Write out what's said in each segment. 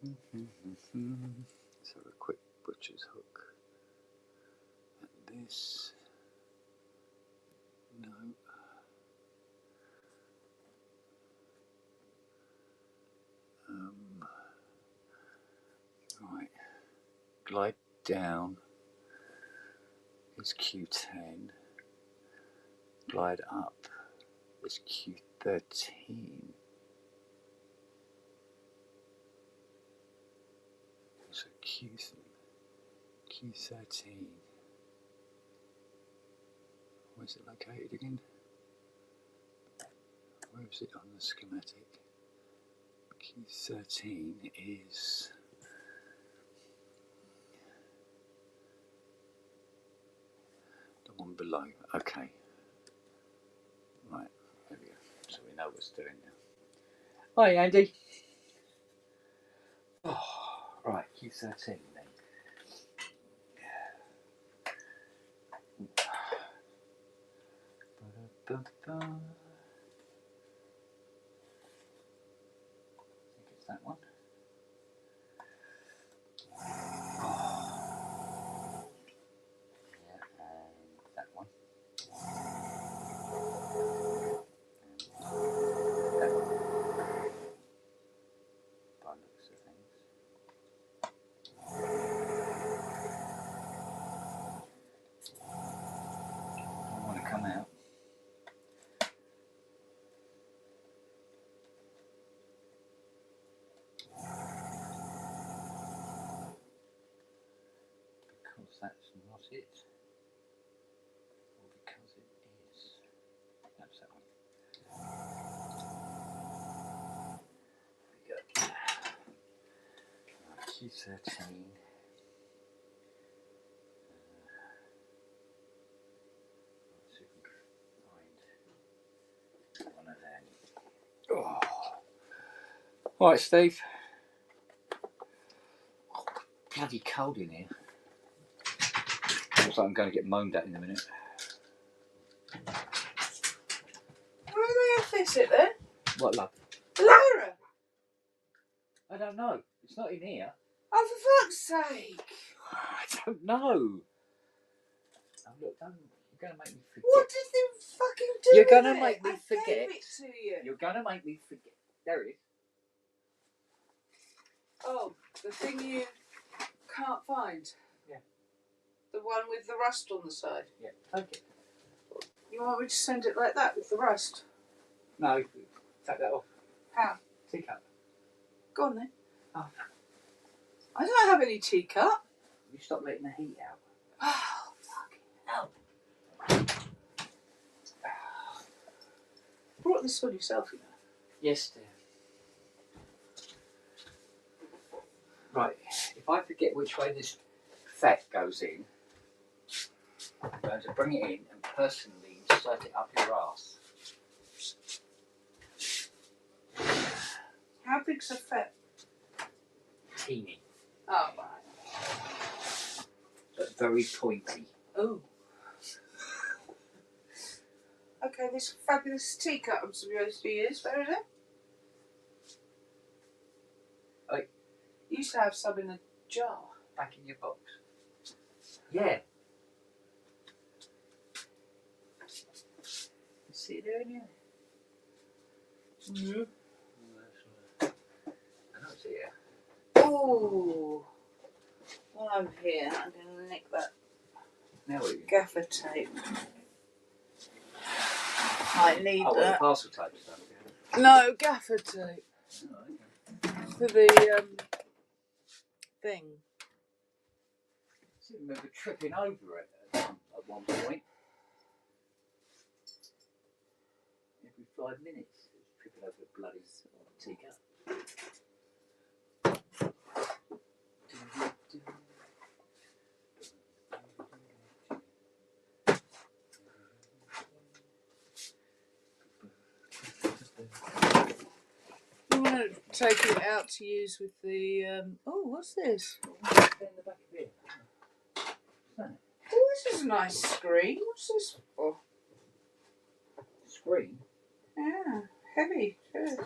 Let's have a quick butcher's hook at this. No. Right. Glide down is Q10. Glide up is Q13. So Q13. Where's it located again? Where is it on the schematic? Q13 is the one below. Okay. Right, there we go. So we know what's doing now. Hi, Andy. Oh, right, Q13 then. I think it's that one. Yeah, and that one. By the looks of things. I want to come out. Because that's not it. Or because it is. That's that one. There we go. Q13. One of them. Oh. Right, Steve. Oh, bloody cold in here. Looks like I'm going to get moaned at in a minute. Where do they office it then? What, love? Lara! I don't know. It's not in here. Oh, for fuck's sake! I don't know. Oh, look, you're going to make me forget. What did they fucking do? You're going to make me forget. I gave it to you. You're going to make me forget. There it is. Oh, the thing you can't find? Yeah. The one with the rust on the side? Yeah, take it. You want me to send it like that with the rust? No, take that off. How? Teacup. Go on then. Oh. I don't have any teacup. You stop letting the heat out. Oh, fucking hell. Brought this on yourself, you know. Yes, dear. Right, if I forget which way this fat goes in, I'm going to bring it in and personally insert it up your arse. How big's a fet? Teeny, Oh, right. but very pointy. Oh. Okay, this fabulous teacup I'm supposed to use, where is it? You used to have some in a jar. Back in your box. Yeah. You see it there in here? Mm-hmm. I don't see it. Oh. While I'm here, I'm going to nick that Now we gaffer tape. I need that. that. The parcel tape stuff. Yeah. No, gaffer tape. Oh, okay. For the thing. I remember tripping over it at one point. Every 5 minutes, it was tripping over a bloody teacup. You want to take it out to use with the. Oh, what's this? Oh, this is a nice screen. What's this for? Screen? Yeah, heavy too.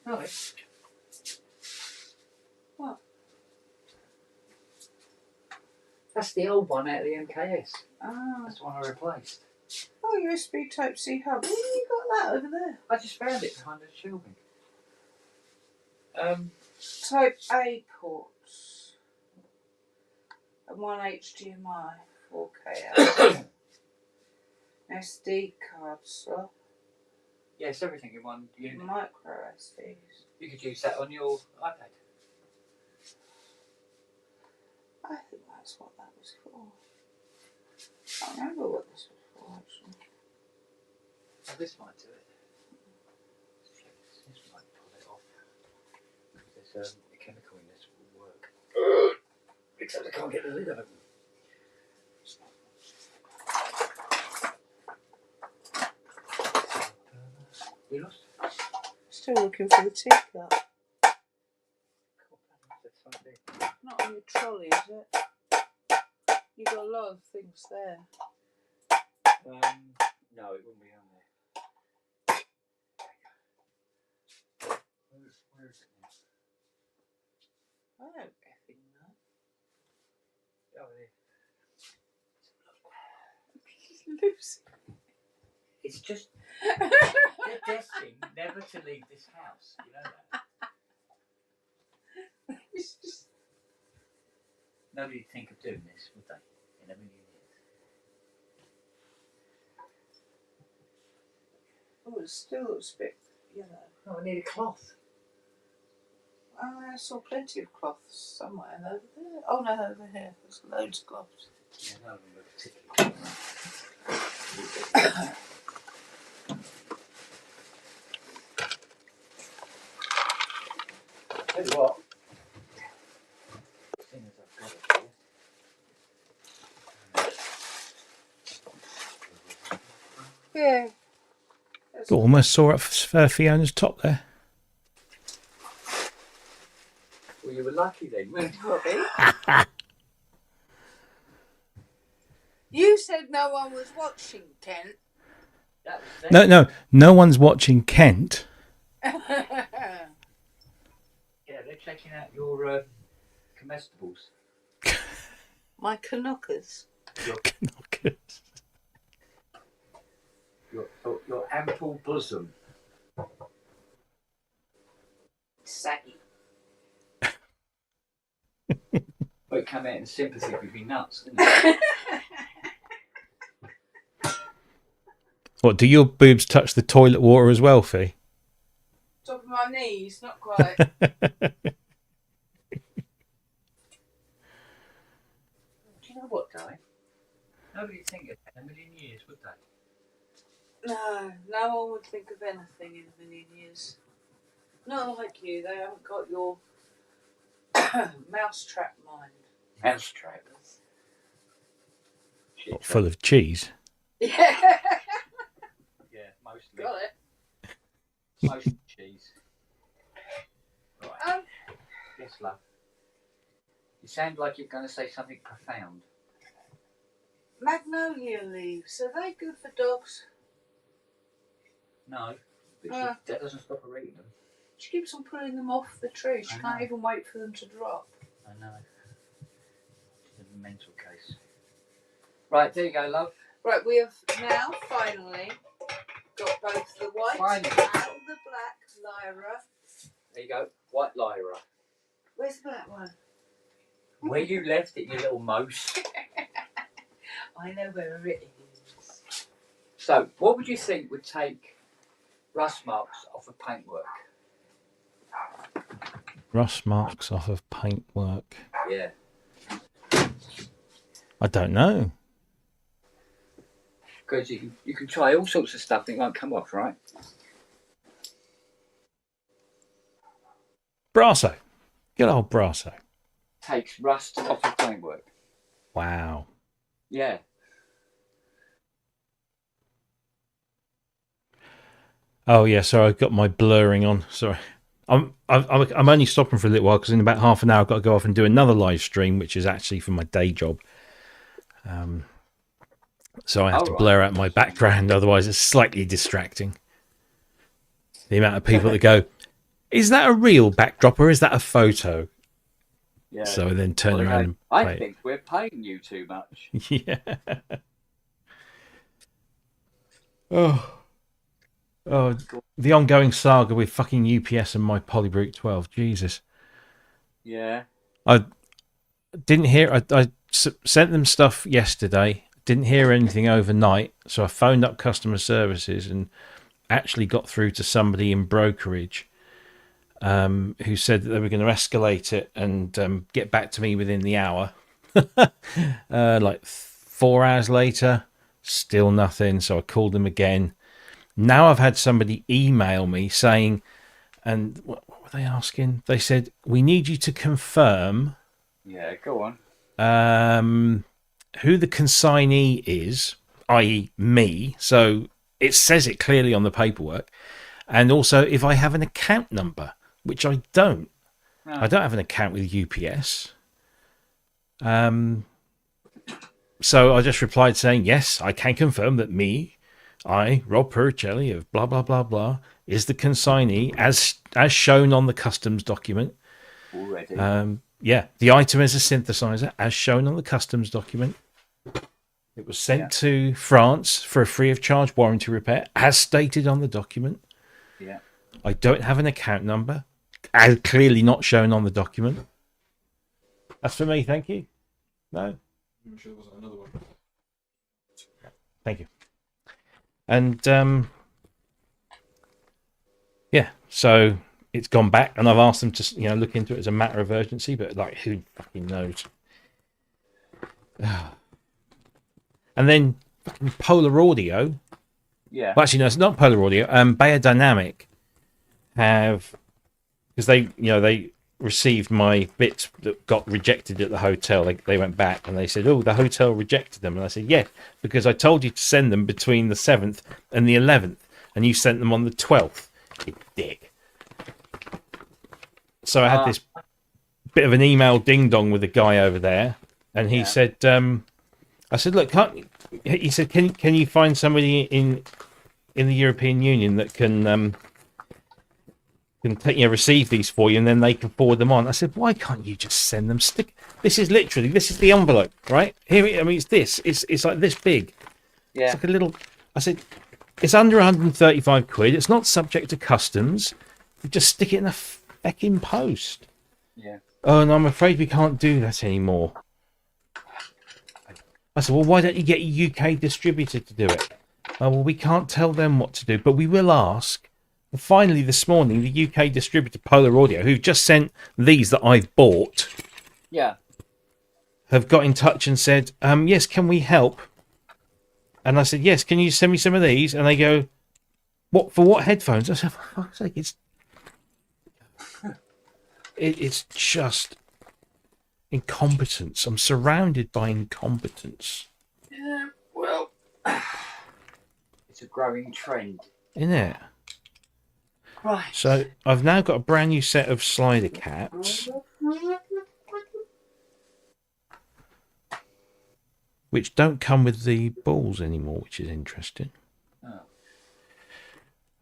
Right. What? That's the old one out of the MKS. Ah. That's the one I replaced. Oh, USB Type-C hub. Where you got that over there? I just found it behind the shelving. Type A ports. And one HDMI 4K out. SD card slot. Yes, everything in one unit. Micro SDs. You could use that on your iPad. I think that's what that was for. I can't remember what this was for actually. Oh, this might do it. This might pull it off. There's a chemical in this will work. Except I can't get the lid open. You lost? Still looking for the teacup. Not on your trolley, is it? You've got a lot of things there. No, it wouldn't be on there. Where is it now? I don't effing know. Oh, there. Loose. It's just they're destined never to leave this house. You know that. It's just... Nobody'd think of doing this, would they? In a million years. Oh, it still looks a bit yellow. Oh, I need a cloth. I saw plenty of cloths somewhere over there. Oh no, over here. There's loads of cloths. Yeah, none of them are particularly. Tell you what. Seeing as I've got it here. Yeah. Almost saw it for Fiona's top there. Well, you were lucky then, weren't you? You said no one was watching, Kent. That was them. No one's watching Kent. Yeah, they're checking out your comestibles. My Canuckers. Your ample bosom. Saggy. Well, it came out in sympathy with me nuts, didn't it? What, do your boobs touch the toilet water as well, Fee? Top of my knees, not quite. Do you know what, Di? Nobody'd think of that in a million years, would they? No one would think of anything in a million years. Not like you, they haven't got your mousetrap mind. Mousetrap. What, full of cheese? Yeah. Yeah, mostly. Got it. Mostly cheese. Right. Yes, love. You sound like you're going to say something profound. Magnolia leaves, are they good for dogs? No, but that doesn't stop her eating them. She keeps on pulling them off the tree. She can't even wait for them to drop. I know. It's a mental case. Right, there you go, love. Right, we have now finally got both the white and the black Lyra. There you go, white Lyra. Where's the black one? Where you left it, you little mouse. I know where it is. So, what would you think would take rust marks off of paintwork? Rust marks off of paintwork. Yeah. I don't know. Because you can try all sorts of stuff and it won't come off, right? Brasso. Good old Brasso. Takes rust off of paintwork. Wow. Yeah. Oh yeah, sorry, I've got my blurring on. Sorry. I'm only stopping for a little while because in about half an hour I've got to go off and do another live stream, which is actually for my day job. So I have to blur out my background, otherwise it's slightly distracting. The amount of people that go, is that a real backdrop or is that a photo? Yeah. So I then turn Well, around and I play think we're paying you too much. it. Yeah. Oh. Oh, the ongoing saga with fucking UPS and my Polybrute 12. Jesus. Yeah. I didn't hear. Sent them stuff yesterday. Didn't hear anything overnight. So I phoned up customer services and actually got through to somebody in brokerage who said that they were going to escalate it and get back to me within the hour. Like 4 hours later, still nothing. So I called them again. Now I've had somebody email me saying, and what were they asking? They said, we need you to confirm Yeah, go on. who the consignee is, i.e. me. So it says it clearly on the paperwork. And also if I have an account number, which I don't. No. I don't have an account with UPS. So I just replied saying, yes, I can confirm that I, Rob Puricelli of blah, blah, blah, blah, is the consignee as shown on the customs document. Already. Yeah, the item is a synthesizer as shown on the customs document. It was sent to France for a free of charge warranty repair as stated on the document. Yeah. I don't have an account number, as clearly not shown on the document. That's for me, thank you. No? I'm sure there wasn't another one. Thank you. And yeah, so it's gone back, and I've asked them to look into it as a matter of urgency, but like who fucking knows? And then fucking Polar Audio. Yeah. Well, actually, no, it's not Polar Audio. Bayer Dynamic have, because they received my bits that got rejected at the hotel. They went back and they said, oh, the hotel rejected them. And I said, yeah, because I told you to send them between the 7th and the 11th, and you sent them on the 12th. You dick. So I had this bit of an email ding dong with a guy over there, and he said, I said, look, he said, can you find somebody in the European Union that can receive these for you, and then they can forward them on. I said, why can't you just send them? This is the envelope, right? Here, I mean, it's this. It's like this big. Yeah. It's like a little. I said, it's under 135 quid. It's not subject to customs. You just stick it in a fucking post. Yeah. Oh, and I'm afraid we can't do that anymore. I said, well, why don't you get a UK distributor to do it? Oh, well, we can't tell them what to do, but we will ask. And finally, this morning, the UK distributor Polar Audio, who've just sent these that I've bought, have got in touch and said, yes, can we help? And I said, yes, can you send me some of these? And they go, what headphones? I said, for fuck's sake, it's just incompetence. I'm surrounded by incompetence. Yeah, well, it's a growing trend. Isn't it? Right. So I've now got a brand new set of slider caps, which don't come with the balls anymore, which is interesting. Oh.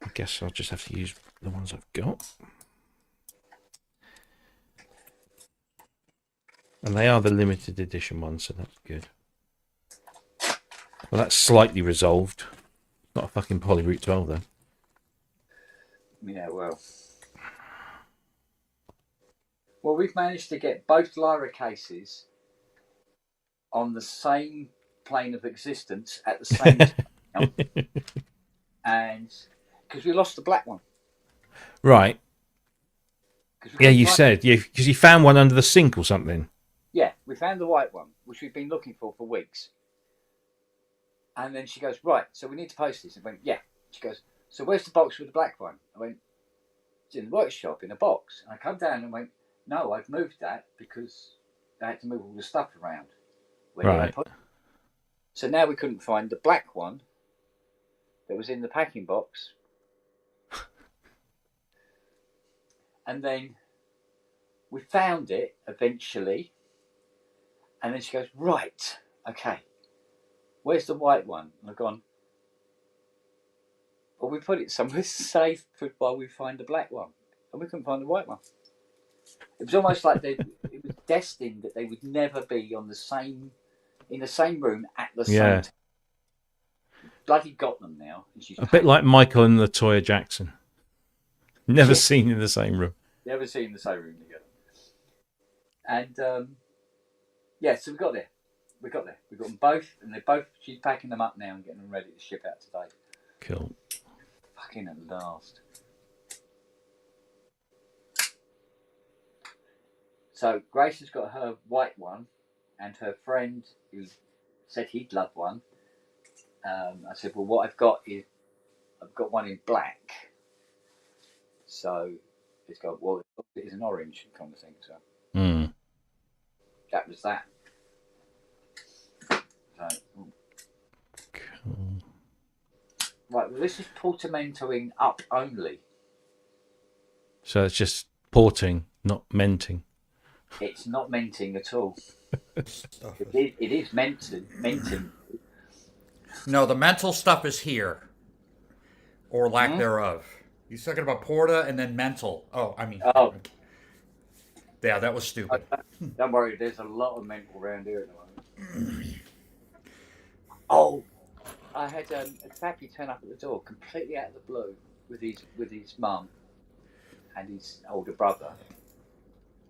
I guess I'll just have to use the ones I've got. And they are the limited edition ones, so that's good. Well, that's slightly resolved. Not a fucking Polybrute 12, though. Yeah, well, we've managed to get both Lyra cases on the same plane of existence at the same time, and because we lost the black one. Right. Yeah, you said because you found one under the sink or something. Yeah, we found the white one, which we've been looking for weeks. And then she goes, right, so we need to post this. I went, yeah. She goes, so where's the box with the black one? I went, it's in the workshop in a box. And I come down and went, no, I've moved that because I had to move all the stuff around. Where did I put it? So now we couldn't find the black one that was in the packing box. And then we found it eventually. And then she goes, right, okay. Where's the white one? And I've gone, well, we put it somewhere safe while we find the black one. and we couldn't find the white one. It was almost like it was destined that they would never be in the same room at the same time. Bloody got them now. A bit like Michael and Latoya Jackson. Never seen in the same room. Never seen in the same room together. And so we got there. We got them both, and she's packing them up now and getting them ready to ship out today. Cool. Fucking at last. So Grace has got her white one, and her friend who said he'd love one. I said, well, what I've got one in black. So it's got, well, it is an orange kind of thing. So that was that. So, cool. Right, well, this is portmanteauing up only. So it's just porting, not menting. It's not menting at all. It is menting. No, the mental stuff is here. Or lack thereof. He's talking about porta and then mental. Oh. Yeah, that was stupid. Don't worry, there's a lot of mental around here at the moment. Oh, I had a tappy turn up at the door completely out of the blue with his mum and his older brother.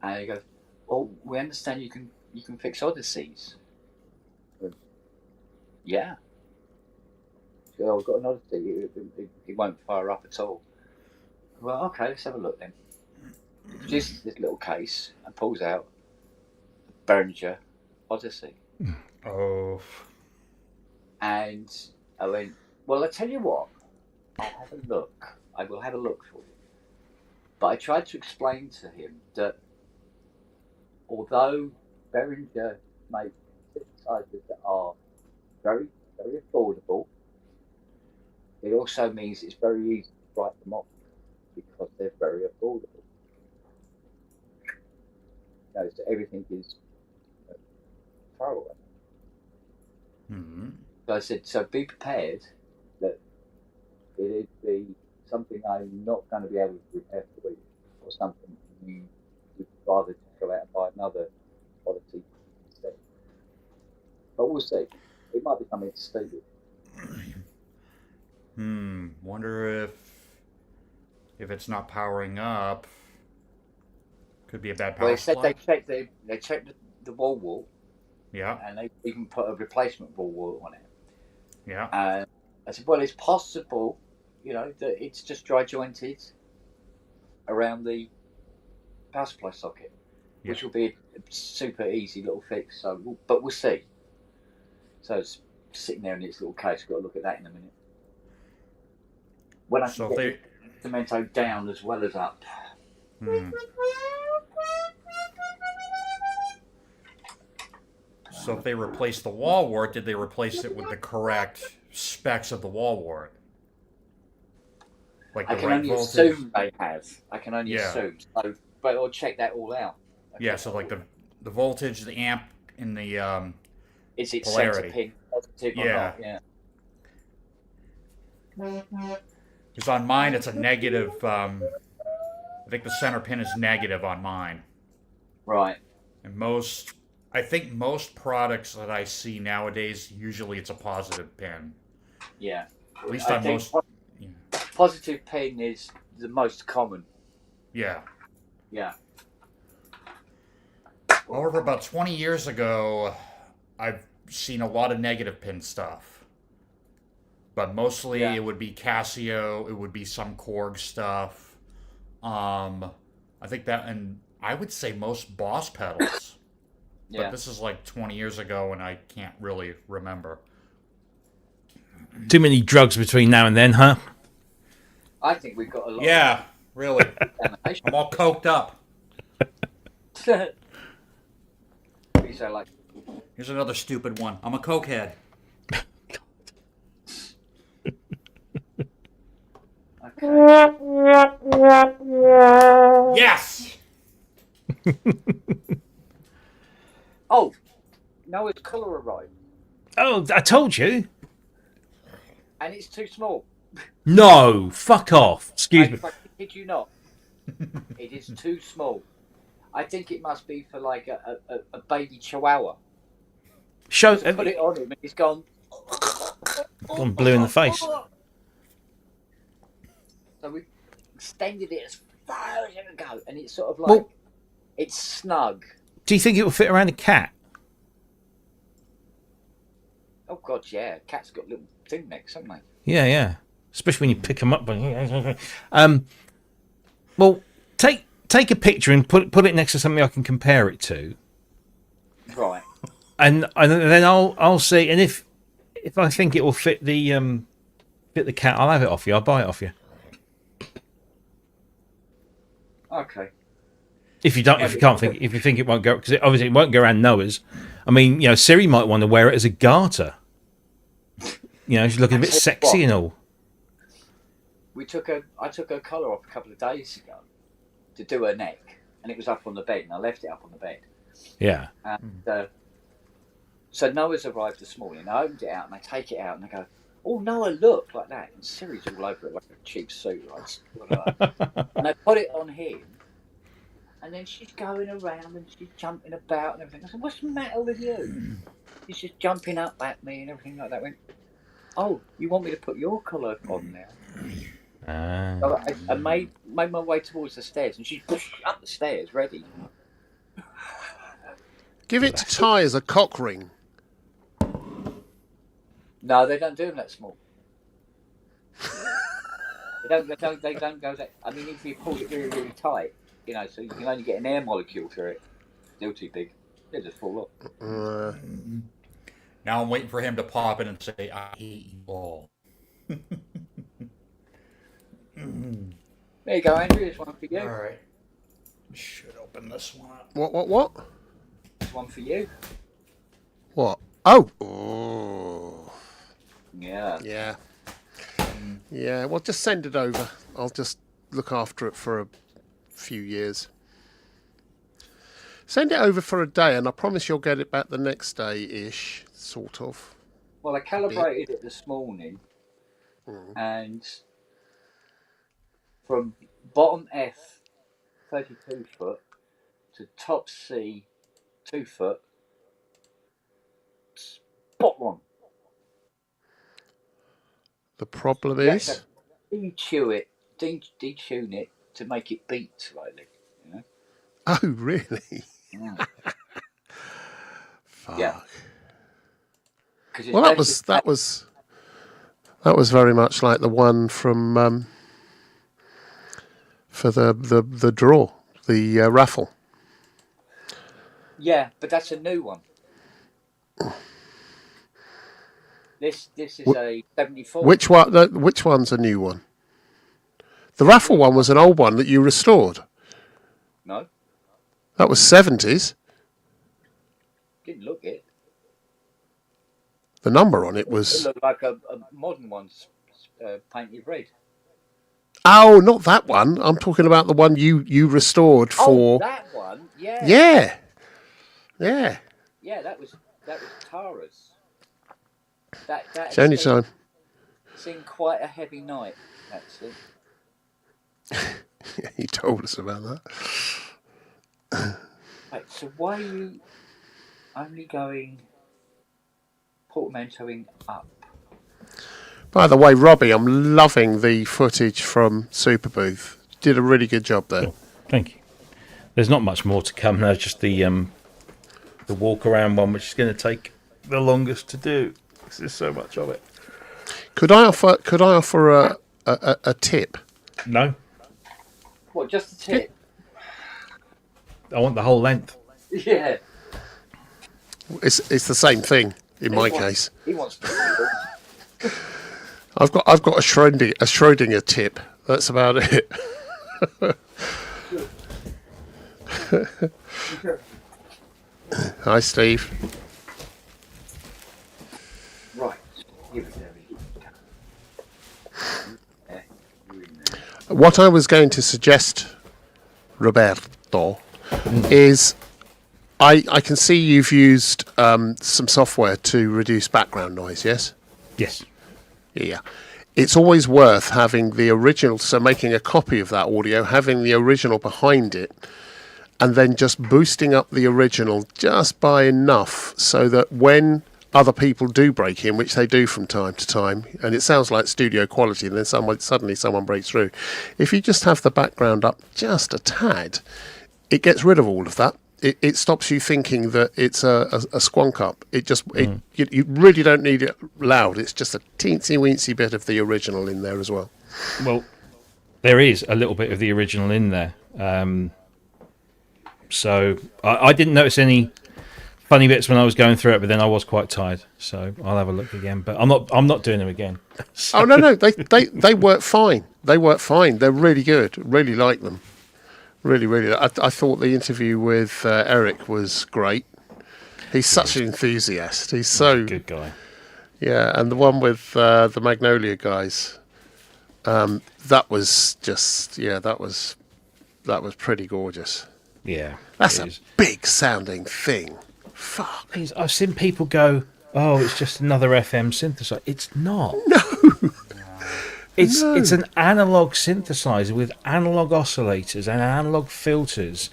And he goes, "Oh, we understand you can fix Odysseys." Yeah. So I've got an Odyssey. It won't fire up at all. Well, okay, let's have a look then. Just this little case and pulls out a Behringer Odyssey. Oh. And I went, well, I tell you what, I'll have a look. I will have a look for you. But I tried to explain to him that although Behringer makes synthesizers that are very, very affordable, it also means it's very easy to write them off because they're very affordable. So everything is far away. Mm-hmm. So I said, so be prepared that it'd be something I'm not going to be able to repair for you, or something you would rather just go out and buy another quality instead. But we'll see. It might be something stupid. Wonder if it's not powering up. Could be a bad power Well, they said supply. they checked the wall wart. Yeah. And they even put a replacement wall wart on it. Yeah. And I said, well, it's possible, that it's just dry jointed around the power supply socket, which will be a super easy little fix. So, but we'll see. So it's sitting there in its little case. Got to look at that in a minute. When I can get the cemento down as well as up. So if they replaced the wall wart, did they replace it with the correct specs of the wall wart? Like I can only assume they have. I can only assume. So, but I'll check that all out. So like the voltage, the amp, and the is it polarity. Center pin positive or not? Yeah. Because on mine it's a negative. I think the center pin is negative on mine. Right. And I think most products that I see nowadays, usually it's a positive pin. Yeah. At least on most. Positive pin is the most common. Yeah. Yeah. However, about 20 years ago, I've seen a lot of negative pin stuff. But mostly it would be Casio, it would be some Korg stuff. I think that, and I would say most Boss pedals. But this is like 20 years ago, and I can't really remember. Too many drugs between now and then, huh? I think we've got a lot. Yeah, really. I'm all coked up. Here's another stupid one. I'm a cokehead. Yes! Oh, no, it's colour arrived. Oh, I told you. And it's too small. No, fuck off. Excuse me. Did you not? It is too small. I think it must be for like a baby chihuahua. Show Just put it on him and he's gone. gone blue in the face. So we extended it as far as it could go, and it's sort of like Well- it's snug. Do you think it will fit around a cat? Oh God, yeah. Cats got little thin necks, haven't they? Yeah. Especially when you pick them up. Well, take a picture and put it next to something I can compare it to, Right. and then I'll see. And if I think it will fit the cat, I'll have it off you. I'll buy it off you. Okay. If you think it won't go, because obviously it won't go around Noah's. I mean, Siri might want to wear it as a garter. She's looking a bit sexy and all. I took her collar off a couple of days ago to do her neck, and it was up on the bed, and I left it up on the bed. Yeah. And so Noah's arrived this morning. I opened it out, and I take it out, and I go, "Oh, Noah, look," like that. And Siri's all over it like a cheap suit, right? And I put it on him, and then she's going around and she's jumping about and everything. I said, "What's the matter with you?" She's just jumping up at me and everything like that. I went, "Oh, you want me to put your collar on now?" So I made my way towards the stairs, and she's up the stairs, ready. Give it to Ty as a cock ring. No, they don't do them that small. They don't go that. I mean, if you pull it really, really tight, so you can only get an air molecule through it. Still too big. They just fall off. Now I'm waiting for him to pop in and say, "I hate you all." There you go, Andrew. There's one for you. All right. Should open this one up. What? There's one for you. What? Oh. Yeah. Yeah. Yeah, well, just send it over. I'll just look after it for a few years. Send it over for a day, and I promise you'll get it back the next day-ish, sort of. Well, I calibrated it this morning, and from bottom F, 32 foot, to top C, 2 foot, spot on. The problem You is... have to detune it to make it beat slightly. Oh, really? Yeah. Fuck. Yeah. Well, that was very much like the one from for the draw, the raffle. Yeah, but that's a new one. This is a 74. Which one? Which one's a new one? The raffle one was an old one that you restored. No, That was 70s. didn't look it. The number on it It was... looked like a modern one painted red. Oh, not that one. I'm talking about the one you restored for... Oh, that one? Yeah. Yeah. Yeah. Yeah, that was Tara's. That It's only time. It's been quite a heavy night, actually. You told us about that. Right, so why are you only going portmanteauing up? By the way, Robbie, I'm loving the footage from Superbooth. Did a really good job there. Cool. Thank you. There's not much more to come now. Just the walk around one, which is going to take the longest to do. Because there's so much of it. Could I offer a tip? No, What, just a tip? I want the whole length. Yeah. It's the same thing in my He wants- case. He wants to. I've got a Schrodinger tip. That's about it. Hi, Steve. Right. Here we go. Yeah, you're in there. What I was going to suggest, Roberto, is I can see you've used some software to reduce background noise. Yes. Yes. Yeah. it's always worth having the original, so making a copy of that audio, having the original behind it, and then just boosting up the original just by enough so that when other people do break in, which they do from time to time, and it sounds like studio quality, and then suddenly someone breaks through. If you just have the background up just a tad, it gets rid of all of that. It stops you thinking that it's a squonk up. You really don't need it loud. It's just a teensy weensy bit of the original in there as well. Well, there is a little bit of the original in there. So I didn't notice any funny bits when I was going through it, but then I was quite tired, so I'll have a look again. But I'm not doing them again. So. Oh no, they work fine. They work fine. They're really good. Really like them. Really. I thought the interview with Eric was great. He's such an enthusiast. He's so good guy. Yeah, and the one with the Magnolia guys, that was just that was pretty gorgeous. Yeah, that's a big sounding thing. Fuck. I've seen people go, "Oh, it's just another FM synthesizer." It's not. No. It's an analog synthesizer with analog oscillators and analog filters,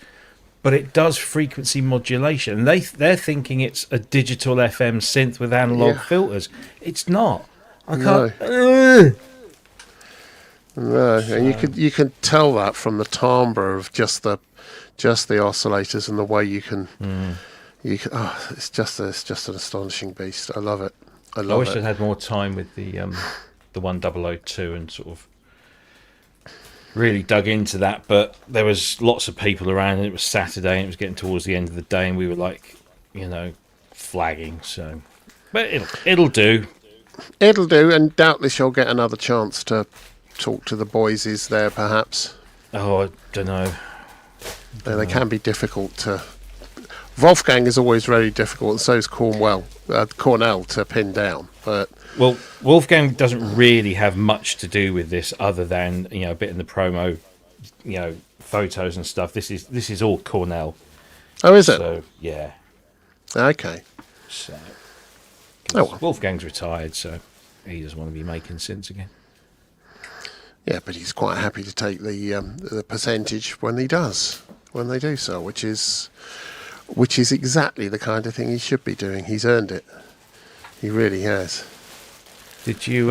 but it does frequency modulation. And they're thinking it's a digital FM synth with analog filters. It's not. I can't. No, and you can tell that from the timbre of just the oscillators and the way you can. It's just an astonishing beast. I love it. I wish I'd had more time with the 1002 and sort of really dug into that, but there was lots of people around, and it was Saturday, and it was getting towards the end of the day, and we were like, flagging. So, but it'll do. It'll do, and doubtless you'll get another chance to talk to the boys. Is there perhaps? Oh, I don't know. They can be difficult to. Wolfgang is always very difficult, and so is Cornell to pin down. But well, Wolfgang doesn't really have much to do with this, other than a bit in the promo, photos and stuff. This is all Cornell. Oh, is it? So yeah. Okay. So well. Wolfgang's retired, so he doesn't want to be making synths again. Yeah, but he's quite happy to take the percentage when they do so, which is exactly the kind of thing he should be doing. He's earned it. He really has. Did you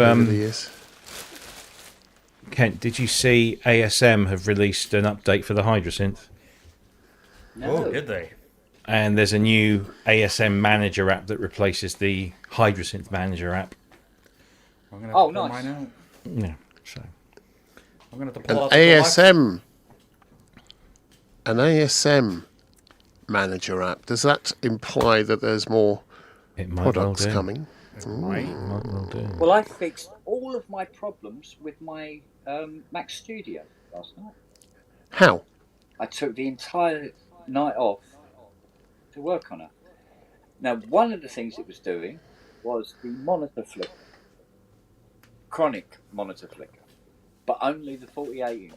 Kent, did you see ASM have released an update for the Hydrasynth? No. Oh, did they? And there's a new ASM Manager app that replaces the Hydrasynth Manager app. I'm gonna have to pull mine out. Yeah, so I'm gonna have to pull out an ASM Manager app. Does that imply that there's more products coming? Well, I fixed all of my problems with my Mac Studio last night. How? I took the entire night off to work on it. Now, one of the things it was doing was the monitor flicker, chronic monitor flicker, but only the 48-inch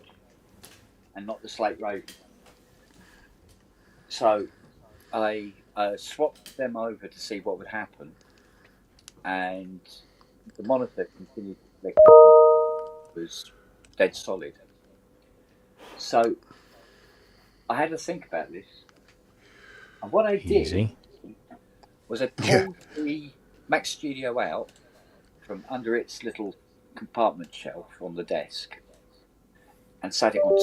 and not the slate raven. So I swapped them over to see what would happen, and the monitor continued to flicker. It was dead solid. So I had to think about this, and what I did was I pulled the Mac Studio out from under its little compartment shelf on the desk and sat it on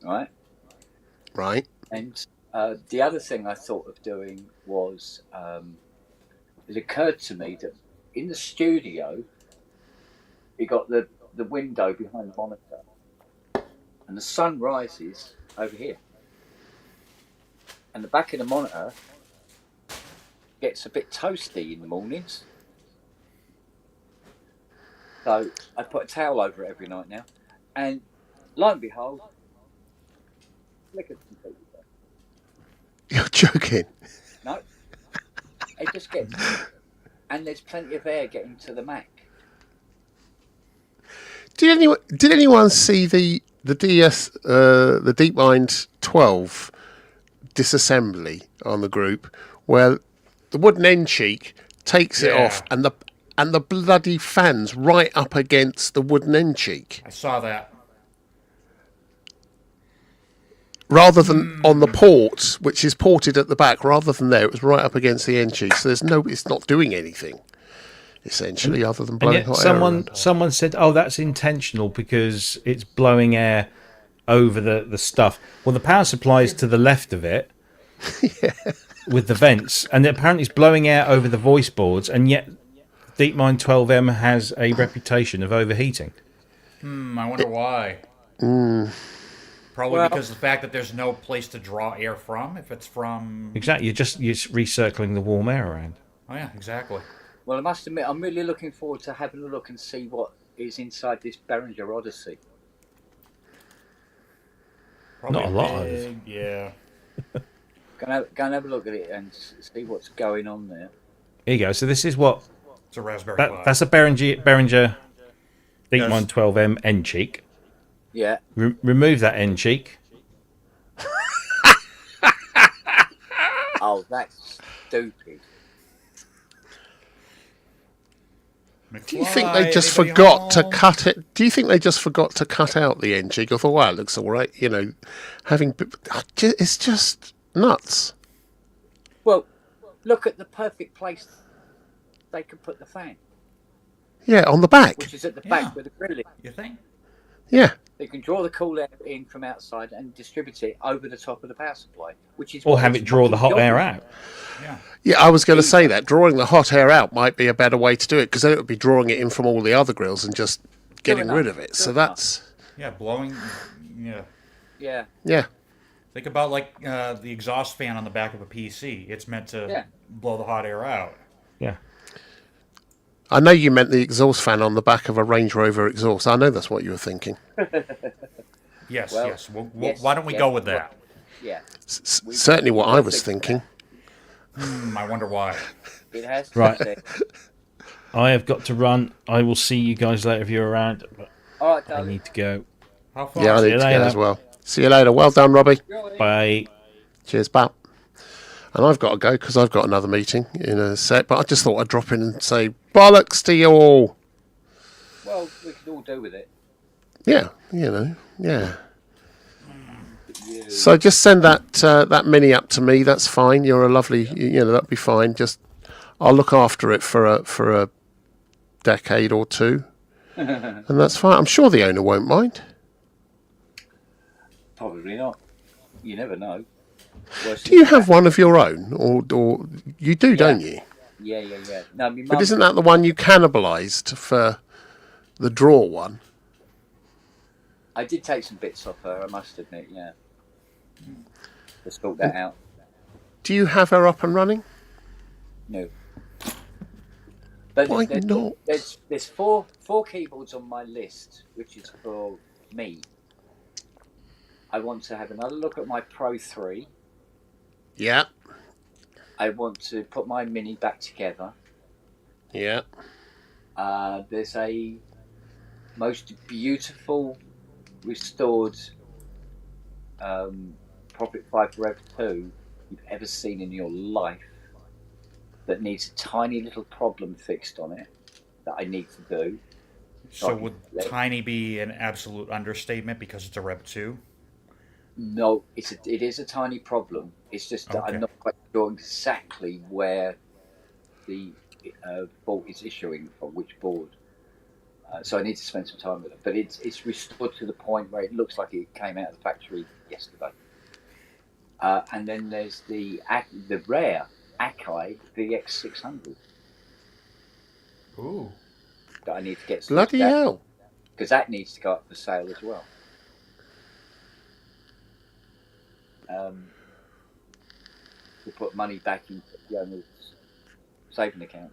top. Right. And the other thing I thought of doing was, it occurred to me that in the studio, you got the window behind the monitor, and the sun rises over here, and the back of the monitor gets a bit toasty in the mornings. So I put a towel over it every night now, and lo and behold, flickers completely. You're joking? No, it just gets, and there's plenty of air getting to the Mac. Did anyone see the DS the DeepMind 12 disassembly on the group, where the wooden end cheek takes it off, and and the bloody fan's right up against the wooden end cheek. I saw that. Rather than on the port, which is ported at the back, rather than there, it was right up against the end cheek. So it's not doing anything, essentially, other than And blowing yet hot air around. someone said, "Oh, that's intentional because it's blowing air over the stuff." Well, the power supply is to the left of it, with the vents, and apparently it's blowing air over the voice boards, and yet DeepMind 12M has a reputation of overheating. I wonder why. Probably because of the fact that there's no place to draw air from. If it's from... Exactly, you're just recircling the warm air around. Oh, yeah, exactly. Well, I must admit, I'm really looking forward to having a look and see what is inside this Behringer Odyssey. Probably Not a lot of big, yeah. Go and have a look at it and see what's going on there. Here you go. So this is what It's a Raspberry Pi. that's a Behringer Yes. DeepMind 12M end cheek. Yeah. Remove that end cheek. Oh, that's stupid. Do you think they just forgot to cut it? Do you think they just forgot to cut out the end cheek? I thought, well, it looks all right. You know, it's just nuts. Well, look at the perfect place they could put the fan, Yeah, on the back. which is at the Yeah. back where the grill is. You think? Yeah. They can draw the cool air in from outside and distribute it over the top of the power supply, which is Or what have this it draw the hot fucking air job is. out. Yeah. Yeah, I was going to say that. Drawing the hot air out might be a better way to do it, because then it would be drawing it in from all the other grills and just getting enough. rid of it. So Good that's... Yeah, blowing... Yeah. Yeah. Yeah. Think about, like, the exhaust fan on the back of a PC. It's meant to blow the hot air out. Yeah. I know you meant the exhaust fan on the back of a Range Rover exhaust. I know that's what you were thinking. Yes, Well, yes. yes, Why don't we yeah, go with well, that? Yeah. Certainly what I was thinking. I wonder why. It has. Right. To I have got to run. I will see you guys later if you're around. But All right, I darling. need to go. How far? Yeah, I See need you to go later. as well. See you later. Well done, Robbie. Bye. Cheers, pal. And I've got to go because I've got another meeting in a sec. But I just thought I'd drop in and say bollocks to you all. Well, we could all do with it. Yeah, you know, yeah. So just send that mini up to me. That's fine. You're a lovely, that'd be fine. Just I'll look after it for a decade or two, and that's fine. I'm sure the owner won't mind. Probably not. You never know. Worst Do you thing- have one of your own, or you do, don't you? Yeah. No, my But mum. isn't that the one you cannibalised for the draw one? I did take some bits off her. I must admit. Yeah. Let's sort that out. Do you have her up and running? No. But Why there's, not? There's four keyboards on my list, which is for me. I want to have another look at my Pro 3. Yeah, I want to put my Mini back together. yeah. There's a most beautiful restored Prophet 5 Rev 2 you've ever seen in your life that needs a tiny little problem fixed on it that I need to do. So would tiny be an absolute understatement because it's a Rev 2? No, it is a tiny problem. It's just that Okay. I'm not quite sure exactly where the board is issuing from, which board. So I need to spend some time with it. But it's restored to the point where it looks like it came out of the factory yesterday. And then there's the rare Akai VX600 Ooh. that I need to get. Bloody hell! Because that needs to go up for sale as well. To put money back into the owner's saving account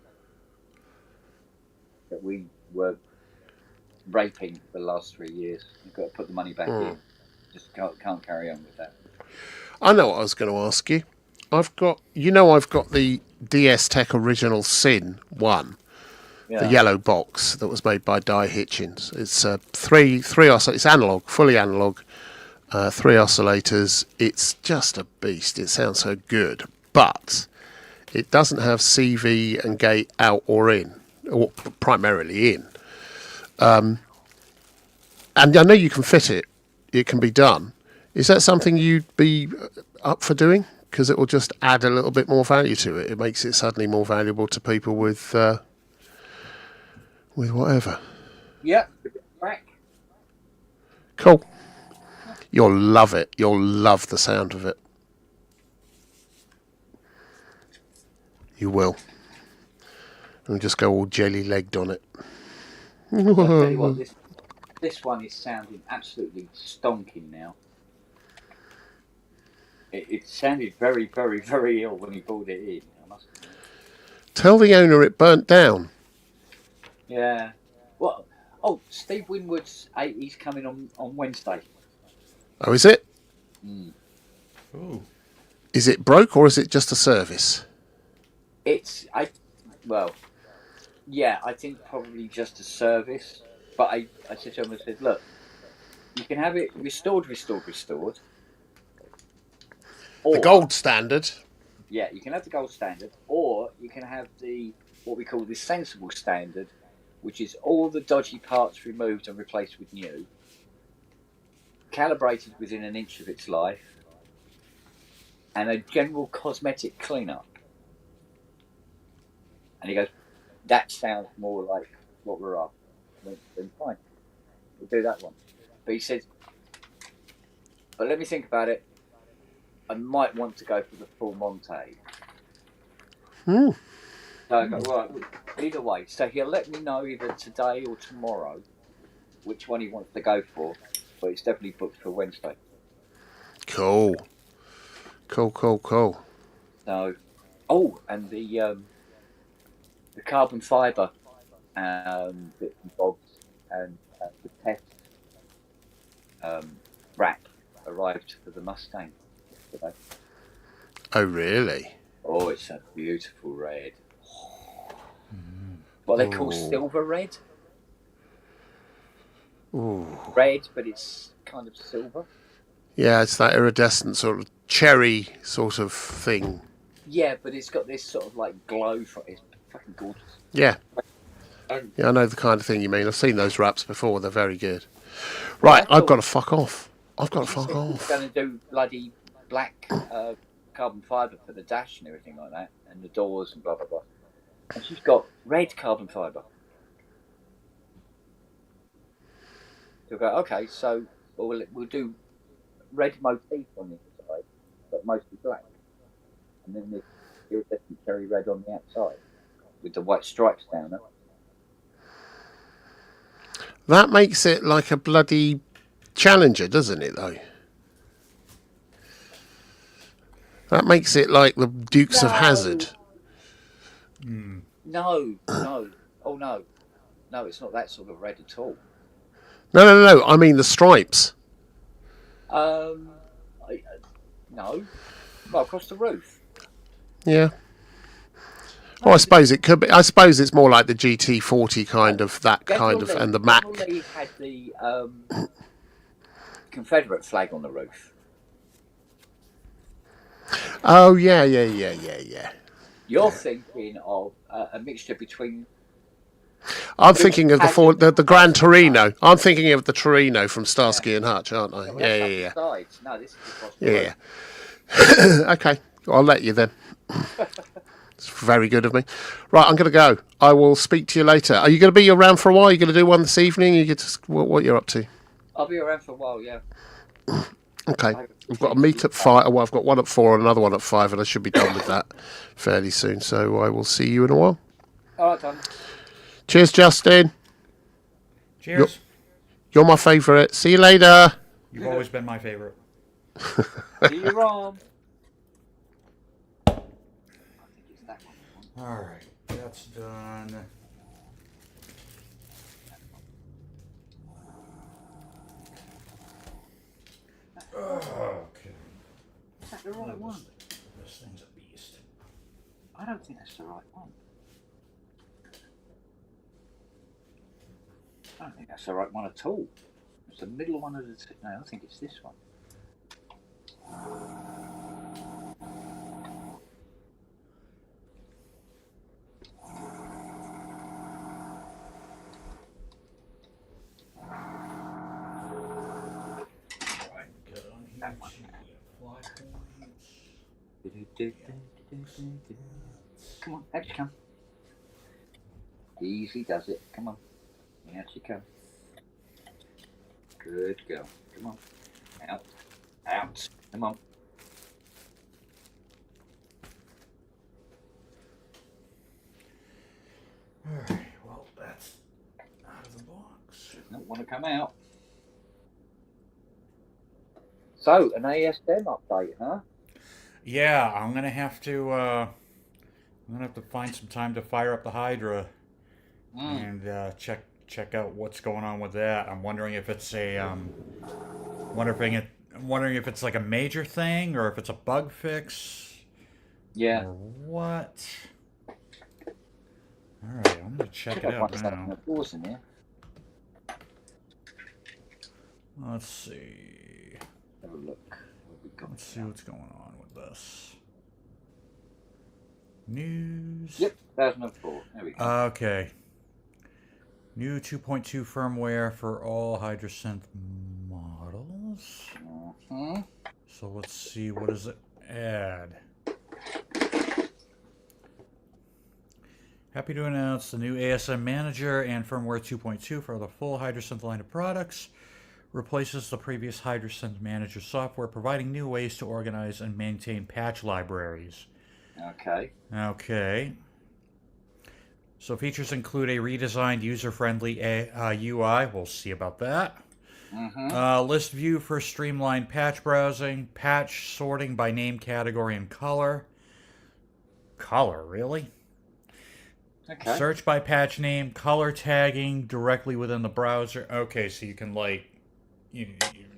that we were raping for the last 3 years. You've got to put the money back in. Just can't carry on with that. I know what I was going to ask you. I've got the DS Tech Original Sin 1, Yeah. the yellow box that was made by Di Hitchens. It's three it's analog, fully analog, 3 oscillators. It's just a beast. It sounds so good, but it doesn't have CV and gate out or in. or primarily in. And I know you can fit it. It can be done. Is that something you'd be up for doing? Because it will just add a little bit more value to it. It makes it suddenly more valuable to people with whatever. Yep. Back. Cool. You'll love it. You'll love the sound of it. You will. And just go all jelly-legged on it. I'll tell you what, this one is sounding absolutely stonking now. It sounded very, very, very ill when he pulled it in. I must admit. Tell the owner it burnt down. Yeah. Well, oh, Steve Winwood's 80's coming on Wednesday. Oh, is it? Mm. Ooh. Is it broke or is it just a service? Yeah, I think probably just a service. But I said to him, I said, look, you can have it restored. Or, The gold standard. Yeah, you can have the gold standard, or you can have what we call the sensible standard, which is all the dodgy parts removed and replaced with new, calibrated within an inch of its life, and a general cosmetic cleanup. And he goes, that sounds more like what we're after. Then fine, we'll do that one. But he said, but let me think about it. I might want to go for the full Monte. So I go, right, either way. So he'll let me know either today or tomorrow which one he wants to go for. But it's definitely booked for Wednesday. Cool. So, and the carbon fibre bits and bobs and the test wrap arrived for the Mustang yesterday. Oh, really? Oh, it's a beautiful red. What they call silver red. Ooh. Red, but it's kind of silver. Yeah, it's that iridescent sort of cherry sort of thing. Yeah, but it's got this sort of like glow for it. It's fucking gorgeous. Yeah. Yeah, I know the kind of thing you mean. I've seen those wraps before. They're very good. Right, I've got to fuck off. I've got to fuck off. Going to do bloody black carbon fibre for the dash and everything like that, and the doors and blah blah blah. And she's got red carbon fibre. So go, okay, so we'll do red motif on the inside, but mostly black, and then the iridescent cherry red on the outside with the white stripes down it. That makes it like a bloody Challenger, doesn't it, though? That makes it like the Dukes of Hazzard. No. Oh, no. No, it's not that sort of red at all. No. I mean the stripes. No. Well, across the roof. Yeah. Oh, I suppose it could be. I suppose it's more like the GT40 kind of, that kind of, and the Mac. Generally had the Confederate flag on the roof. Oh, yeah. You're thinking of a mixture between... I'm thinking of the Gran Torino. I'm thinking of the Torino from Starsky and Hutch, aren't I? Yeah. Sides. No, this is across the roof. Yeah. Okay, I'll let you then. It's very good of me. Right, I'm going to go. I will speak to you later. Are you going to be around for a while? Are you going to do one this evening? You get what you're up to? I'll be around for a while, yeah. Okay. We've got a meet at 5. Well, I've got one at 4 and another one at 5, and I should be done with that fairly soon. So I will see you in a while. All right, Tom. Cheers, Justin. Cheers. You're my favourite. See you later. You've always been my favorite. See you, Ron. All right, that's done. Okay. Is that the right one? This thing's a beast. I don't think that's the right one. I don't think that's the right one at all. It's the middle one of the... No, I think it's this one. that one. Come on, out you come. Easy does it. Come on. Out you come. Good girl. Come on. Out. Out. Come on. Alright, well, that's out of the box. Don't want to come out. So, an ASM update, huh? Yeah, I'm gonna have to find some time to fire up the Hydra and check out what's going on with that. I'm wondering if it's I'm wondering if it's like a major thing or if it's a bug fix. Yeah. Or what? All right, I'm gonna check it out now. In here. Let's see. Have a look. Let's see what's going on with this. News. Yep, 2004. There we go. Okay. New 2.2 firmware for all HydroSynth models. Mm-hmm. So let's see, what does it add? Happy to announce the new ASM Manager and firmware 2.2 for the full HydroSynth line of products. Replaces the previous HydroSynth Manager software, providing new ways to organize and maintain patch libraries. Okay. Okay. So features include a redesigned user-friendly UI. We'll see about that. Mm-hmm. List view for streamlined patch browsing. Patch sorting by name, category, and color. Color, really? Okay. Search by patch name. Color tagging directly within the browser. Okay, so you can like you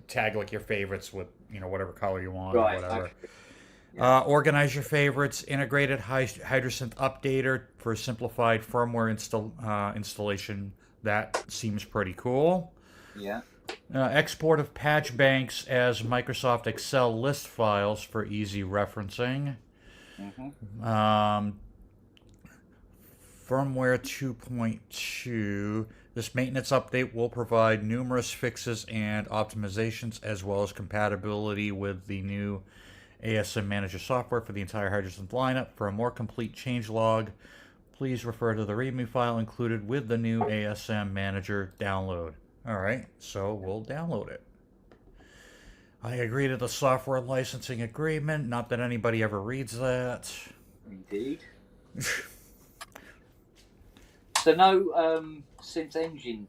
tag like your favorites with whatever color you want or whatever. Okay. Yeah. Organize your favorites. Integrated HydroSynth updater for simplified firmware installation. That seems pretty cool. Yeah. Export of patch banks as Microsoft Excel list files for easy referencing. Mm-hmm. Firmware 2.2. This maintenance update will provide numerous fixes and optimizations, as well as compatibility with the new ASM Manager software for the entire HydroSynth lineup. For a more complete changelog, please refer to the README file included with the new ASM Manager download. Alright, so we'll download it. I agree to the software licensing agreement. Not that anybody ever reads that. Indeed. So no synth engine,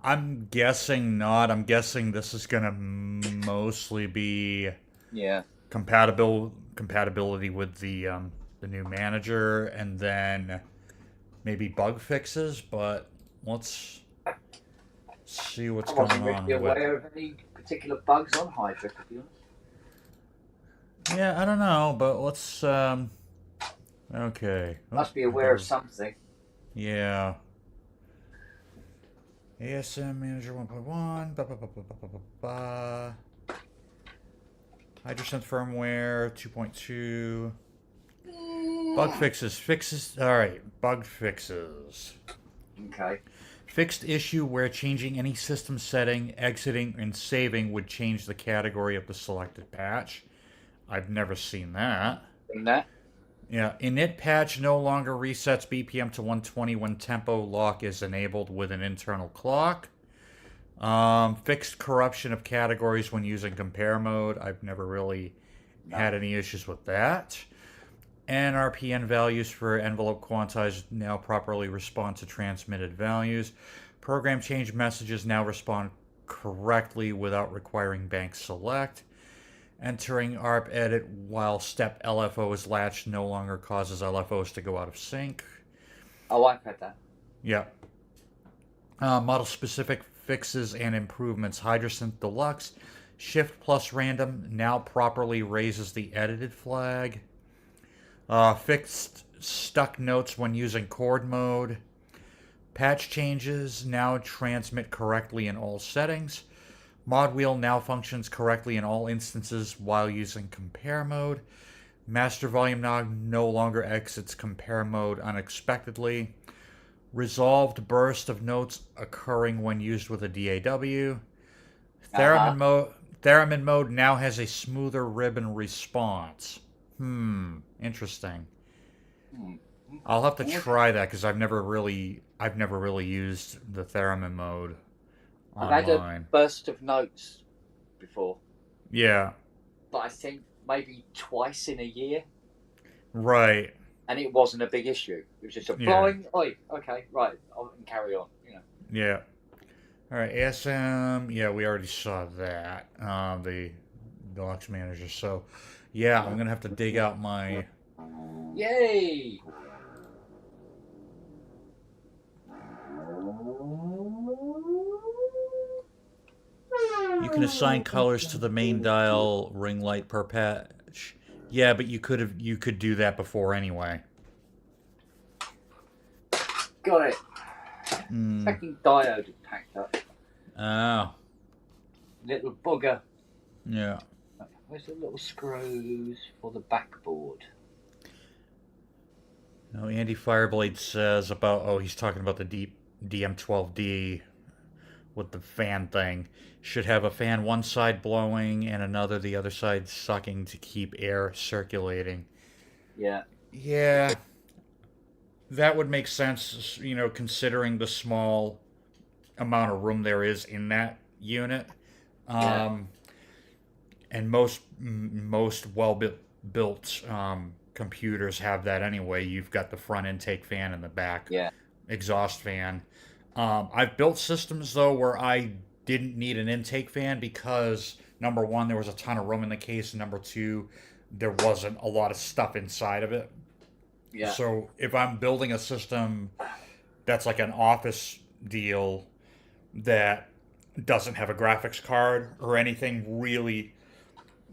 I'm guessing not. I'm guessing this is gonna mostly be compatibility with the new manager, and then maybe bug fixes. But let's see what's going on. I wasn't really aware of any particular bugs on Hydra, to be honest. Yeah, I don't know, but let's. Okay. Must be aware of something. Yeah. ASM Manager 1.1. HydroSynth firmware 2.2. Bug fixes. Alright, bug fixes. Okay. Fixed issue where changing any system setting, exiting, and saving would change the category of the selected patch. I've never seen that. Seen that? Yeah, init patch no longer resets BPM to 120 when tempo lock is enabled with an internal clock. Fixed corruption of categories when using compare mode. I've never really had any issues with that. And RPN values for envelope quantized now properly respond to transmitted values. Program change messages now respond correctly without requiring bank select. Entering ARP edit while step LFO is latched no longer causes LFOs to go out of sync. Oh, I've had that. Yeah. Model-specific fixes and improvements. HydroSynth Deluxe. Shift plus random now properly raises the edited flag. Fixed stuck notes when using chord mode. Patch changes now transmit correctly in all settings. Mod wheel now functions correctly in all instances while using compare mode. Master volume knob no longer exits compare mode unexpectedly. Resolved burst of notes occurring when used with a DAW. Theremin mode now has a smoother ribbon response. Interesting. I'll have to try that because I've never really used the theremin mode I've had a online. burst of notes before, Yeah, but I think maybe twice in a year, right. and it wasn't a big issue. It was just a Yeah. flying. Oi, okay, right, I'll carry on. Yeah. All right, ASM. Yeah, we already saw that. The Docs manager. So, yeah, I'm gonna have to dig out my. Yay! You can assign colors to the main dial ring light per patch. Yeah, but you could do that before anyway. Got it. Second diode had packed up. Oh. Little bugger. Yeah. Where's the little screws for the backboard? No, Andy Fireblade says about he's talking about the DM12D with the fan thing. Should have a fan one side blowing and another the other side sucking to keep air circulating. Yeah. Yeah. That would make sense, considering the small amount of room there is in that unit. And most well built computers have that anyway. You've got the front intake fan and the back exhaust fan. I've built systems though where I didn't need an intake fan because number one, there was a ton of room in the case, and number two, there wasn't a lot of stuff inside of it. Yeah. So if I'm building a system that's like an office deal that doesn't have a graphics card or anything really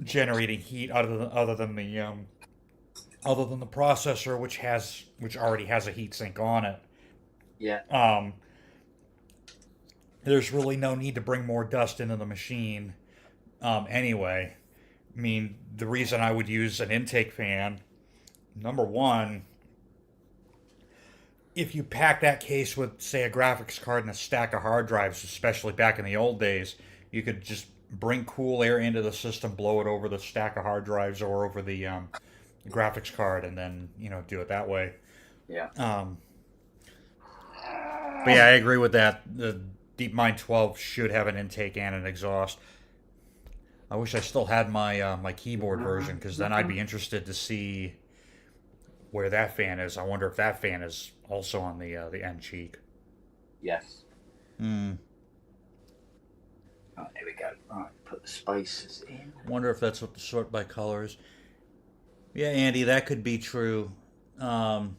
generating heat other than the processor, which already has a heatsink on it. Yeah. There's really no need to bring more dust into the machine. Anyway, I mean, the reason I would use an intake fan, number one, if you pack that case with, say, a graphics card and a stack of hard drives, especially back in the old days, you could just bring cool air into the system, blow it over the stack of hard drives or over the graphics card, and then do it that way. Yeah. But yeah, I agree with that. The DeepMind 12 should have an intake and an exhaust. I wish I still had my my keyboard version, because then I'd be interested to see where that fan is. I wonder if that fan is also on the end cheek. Yes. Right, there we go. Right, put the spaces in. Wonder if that's what the sort by colors. Yeah, Andy, that could be true. That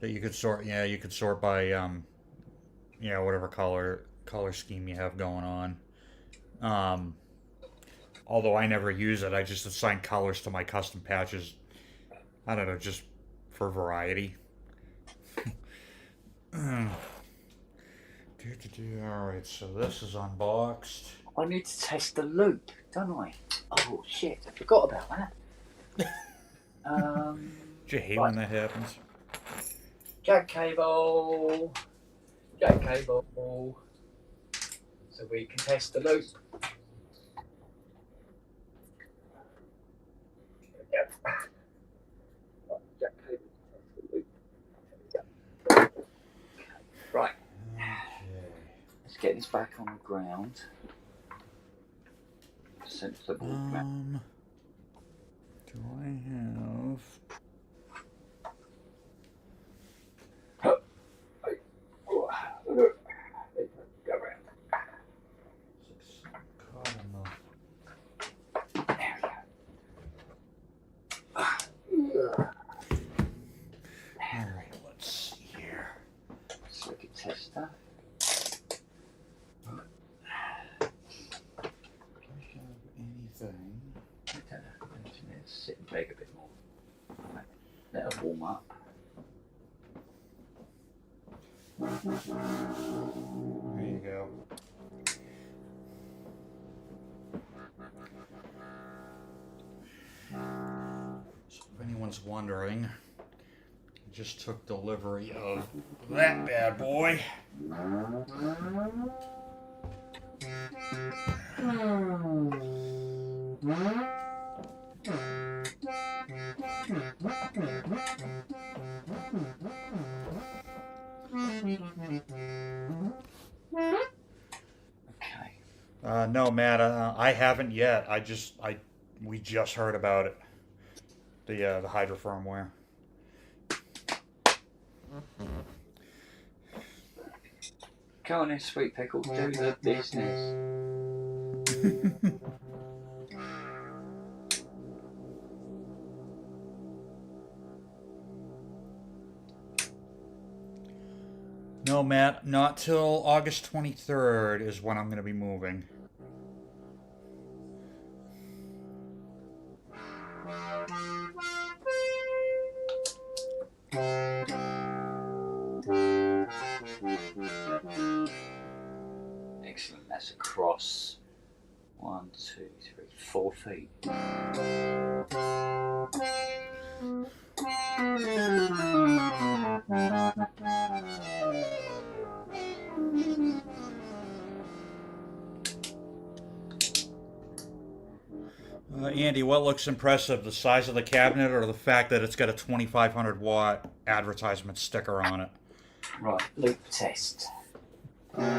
you could sort. Yeah, you could sort by whatever color scheme you have going on. Although I never use it, I just assign colors to my custom patches. I don't know, just for variety. Alright, so this is unboxed. I need to test the loop, don't I? Oh shit, I forgot about that. Do you hate when that happens? Jack cable. So we can test the loop. Yep. Jack cable to test the loop. There we go. Right. Let's get this back on the ground. Sensible. Do I have? Alright, let's see here. So we can test that. Anything? Let's sit and bake a bit more. Right. Let it warm up. There you go. So if anyone's wondering, Just took delivery of that bad boy. Okay. No, Matt, I haven't yet. We just heard about it. The Hydra firmware. Come on in, sweet pickle. Do the business. No, Matt, not till August 23rd is when I'm going to be moving. Excellent. That's across 1, 2, 3, 4 feet. Andy, what looks impressive, the size of the cabinet or the fact that it's got a 2500 watt advertisement sticker on it? Right, loop test. And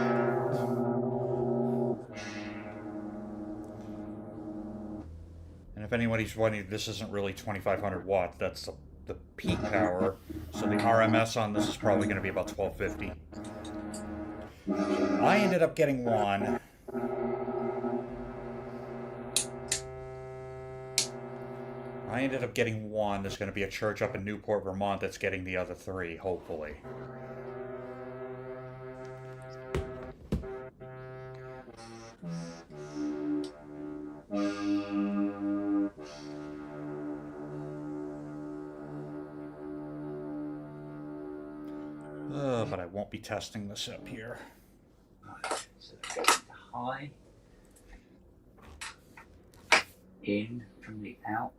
if anybody's wondering, this isn't really 2500 watts, that's the peak power. So the RMS on this is probably going to be about 1250. I ended up getting one. There's going to be a church up in Newport, Vermont that's getting the other 3, hopefully. But I won't be testing this up here. Right, so go high. In from the out.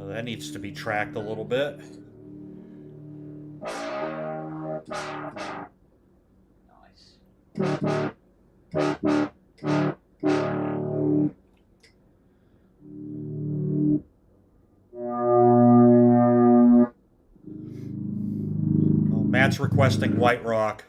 That needs to be tracked a little bit. Nice. Matt's requesting White Rock.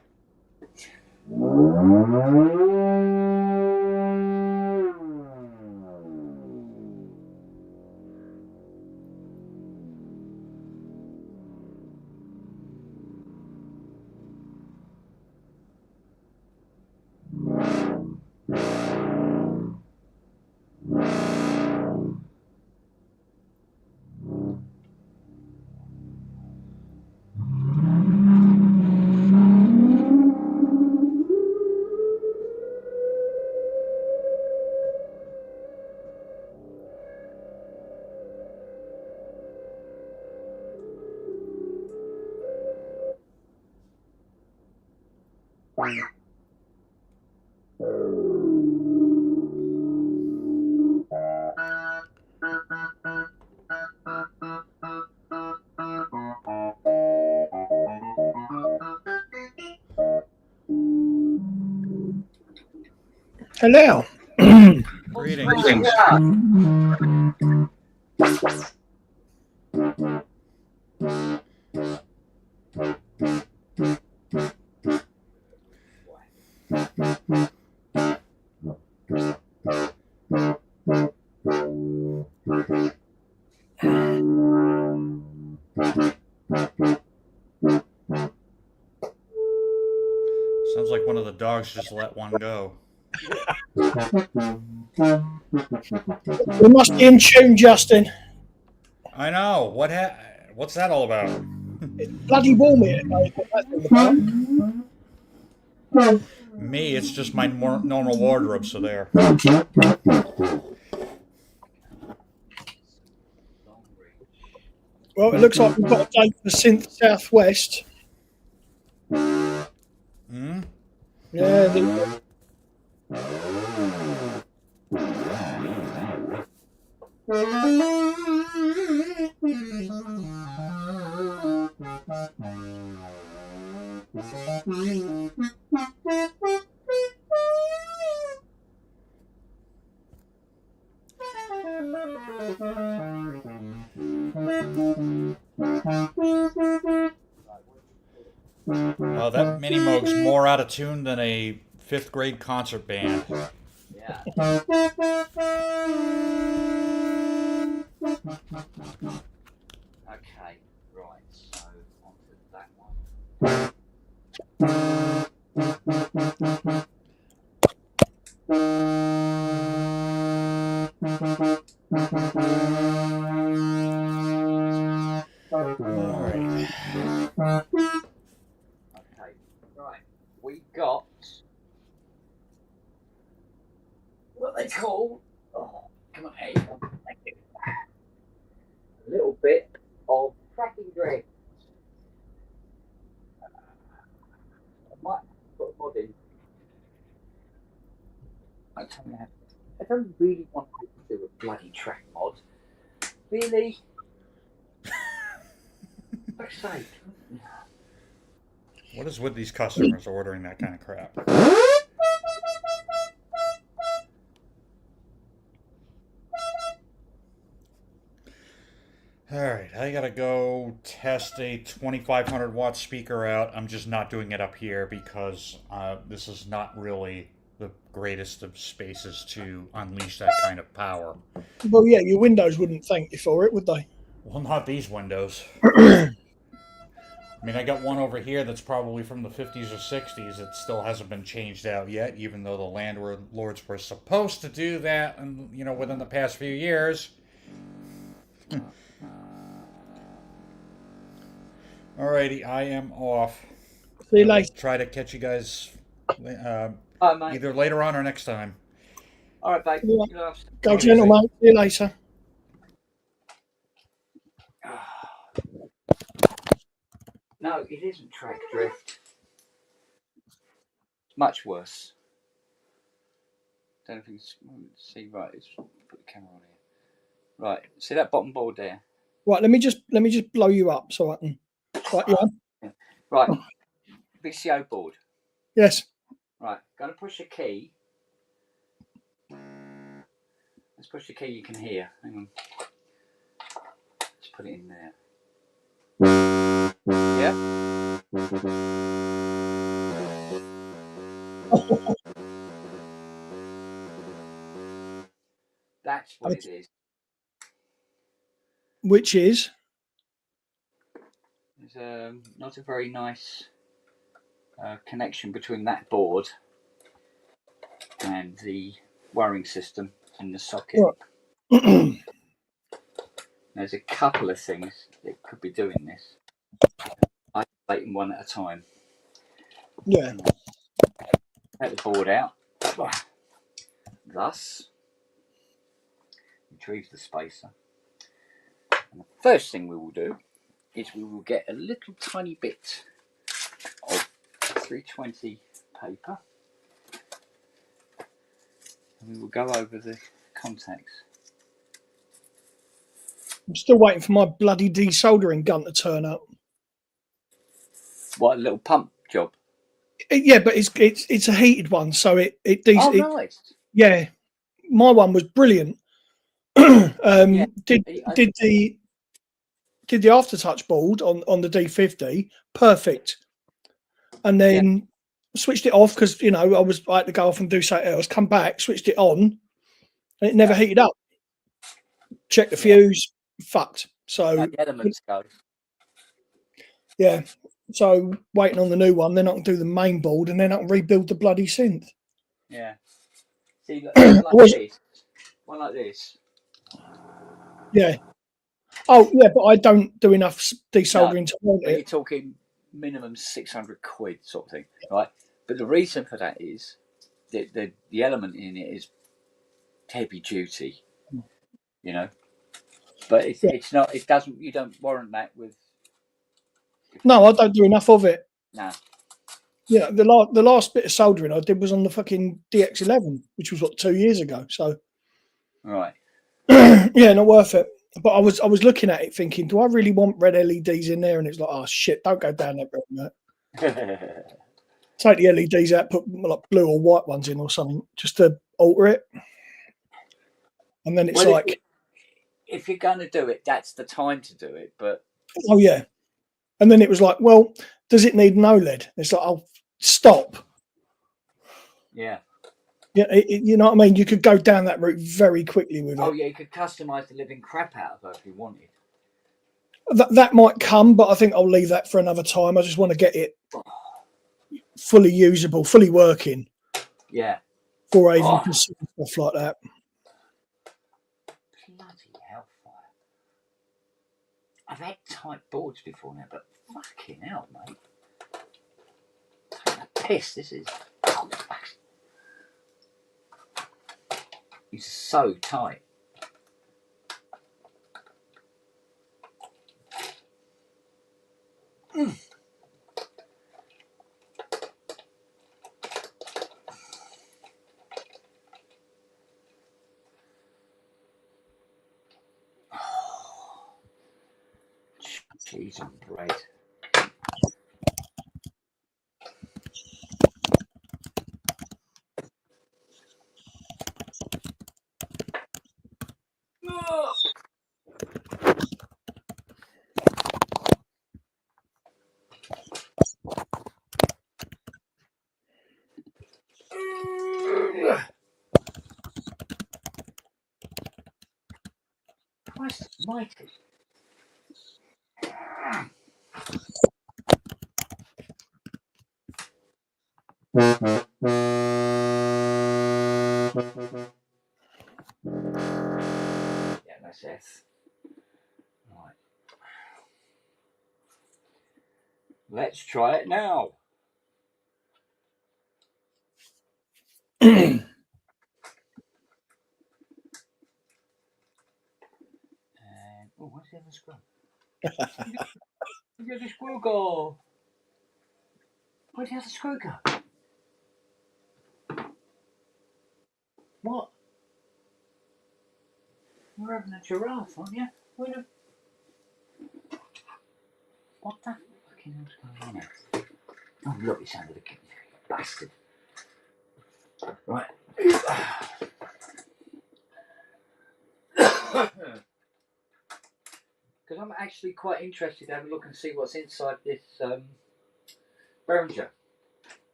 Hello. Greetings. Sounds like one of the dogs just let one go. We must be in tune, Justin. I know. What's that all about? It's bloody warm here. That's all about. Me, it's just my normal wardrobe, so there. Well, it looks like we've got a date for Synth Southwest. Hmm? Yeah. Oh, that Mini Moog's more out of tune than a 5th grade concert band. Yeah. Okay, right, so onto that one. Alright. Okay, right. We got what they call, come on, here you go. Thank you. A little bit of tracking drift. I might put a mod in. I don't really want to do a bloody track mod. Really? For fuck's sake. What is with these customers ordering that kind of crap? Alright, I gotta go test a 2500 watt speaker out. I'm just not doing it up here because this is not really the greatest of spaces to unleash that kind of power. Well, yeah, your Windows wouldn't thank you for it, would they? Well, not these windows. I mean, I got one over here that's probably from the 50s or 60s. It still hasn't been changed out yet, even though the landlords were supposed to do that, and within the past few years. Alrighty, I am off. See you later. Try to catch you guys Mate. either later on or next time. All right, babe. Yeah. Go gentle, mate. See you later. No, it isn't track drift. It's much worse. Don't think it's see right. Let's put the camera on here. Right, see that bottom board there. Right, let me just blow you up so I can. Right, yeah. Right, VCO board. Yes. Right, gonna push a key. Let's push the key you can hear. Hang on. Let's put it in there. Yeah. That's what it is. Which is? There's not a very nice connection between that board and the wiring system in the socket. Right. There's a couple of things that could be doing this. I take them one at a time. Yeah. Take the board out. Thus, retrieve the spacer. And the first thing we will do is we will get a little tiny bit of 320 paper and we will go over the contacts. I'm still waiting for my bloody desoldering gun to turn up. What, a little pump job? Yeah, but it's a heated one, so it nice. Yeah, my one was brilliant. Yeah. Did the aftertouch board on the D50 perfect, and then switched it off because I had to go off and do something else. Come back, switched it on, and it never heated up. Check the fuse, fucked. So the elements go. Yeah. So waiting on the new one, then I can do the main board, and then I can rebuild the bloody synth. Yeah. See, one like this. Yeah. Oh, yeah, but I don't do enough desoldering to want But you're it. talking minimum 600 quid sort of thing, right? But the reason for that is the element in it is heavy duty, you know. But it's not. It doesn't. You don't warrant that with. No, I don't do enough of it. No. Yeah, the last bit of soldering I did was on the fucking DX11, which was what 2 years ago. So Right. yeah, not worth it. But I was looking at it thinking, do I really want red LEDs in there? And it's like, oh shit, don't go down that road, mate. Take the LEDs out, put like blue or white ones in or something, just to alter it. And then it's like, if you're going to do it, that's the time to do it. But oh yeah. And then it was like, well, does it need an OLED? It's like, oh, stop. Yeah. Yeah, you know what I mean? You could go down that route very quickly with it. Oh yeah, you could customize the living crap out of it if you wanted. That might come, but I think I'll leave that for another time. I just want to get it fully usable, fully working. Yeah. Before I even consider stuff like that. Bloody hellfire. I've had tight boards before now, but fucking hell, mate. Take a piss, this is. It's so tight. Cheese and bread. Christ almighty. Yeah, that's it. Right. Let's try it now. Oh, where's the other screw? Where's the other screw go? Where'd the other screw go? What? You're having a giraffe, aren't you? What the fucking hell's going on here? Oh, look, it's under the kitchen. Bastard. Right. Because I'm actually quite interested to have a look and see what's inside this Behringer.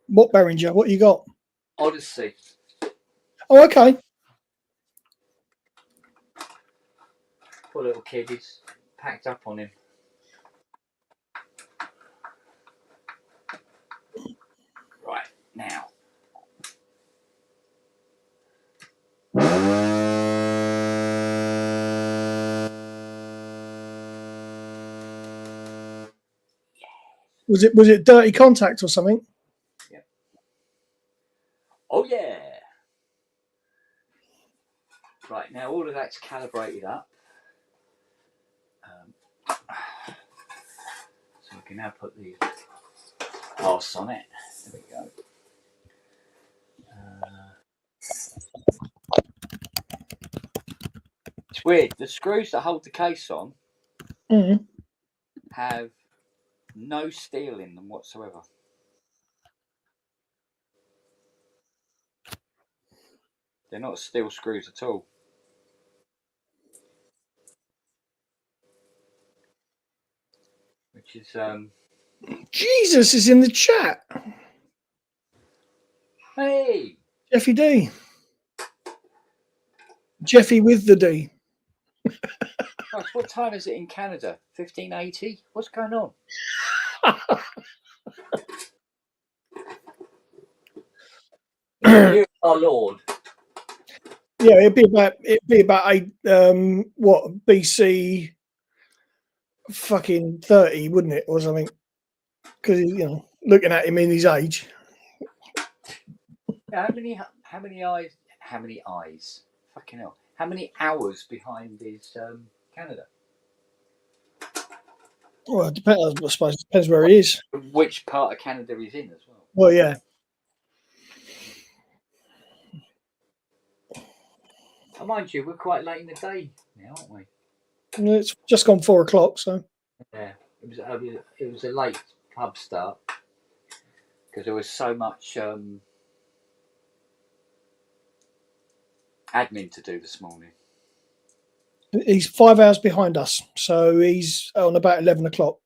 What Behringer? What you got? Odyssey. Oh, okay. Poor little kid, he's packed up on him. Right, now. Was it dirty contact or something? Yep. Oh yeah. Right, now all of that's calibrated up. So we can now put the glass on it. There we go. It's weird. The screws that hold the case on have no steel in them whatsoever. They're not steel screws at all. Which is Jesus is in the chat. hey, Jeffy D. Jeffy with the D. Gosh, what time is it in Canada? 1580? What's going on? You, our Lord. Yeah, it'd be about what BC fucking 30, wouldn't it, or something? Because looking at him in his age. How many eyes? How many eyes? Fucking hell! How many hours behind is Canada? Well, it depends. I suppose it depends where he is. Which part of Canada he's in as well? Well, yeah. Oh, mind you, we're quite late in the day now, aren't we? It's just gone 4 o'clock, so Yeah, it was a late pub start because there was so much admin to do this morning. he's 5 hours behind us. So he's on about 11 o'clock.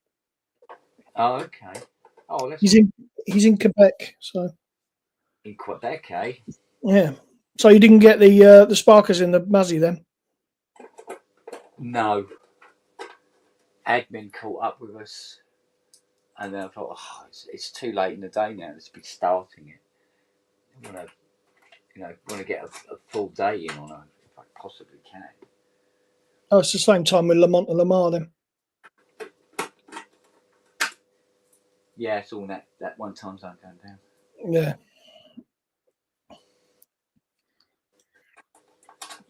Oh, okay. Oh, that's He's in Quebec, so in Quebec, eh? yeah. So you didn't get the sparkers in the Muzzy then? No. Admin caught up with us, and then I thought, oh, it's too late in the day now. Let's be starting it. I want to get a full day in on it if I possibly can. Oh, it's the same time with Lamont and Lamar then. Yeah, it's all that one time zone going down. Yeah.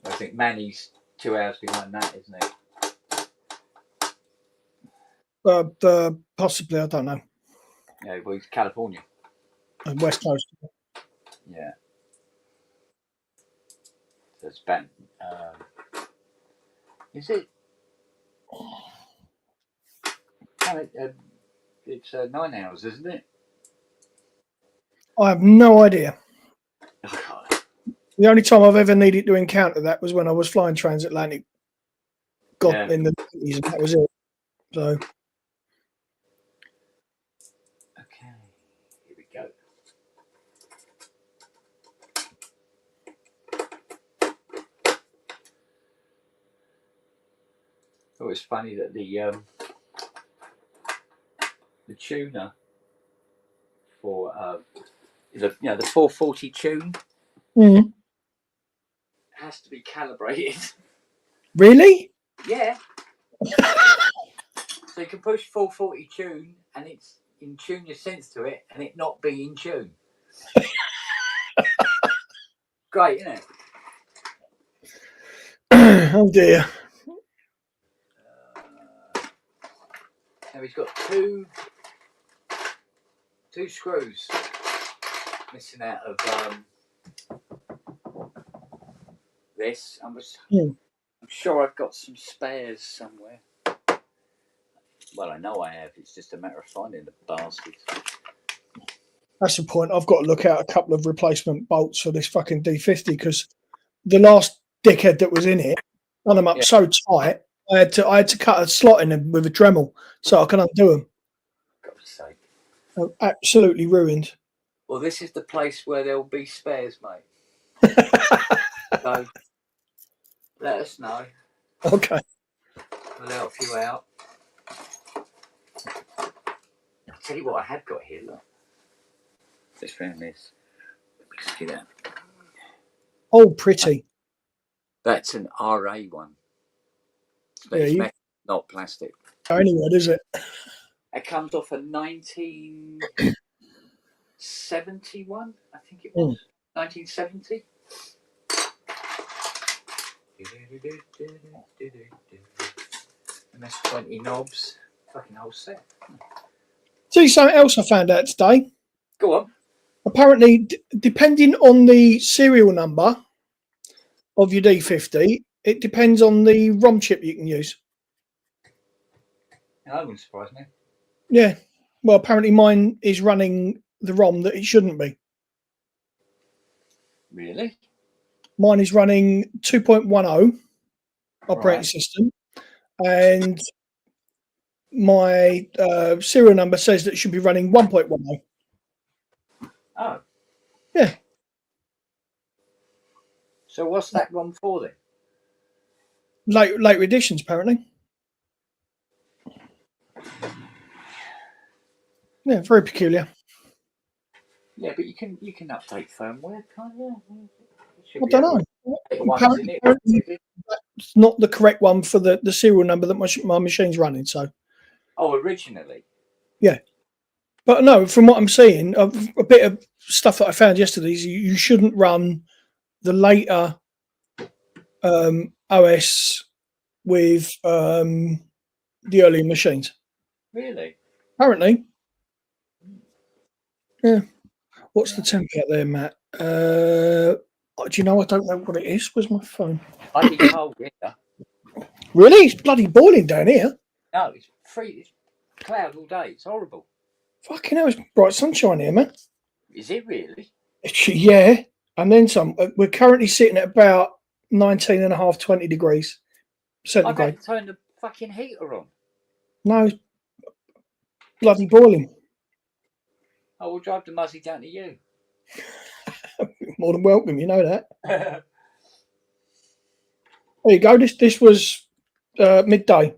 I think Manny's 2 hours behind that, isn't it? Possibly, I don't know. Yeah, well, he's California. West Coast. Yeah. So it's been. Is it? It's 9 hours, isn't it? I have no idea. Oh, The only time I've ever needed to encounter that was when I was flying transatlantic. In the 90s, and that was it. So. Okay, here we go. Oh, it's funny that the tuner for the 440 tune has to be calibrated. Really? Yeah. So you can push 440 tune and it's in tune your sense to it and it not be in tune. Great, isn't it? Oh dear. Now he's got two screws missing out of this. I'm sure I've got some spares somewhere. Well, I know I have. It's just a matter of finding the bastards. That's the point. I've got to look out a couple of replacement bolts for this fucking D50 because the last dickhead that was in it done them up so tight. I had to cut a slot in them with a Dremel so I can undo them. God's sake. I'm absolutely ruined. Well, this is the place where there'll be spares, mate. So let us know. Okay. We'll help you out. I'll tell you what I have got here, look. Just found this. See that? Oh, pretty. That's an RA one. But Yeah, it's metal, not plastic. Anyway, is it? It comes off a 1971, I think it was. 1970. MS-20 knobs. Fucking whole set. See something else I found out today. Go on. Apparently, depending on the serial number of your D50, it depends on the ROM chip you can use. That wouldn't surprise me. Yeah. Well, apparently mine is running the ROM that it shouldn't be. Really? Mine is running 2.10 operating system, and my serial number says that it should be running 1.10. Oh. Yeah. So what's that ROM for then? later editions, apparently. Yeah, very peculiar. Yeah, but you can update firmware, can't you? I don't know. Ones in it. It's not the correct one for the serial number that my machine's running. So. Oh, originally. Yeah. But no, from what I'm seeing, a bit of stuff that I found yesterday is you shouldn't run the later OS with the earlier machines. Really? Apparently. Yeah. What's the temp out there, Matt? Do you know? I don't know what it is. Where's my phone? Bloody cold here. Really? It's bloody boiling down here. No, it's free. It's cloud all day. It's horrible. Fucking hell, it's bright sunshine here, man. Is it really? Yeah. And then some. We're currently sitting at about 19 and a half, 20 degrees centigrade. I've had to turn the fucking heater on. No, it's bloody boiling. I will drive the Muzzy down to you. More than welcome, you know that. There you go. This was midday.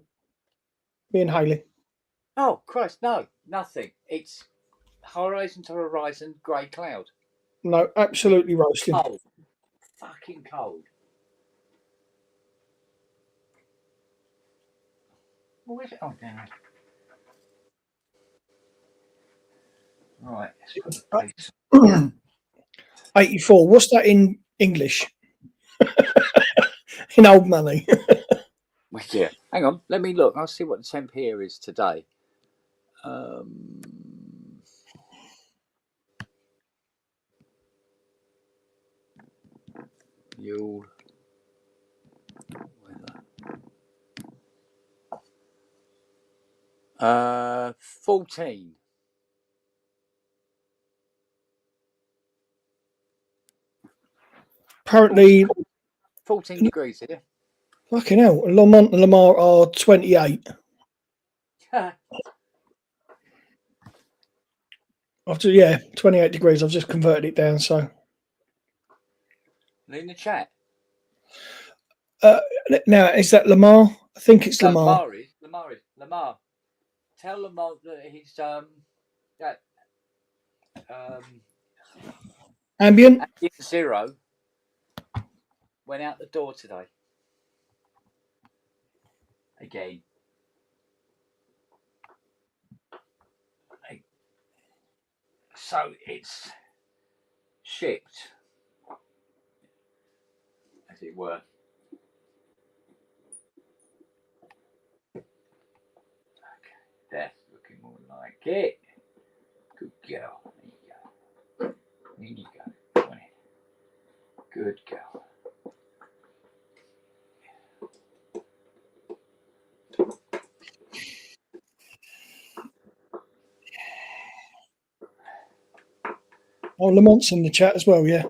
Me and Haley. Oh Christ, no, nothing. It's horizon to horizon, grey cloud. No, absolutely roasting. Cold, fucking cold. What is it? Oh, damn it. Right. Let's put the 84. What's that in English? In old money. yeah. Hang on. Let me look. I'll see what the temp here is today. You'll weather. 14. Apparently 14 degrees here. fucking hell. Lamont and Lamar are 28. After 28 degrees. I've just converted it down, so In the chat. now is that Lamar? I think it's Lamar. Lamar. Tell Lamar that he's Ambient? Zero went out the door today. Again. So it's shipped, as it were. Okay, that's looking more like it. Good girl. There you go. Come on in. Good girl. Oh, Lamont's in the chat as well, yeah.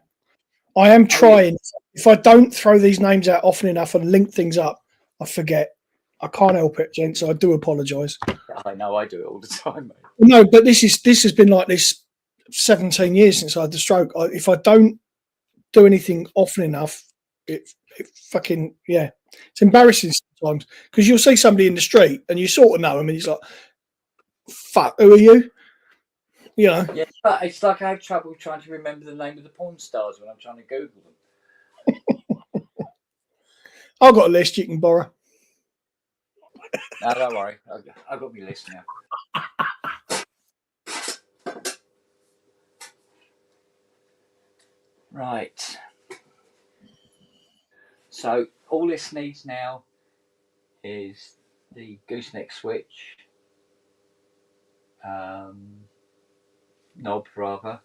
I am trying. If I don't throw these names out often enough and link things up, I forget. I can't help it, gents. So I do apologise. I know, I do it all the time, mate. No, but this has been like this 17 years since I had the stroke. If I don't do anything often enough, it fucking it's embarrassing sometimes because you'll see somebody in the street and you sort of know him and he's like, "Fuck, who are you?" You know. Yeah, but it's like I have trouble trying to remember the name of the porn stars when I'm trying to Google them. I've got a list you can borrow. No, don't worry. I've got my list now. Right. So all this needs now is the gooseneck switch, knob rather,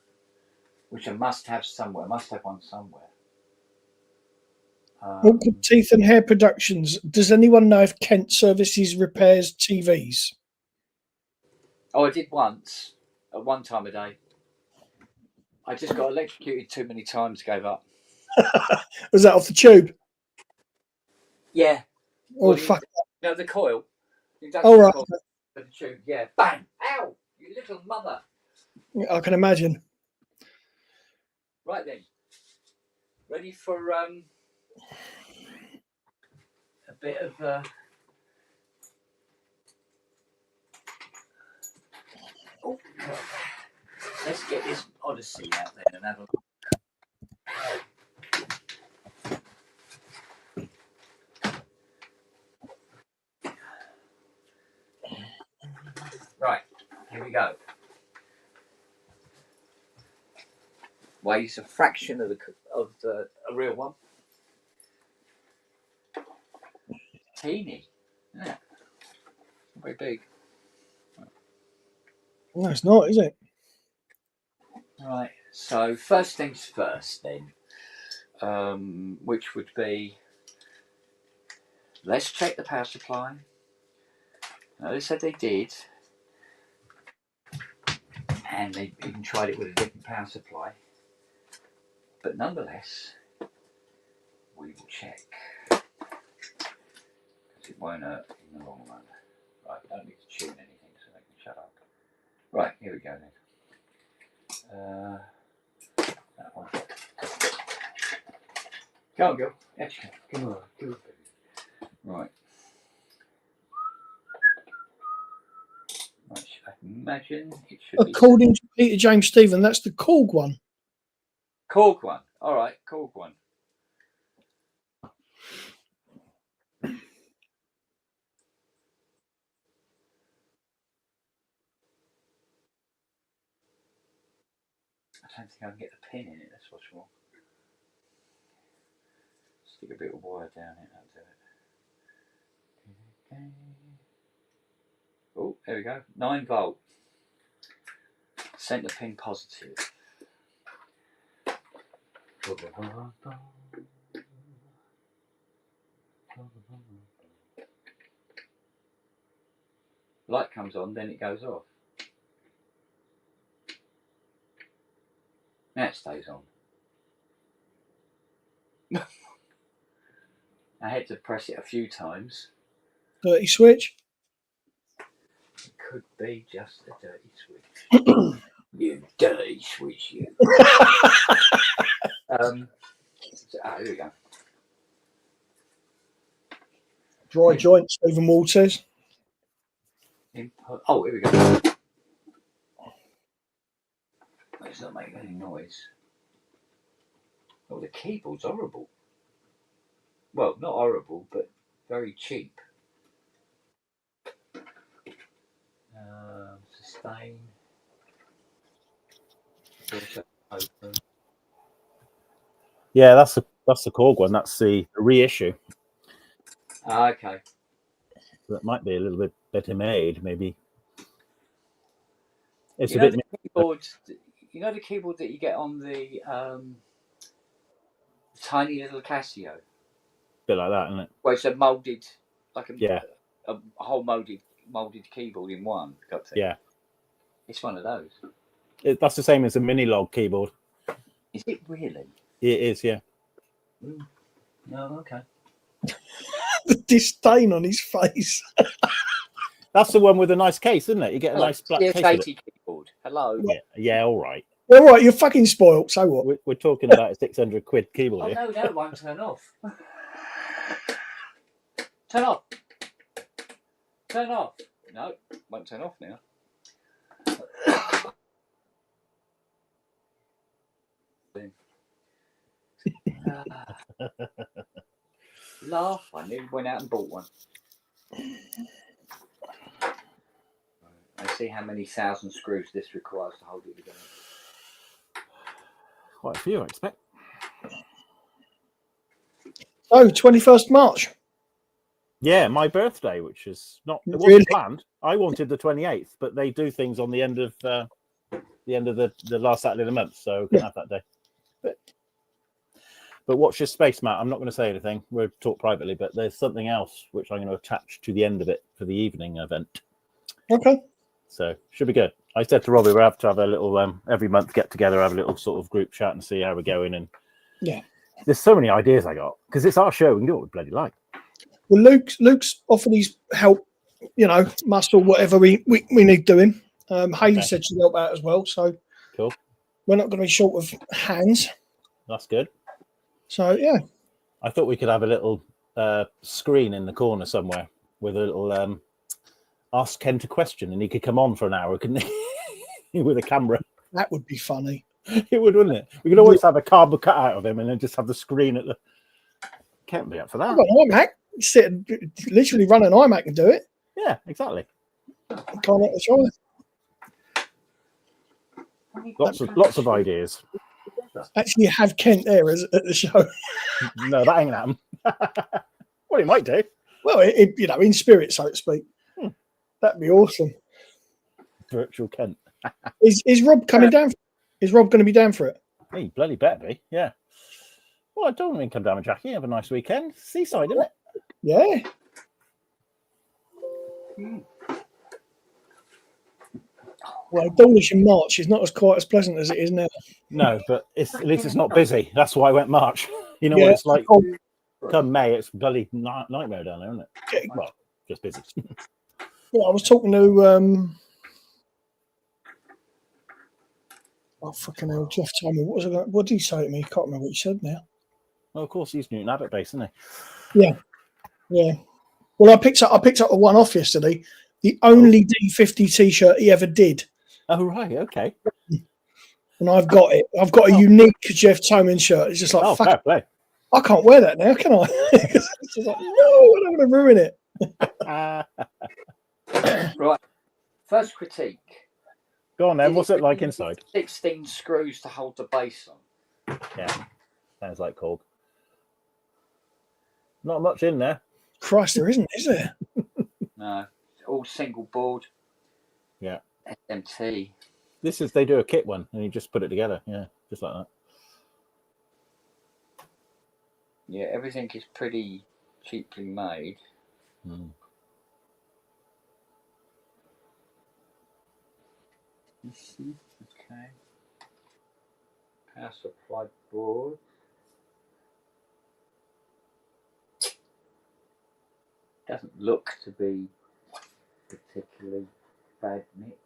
which I must have somewhere. I must have one somewhere. Awkward Teeth and Hair Productions. Does anyone know if Kent Services repairs TVs? Oh, I did once, at one time a day. I just got electrocuted too many times, gave up. Was that off the tube? Yeah. Oh, fuck. No, the coil. Oh, right. Coil, the tube, yeah. Bang! Ow! You little mother. I can imagine. Right then. Ready for a bit of. Oh, let's get this Odyssey out there and have a look. Right, here we go. Weighs a fraction of a real one. Teeny, isn't it? Not very big. No, it's not, is it? Right. So first things first, then, which would be, let's check the power supply. Now, they said they did, and they even tried it with a different power supply. But nonetheless, we will check, because it won't hurt in the long run. Right, don't need to tune anything, so they can shut up. Right, here we go then. That one. Go on, girl. Actually, come on, baby. Right. Right, I imagine it should be. According to Peter James Stephen, that's the Korg one. Korg one. All right, Korg one. I don't think I can get the pin in it, that's what's wrong. Stick a bit of wire down it, that'll do it. Oh, there we go. 9 volt. Centre pin positive. Light comes on, then it goes off. Now it stays on. I had to press it a few times. Dirty switch. It could be just a dirty switch. You dirty switch, you. Here we go. Dry joint, Stephen Ward says. Input. Oh, here we go. It's not making any noise. Oh, the keyboard's horrible. Well, not horrible, but very cheap. Sustain. Open. Yeah, that's the Korg one. That's the reissue. Okay. That might be a little bit better made, maybe. It's You a know bit. the keyboard. You know the keyboard that you get on the tiny little Casio. Bit like that, isn't it? Well, it's a moulded, like a whole moulded keyboard in one. Yeah, it's one of those. That's the same as a mini log keyboard. Is it really? It is, yeah. No, okay. The disdain on his face. That's the one with a nice case, isn't it? You get a nice black case with it. keyboard. Hello. Yeah, all right. All right, you're fucking spoiled. So what? We're talking about a 600 quid keyboard Oh here. no, it won't turn off. Turn off. Turn off. No, won't turn off now. Laugh. I nearly went out and bought one. Let's see how many thousand screws this requires to hold it together. Quite a few, I expect. Oh, 21st March. Yeah, my birthday, which is not it wasn't Really? planned. I wanted the 28th, but they do things on the end of the last Saturday of the month, so we can have that day. But watch your space, Matt. I'm not going to say anything. We'll talk privately, but there's something else which I'm going to attach to the end of it for the evening event. Okay. So should be good. I said to Robbie, we'll have to have a little every month get together, have a little sort of group chat and see how we're going. And yeah, there's so many ideas I got because it's our show. We can do what we bloody like. Well, Luke's offered his help, muscle, whatever we need doing. Hayley said she'd help out as well. So cool. We're not going to be short of hands. That's good. So, yeah. I thought we could have a little screen in the corner somewhere with a little ask Kent a question, and he could come on for an hour, couldn't he? With a camera. That would be funny. It would, wouldn't it? We could always have a cardboard cutout of him and then just have the screen at the. Can't be up for that. I've got an iMac. Sit, literally run an iMac and do it. Yeah, exactly. Can't let the choice. Lots of ideas. Actually, have Kent there at the show. No, that ain't happen. Well, he might do. Well, in spirit, so to speak. That'd be awesome. Virtual Kent. Is Rob coming down? Is Rob going to be down for it? He bloody better be. Yeah. Well, I don't want him to come down with Jackie. Have a nice weekend. Seaside, isn't it? Yeah. Well, Dawlish in March is not as quite as pleasant as it is now. No, but at least it's not busy. That's why I went March. You know what it's like. Come May, it's bloody nightmare down there, isn't it? Well, just busy. Well, I was talking to fucking hell, Jeff told me what did he say to me? I can't remember what he said now. Well, of course he's Newton Abbott based, isn't he? Yeah. Well, I picked up a one off yesterday. The only D50 T-shirt he ever did. Oh right, okay. And I've got it. I've got a unique Jeff Toman shirt. It's just like fair play. I can't wear that now, can I? It's just like, no, I don't want to ruin it. Right. First critique. Go on then. What's it like inside? 16 screws to hold the base on. Yeah. Sounds like cold. Not much in there. Christ, there isn't, is there? No. All single board. Yeah. SMT. They do a kit one and you just put it together. Yeah. Just like that. Yeah, everything is pretty cheaply made. Okay. Power supply board. Doesn't look to be particularly bad nick.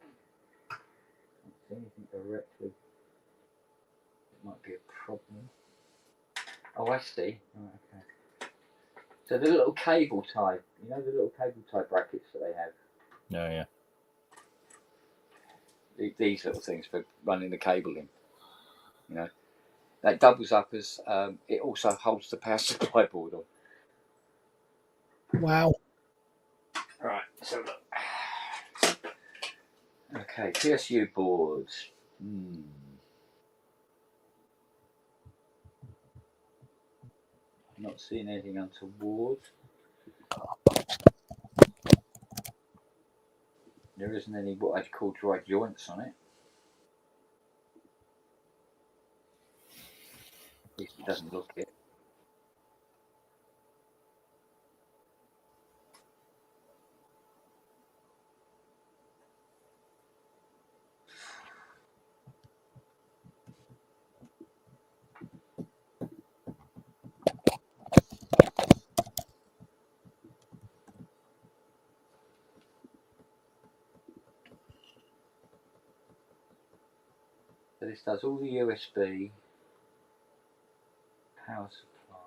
Can't see anything directly. It might be a problem. Oh, I see. Oh, okay. So the little cable tie, the little cable tie brackets that they have. Oh yeah. These little things for running the cable in. That doubles up as it also holds the power supply board on. Wow. Right, so look. Okay, PSU boards. Not seeing anything untoward. There isn't any what I'd call dry joints on it. At least it doesn't look it. So this does all the USB, power supply.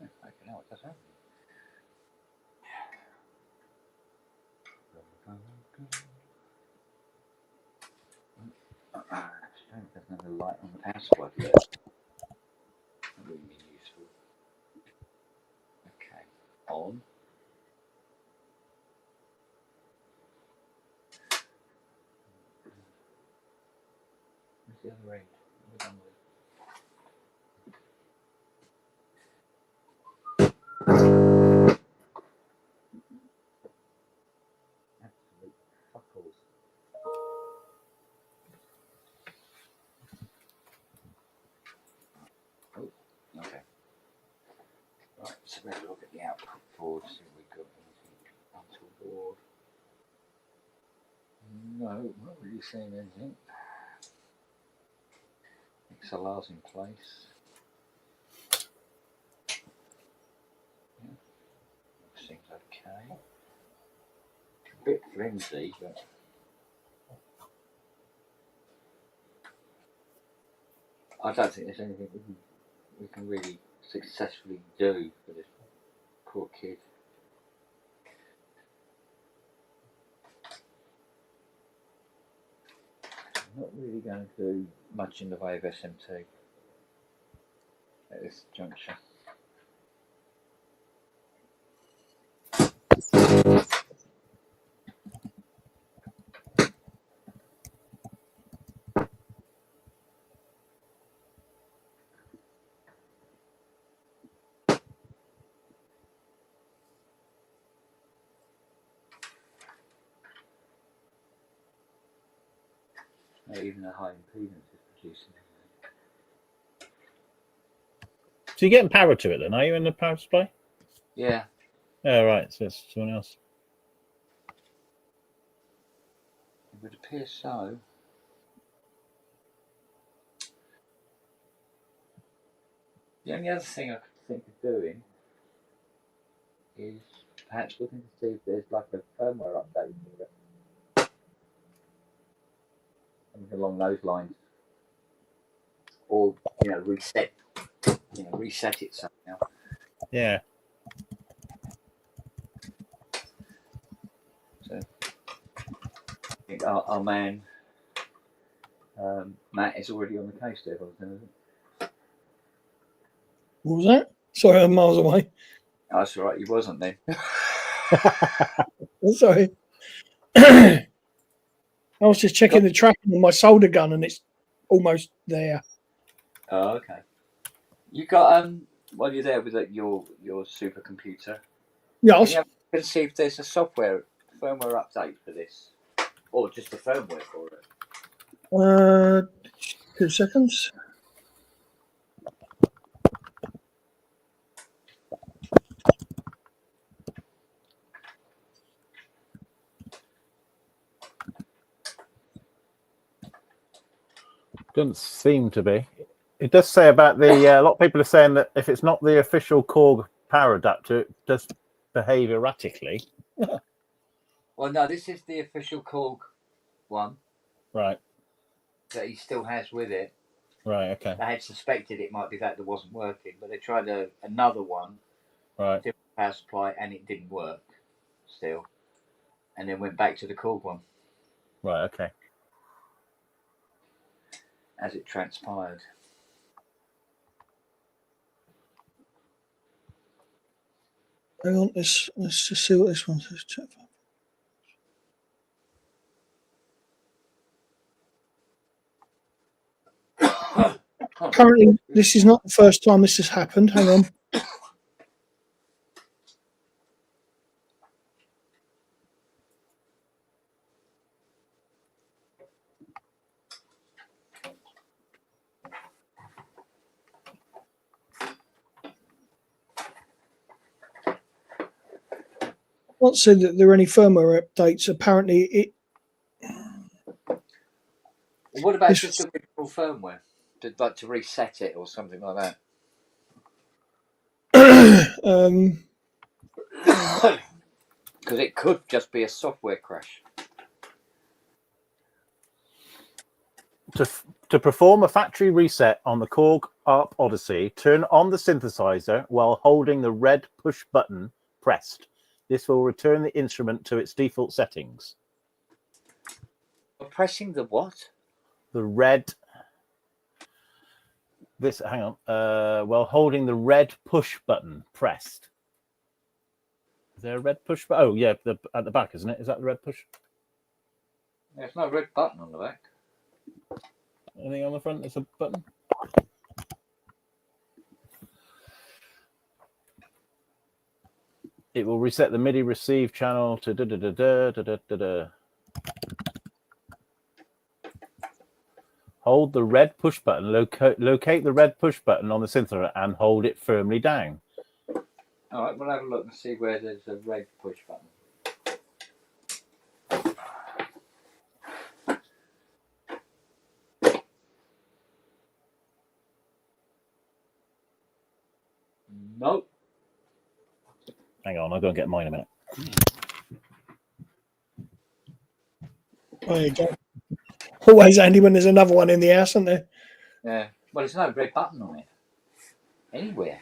Okay, now it does everything. Shame it doesn't have a light on the power supply yet. That would be useful. Okay, on. Where's the other end? Absolute fuckles. Oh, okay. Right, so we have a look at the output board, see if we've got anything untoward. No, not really seeing anything. XLR's in place. Yeah, seems okay. A bit flimsy, but I don't think there's anything we can we can really successfully do for this poor kid. I'm not really going to do much in the way of SMT at this juncture. Not even a high impedance is producing anything. So you're getting power to it then, are you, in the power supply? Yeah. Oh, right. So it's someone else. It would appear so. The only other thing I could think of doing is perhaps looking to see if there's like a firmware update for it. Something along those lines. Or, reset it somehow. Yeah. So I think our man Matt is already on the case there, isn't it? What was that? Sorry, I'm miles away. Oh, that's all right, he wasn't then. Sorry. I was just checking the tracking on my solder gun and it's almost there. Oh, okay. You got while you're there with your supercomputer. Yeah, Can you see if there's a firmware update for this, or just the firmware for it? 2 seconds. Doesn't seem to be. It does say about the. A lot of people are saying that if it's not the official Korg power adapter, it does behave erratically. Well, no, this is the official Korg one. Right. That he still has with it. Right. Okay. They had suspected it might be that wasn't working, but they tried another one. Right. Different power supply, and it didn't work. Still, and then went back to the Korg one. Right. Okay. As it transpired. Hang on, let's just see what this one says. Check. Apparently, this is not the first time this has happened. Hang on. Not said that there are any firmware updates. Apparently, it. What about just the original firmware? To reset it or something like that? Because it could just be a software crash. To perform a factory reset on the Korg ARP Odyssey, turn on the synthesizer while holding the red push button pressed. This will return the instrument to its default settings. Pressing the what? The red. Hang on. While holding the red push button pressed. Is there a red push button? Oh, yeah, at the back, isn't it? Is that the red push? There's no red button on the back. Anything on the front? There's a button. It will reset the MIDI receive channel to da da da da da da da da. Hold the red push button. Locate the red push button on the synthesizer and hold it firmly down. All right, we'll have a look and see where there's a red push button. Nope. Hang on, I'll go and get mine in a minute. There you go. Always handy when there's another one in the house, isn't there? Yeah. Well, there's no red button on it. anywhere.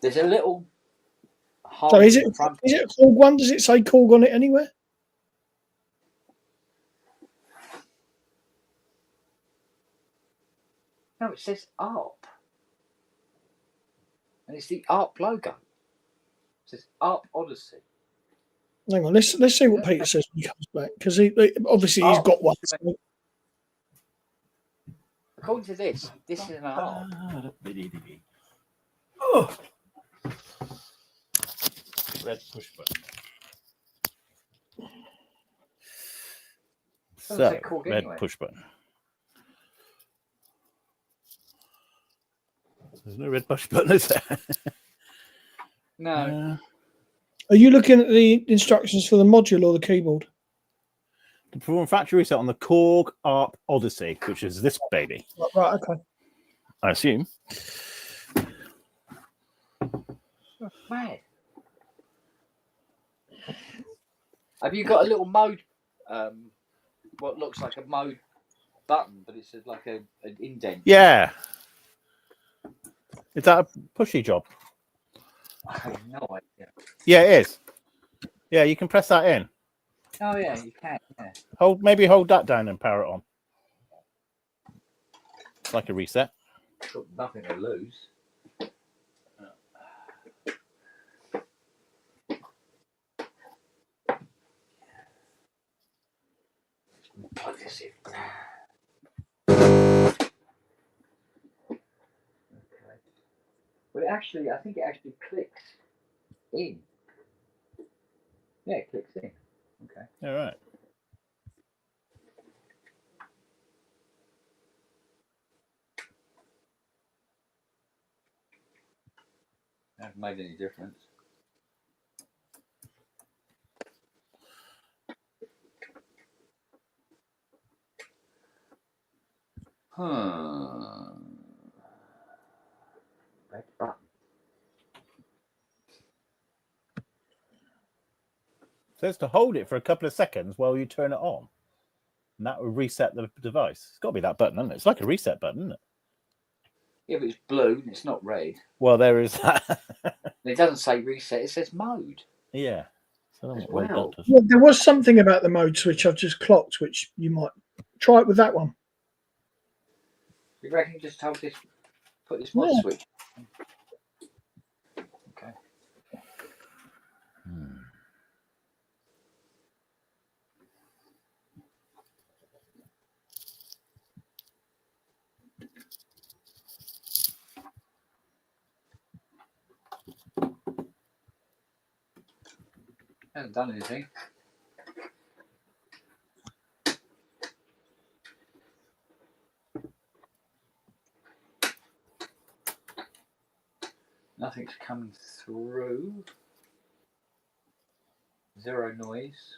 There's a little hole. So is in it the front. a Korg one? Does it say Korg on it anywhere? No, it says ARP. And it's the ARP logo. It says ARP Odyssey. Hang on, let's see what Peter says when he comes back, because he obviously he's got one. So. According to this is an ARP. Oh. Red push button. Doesn't So, say Korg red anywhere. push button. There's no red push button, is there? No. Are you looking at the instructions for the module or the keyboard? To perform factory reset on the Korg ARP Odyssey, which is this baby. Right, okay. I assume. Mad. Have you got a little mode? What looks like a mode button, but it's like an indent. Yeah. Is that a pushy job? I have no idea. Yeah, it is. Yeah, you can press that in. Oh yeah, you can. Yeah. Maybe hold that down and power it on. It's like a reset. Got nothing to lose. Plug this in. But I think it actually clicks in. Yeah, it clicks in. Okay. All right. Hasn't made any difference. Red button. It says to hold it for a couple of seconds while you turn it on. And that will reset the device. It's got to be that button, isn't it? It's like a reset button, isn't it? Yeah, but it's blue and it's not red. Well, there is that. It doesn't say reset, it says mode. Yeah. So I don't know As what red well. dot does. Yeah, there was something about the mode switch I've just clocked, which you might try it with that one. You reckon you just hold this, put this mod switch? Okay. Hasn't done anything. Nothing's coming through. Zero noise.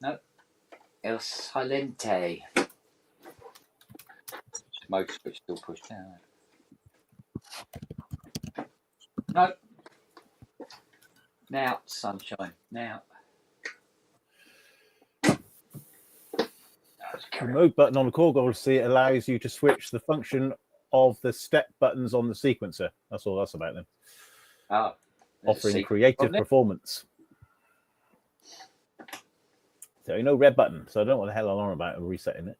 No. El Silente. Mode switch still pushed down. No. Now, sunshine. Now. The mode button on the Korg Odyssey allows you to switch the function of the step buttons on the sequencer. That's all that's about then. Oh, Offering creative performance. So no red button. So I don't know what the hell I'm on about resetting it.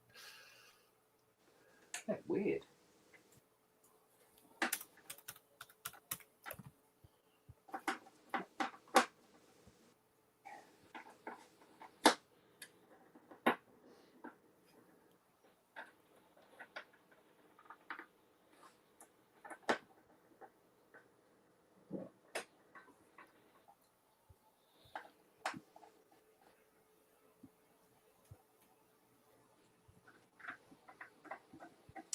Yeah, weird.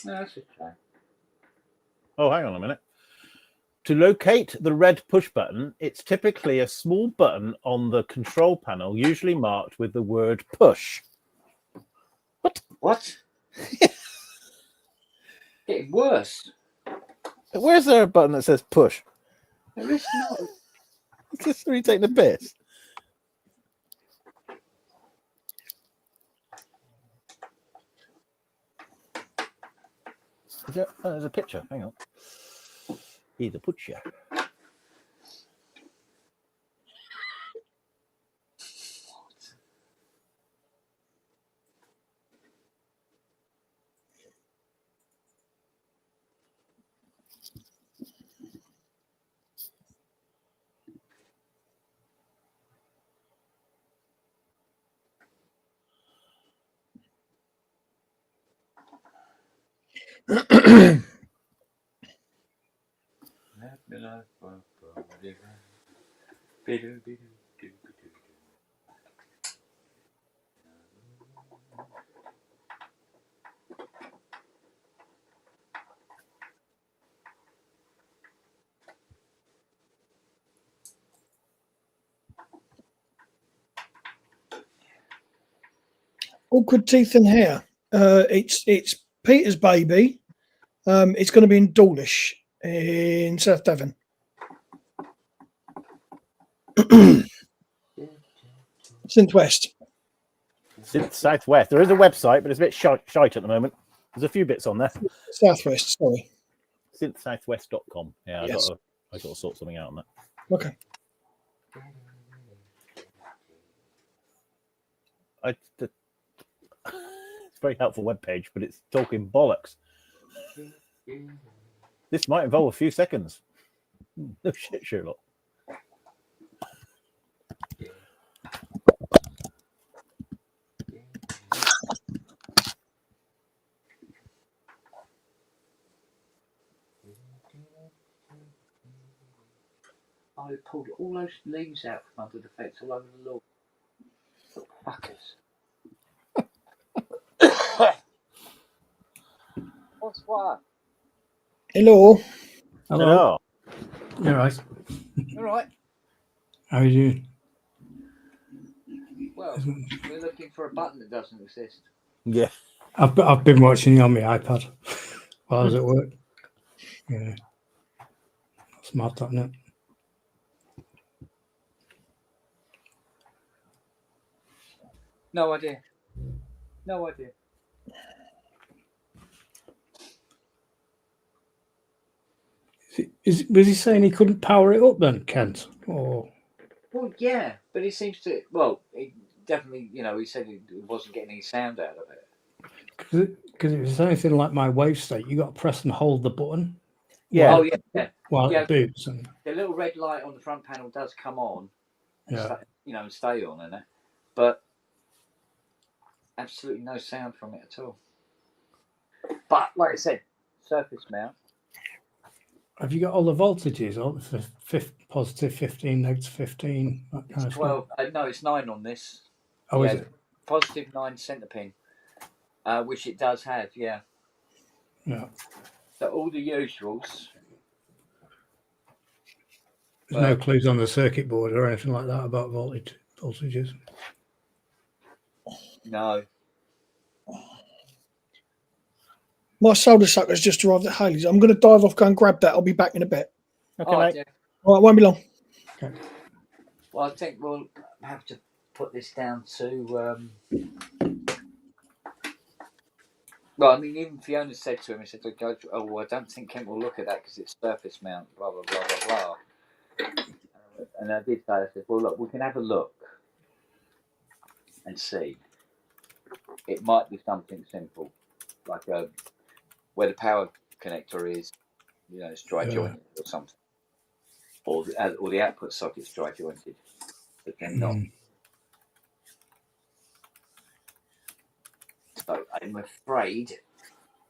No, that's okay. Oh, hang on a minute. To locate the red push button, it's typically a small button on the control panel, usually marked with the word push. What? Getting worse. Where's there a button that says push? There is not. It's just really taking the piss. Is there, oh, there's a picture. Hang on. Here's a picture. Awkward teeth and hair. It's Peter's baby. It's going to be in Dawlish in South Devon. Synth West. Synth Southwest. There is a website, but it's a bit shite at the moment. There's a few bits on there. Southwest, sorry. Synthsouthwest.com. Yeah, Yes. I got to sort something out on that. Okay. It's a very helpful webpage, but it's talking bollocks. This might involve a few seconds. No shit, Sherlock. I pulled all those leaves out from under the fence all over the lawn. Little fuckers. What's what? Hello. Hello. You're right. All right. How are you doing? Well, we're looking for a button that doesn't exist. Yeah. I've been watching you on my iPad while I was at work. Yeah. That's mad, isn't it? No idea. No idea. Was he saying he couldn't power it up then, Kent? Or Well, yeah, but it seems to. Well, it definitely. He said he wasn't getting any sound out of it. because if it's anything like my wave state, you got to press and hold the button. Yeah. Oh yeah. While Yeah. it boots. And The little red light on the front panel does come on, and yeah. and stay on, and but absolutely no sound from it at all. But like I said, surface mount. Have you got all the voltages on? Positive 15, negative 15, that kind of It's 12. No, it's 9 on this. stuff? Oh, yeah, is it? Positive 9 centre pin, which it does have. Yeah. Yeah. So all the usuals. There's no clues on the circuit board or anything like that about voltages. No. My soda sucker's just arrived at Haley's. I'm going to dive off, go and grab that. I'll be back in a bit. Okay, mate. Yeah. All right, won't be long. Okay. Well, I think we'll have to put this down to. Well, I mean, even Fiona said to him, he said, "Oh, well, I don't think Kent will look at that because it's surface mount, blah blah blah blah blah." And I did say, I said, "Well, look, we can have a look and see. It might be something simple, like where the power connector is, it's dry jointed or something, or the output socket's dry jointed, but they're not." So I'm afraid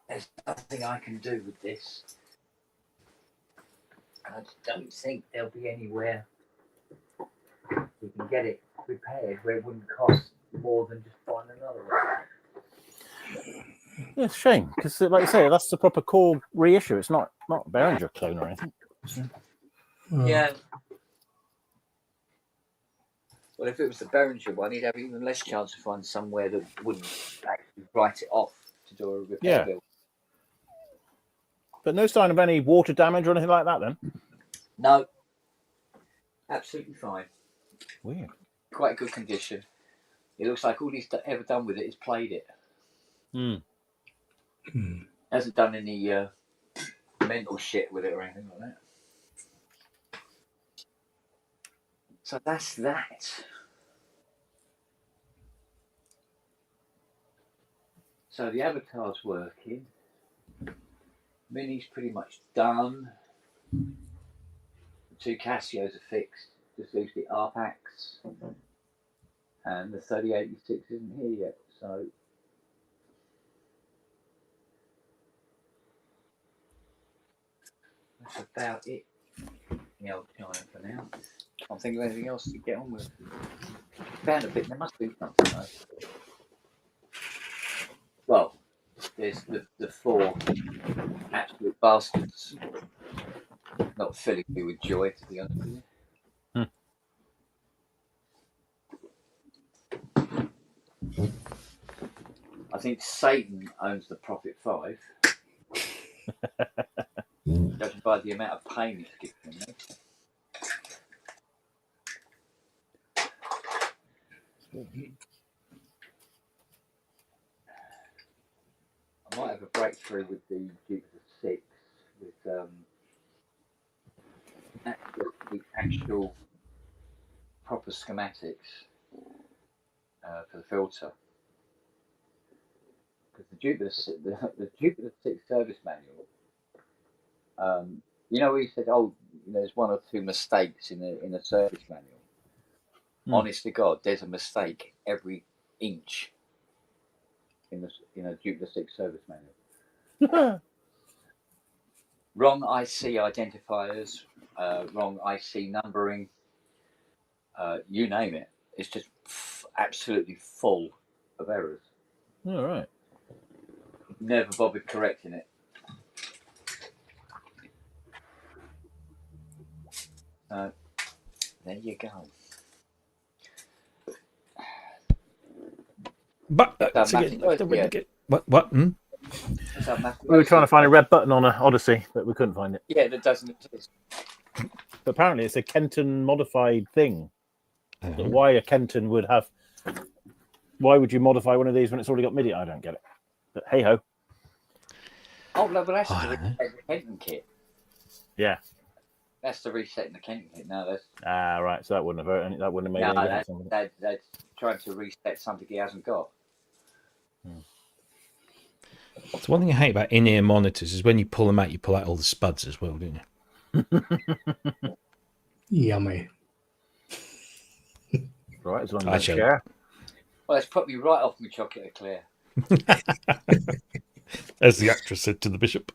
there's nothing I can do with this. I don't think there'll be anywhere we can get it repaired where it wouldn't cost more than just buying another one. Yeah, it's a shame because, like you say, that's the proper core reissue. It's not a Behringer clone or anything. Yeah. Well, if it was the Behringer one, he'd have even less chance to find somewhere that wouldn't actually write it off to do a repair Yeah. bill. But no sign of any water damage or anything like that then? No, absolutely fine. Weird. Quite good condition. It looks like all he's ever done with it is played it. Hasn't done any mental shit with it or anything like that. So that's that. So the avatar's working. Mini's pretty much done. The 2 Casios are fixed. Just leaves the R-Packs. And the 3086 isn't here yet. So that's about it. The old China for now. Can't think of anything else to get on with. Found a bit. There must be something though. Well, there's the 4 absolute bastards. Not filling me with joy, to be honest with you. I think Satan owns the Prophet 5. Judging by the amount of pain it's given me. I might have a breakthrough with the Jupiter 6 with the actual proper schematics for the filter. Because the Jupiter 6 service manual, you know, he said, "Oh, there's 1 or 2 mistakes in a service manual." Honest to God, there's a mistake every inch in a Jupiter 6 service manual. Wrong IC identifiers, wrong IC numbering, you name it. It's just absolutely full of errors. All right. Never bothered correcting it. There you go. But what? We were trying to find a red button on an Odyssey, but we couldn't find it. Yeah, that doesn't exist. But apparently, it's a Kenton modified thing. So why a Kenton would have? Why would you modify one of these when it's already got MIDI? I don't get it. But hey ho. Oh no, but that's the Kenton kit. Yeah. That's the resetting the Kenton kit. No, that's right. So that wouldn't have hurt. That wouldn't have made any difference. That's trying to reset something he hasn't got. So one thing I hate about in-ear monitors is when you pull them out, you pull out all the spuds as well, don't you? Yummy. Right, as long as you share. Well, it's put me right off my chocolate eclair. As the actress said to the bishop.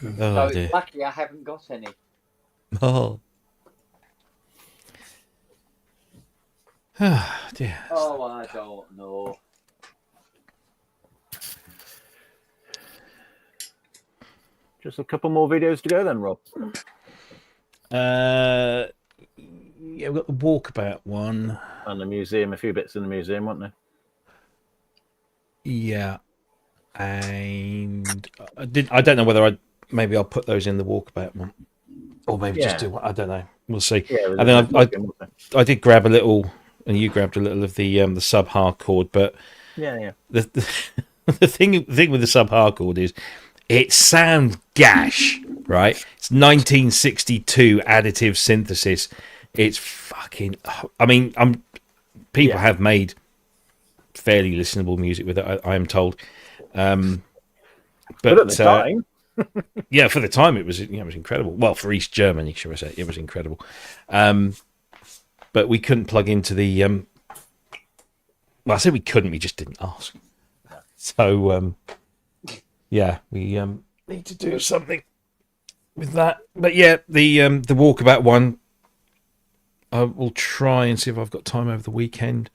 Oh, so dear. Luckily, I haven't got any. Oh. Oh, dear. Oh, I don't know. Just a couple more videos to go then, Rob. Yeah, we've got the walkabout one. And the museum, a few bits in the museum, weren't there? Yeah. And I don't know whether maybe I'll put those in the walkabout one. Or maybe just do one. I don't know. We'll see. Yeah, and then I did grab a little, and you grabbed a little of the sub hardcore, but yeah. The thing with the sub hardcore is it sounds gash, right? It's 1962 additive synthesis. It's fucking. I mean, people have made fairly listenable music with it. I am told, but at the time, yeah, for the time it was incredible. Well, for East Germany, shall I say, it was incredible. But we couldn't plug into the. Well, I said we couldn't. We just didn't ask. So. Yeah, we need to do something with that. But yeah, the walkabout one, I will try and see if I've got time over the weekend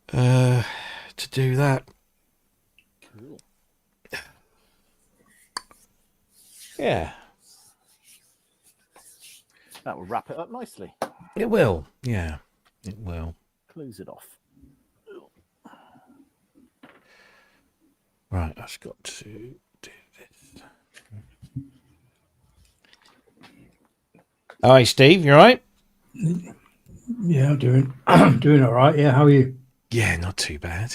to do that. Cool. Yeah. That will wrap it up nicely. It will, yeah. It will. Close it off. Right, I've got to do this. Hi, Steve. You all right? Yeah, I'm doing doing all right. Yeah, how are you? Yeah, not too bad.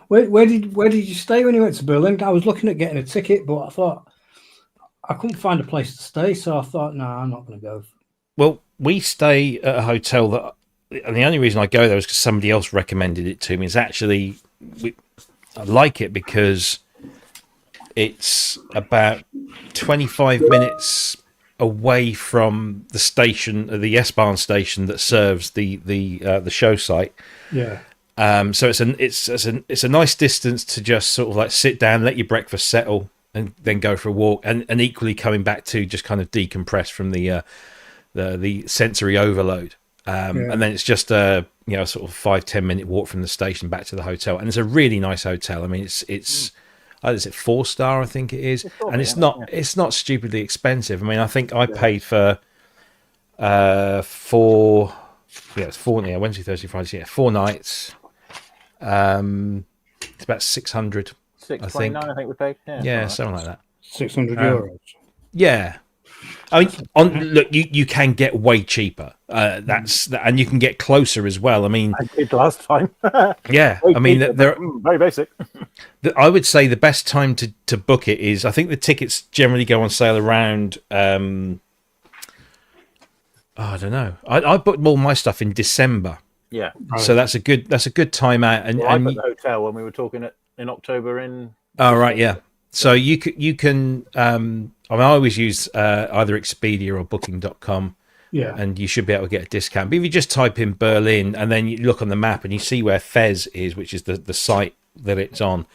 Where did you stay when you went to Berlin? I was looking at getting a ticket, but I thought I couldn't find a place to stay, so I thought, no, I'm not going to go. Well, we stay at a hotel that, and the only reason I go there is because somebody else recommended it to me. It's actually, I like it because it's about 25 minutes away from the station, the S-Bahn station that serves the show site. Yeah. So it's a nice distance to just sort of like sit down, let your breakfast settle, and then go for a walk, and equally coming back to just kind of decompress from the sensory overload. And then it's just a sort of 5-10 minute walk from the station back to the hotel, and it's a really nice hotel. I mean, it's is it 4-star? I think it is, and it's not stupidly expensive. I mean, I think I paid for it's 4 Wednesday, Thursday, Friday, 4 nights. It's about 600. $6.29, I think we paid. Yeah, something like that. 600 euros. Yeah. I mean, look, you can get way cheaper. And you can get closer as well. I mean, I did last time. Yeah, I mean, they're very basic. I would say the best time to book it is, I think the tickets generally go on sale around. I don't know. I booked all my stuff in December. Yeah. So that's a good time out. And, I booked the hotel when we were talking in October in. Oh right, yeah. So you can. I mean, I always use either Expedia or Booking.com. Yeah. And you should be able to get a discount. But if you just type in Berlin and then you look on the map and you see where Fez is, which is the site that it's on,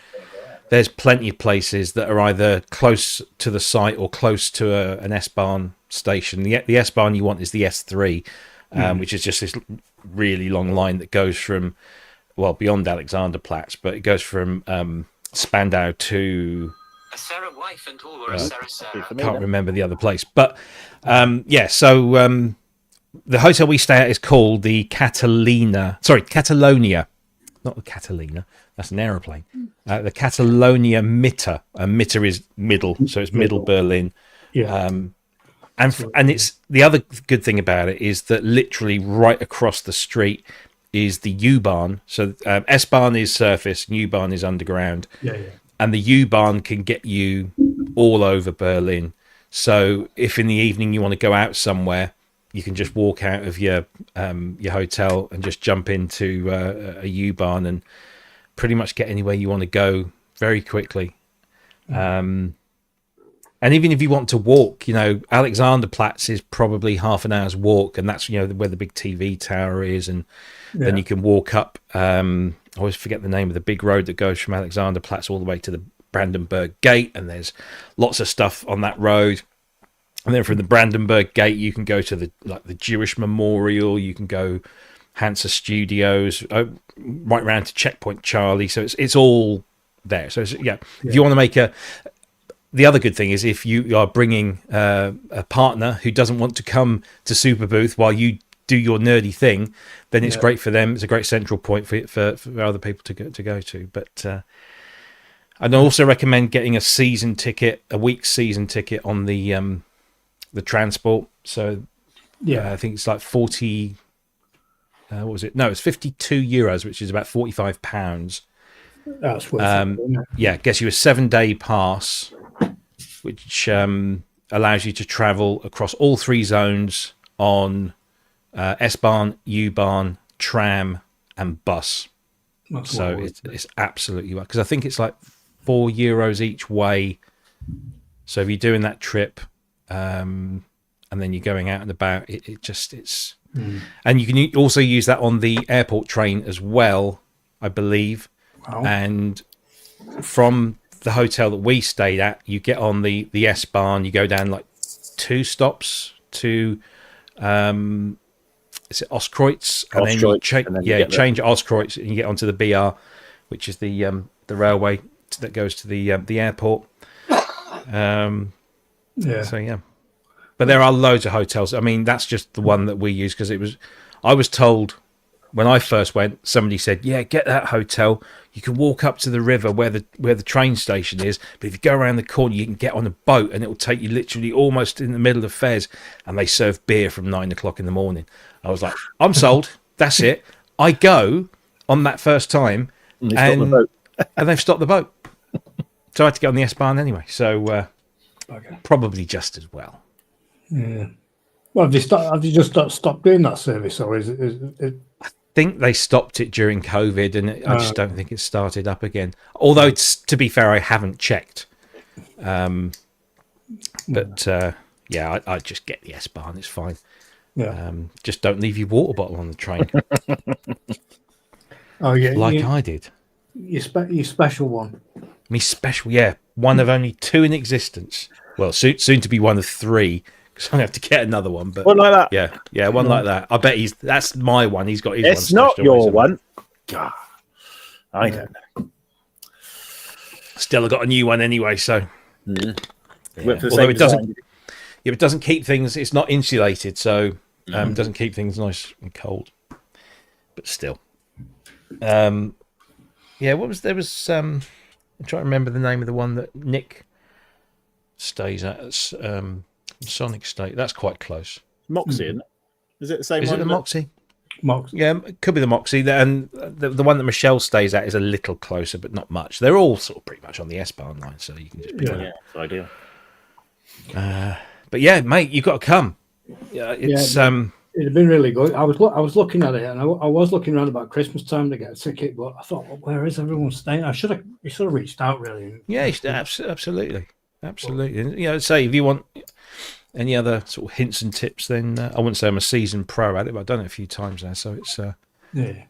there's plenty of places that are either close to the site or close to an S-Bahn station. The S-Bahn you want is the S3, which is just this really long line that goes from, well, beyond Alexanderplatz, but it goes from Spandau to... can't remember the other place, but so the hotel we stay at is called the Catalonia, not the Catalina, that's an aeroplane. The Catalonia Mitte, Mitte is middle, so it's middle Berlin. And it's the other good thing about it is that literally right across the street is the U-Bahn. So S-Bahn is surface, and U-Bahn is underground. And the U-Bahn can get you all over Berlin. So if in the evening you want to go out somewhere, you can just walk out of your hotel and just jump into a U-Bahn and pretty much get anywhere you want to go very quickly. And even if you want to walk, Alexanderplatz is probably half an hour's walk, and that's where the big TV tower is, and then you can walk up. I always forget the name of the big road that goes from Alexanderplatz all the way to the Brandenburg Gate, and there's lots of stuff on that road. And then from the Brandenburg Gate, you can go to the Jewish Memorial. You can go Hansa Studios, right round to Checkpoint Charlie. So it's all there. So if you want to make the other good thing is if you are bringing a partner who doesn't want to come to Super Booth while you do your nerdy thing, then it's great for them. It's a great central point for other people to go to. But I'd also recommend getting a week's season ticket on the transport. So I think it's like 40. What was it? No, it's 52 euros, which is about £45. That's worth it. Gets you a 7-day pass, which allows you to travel across all 3 zones on S-Bahn, U-Bahn, tram, and bus. So it's absolutely well, because I think it's like €4 each way. So if you're doing that trip, and then you're going out and about, it's. And you can also use that on the airport train as well, I believe. Wow. And from the hotel that we stayed at, you get on the S-Bahn, you go down like 2 stops to is it Ostkreuz? And then you change at Ostkreuz and you get onto the BR, which is the railway that goes to the airport. So but there are loads of hotels. I mean, that's just the one that we use because I was told when I first went, somebody said, "Yeah, get that hotel. You can walk up to the river where the train station is, but if you go around the corner, you can get on a boat, and it will take you literally almost in the middle of Fez, and they serve beer from 9 o'clock in the morning." I was like, "I'm sold. That's it." I go on that first time, and they've stopped the boat, so I had to get on the S-Bahn anyway. So probably just as well. Yeah. Well, have you just stopped doing that service, or is it? I think they stopped it during COVID, and I just don't think it's started up again. Although, to be fair, I haven't checked. But yeah, I just get the S-Bahn. It's fine. Yeah. Just don't leave your water bottle on the train. Oh yeah, like I did. Your special one. Me special, yeah. One of only 2 in existence. Well, soon to be one of 3. Because I'm going to have to get another one. But One like that? Yeah, one like that. I bet that's my one. He's got his one. It's not your one. God, I Yeah. don't know. Still, I got a new one anyway, so. Yeah. Although it doesn't keep things, it's not insulated, so it doesn't keep things nice and cold. But still. I'm trying to remember the name of the one that Nick stays at. It's, Sonic State. That's quite close. Moxie, isn't it? Is it the same Is one? it the Moxie? Moxie. Yeah, it could be the Moxie. And the one that Michelle stays at is a little closer, but not much. They're all sort of pretty much on the S-Bahn line, so you can just pick Yeah, it's ideal. But yeah, mate, you've got to come. Yeah, it's it'd have been really good. I was looking at it, and I was looking around about Christmas time to get a ticket, but I thought, well, where is everyone staying? You should have reached out, really. Yeah, absolutely. And, say if you want any other sort of hints and tips, then I wouldn't say I'm a seasoned pro at it, but I've done it a few times now, so it's yeah.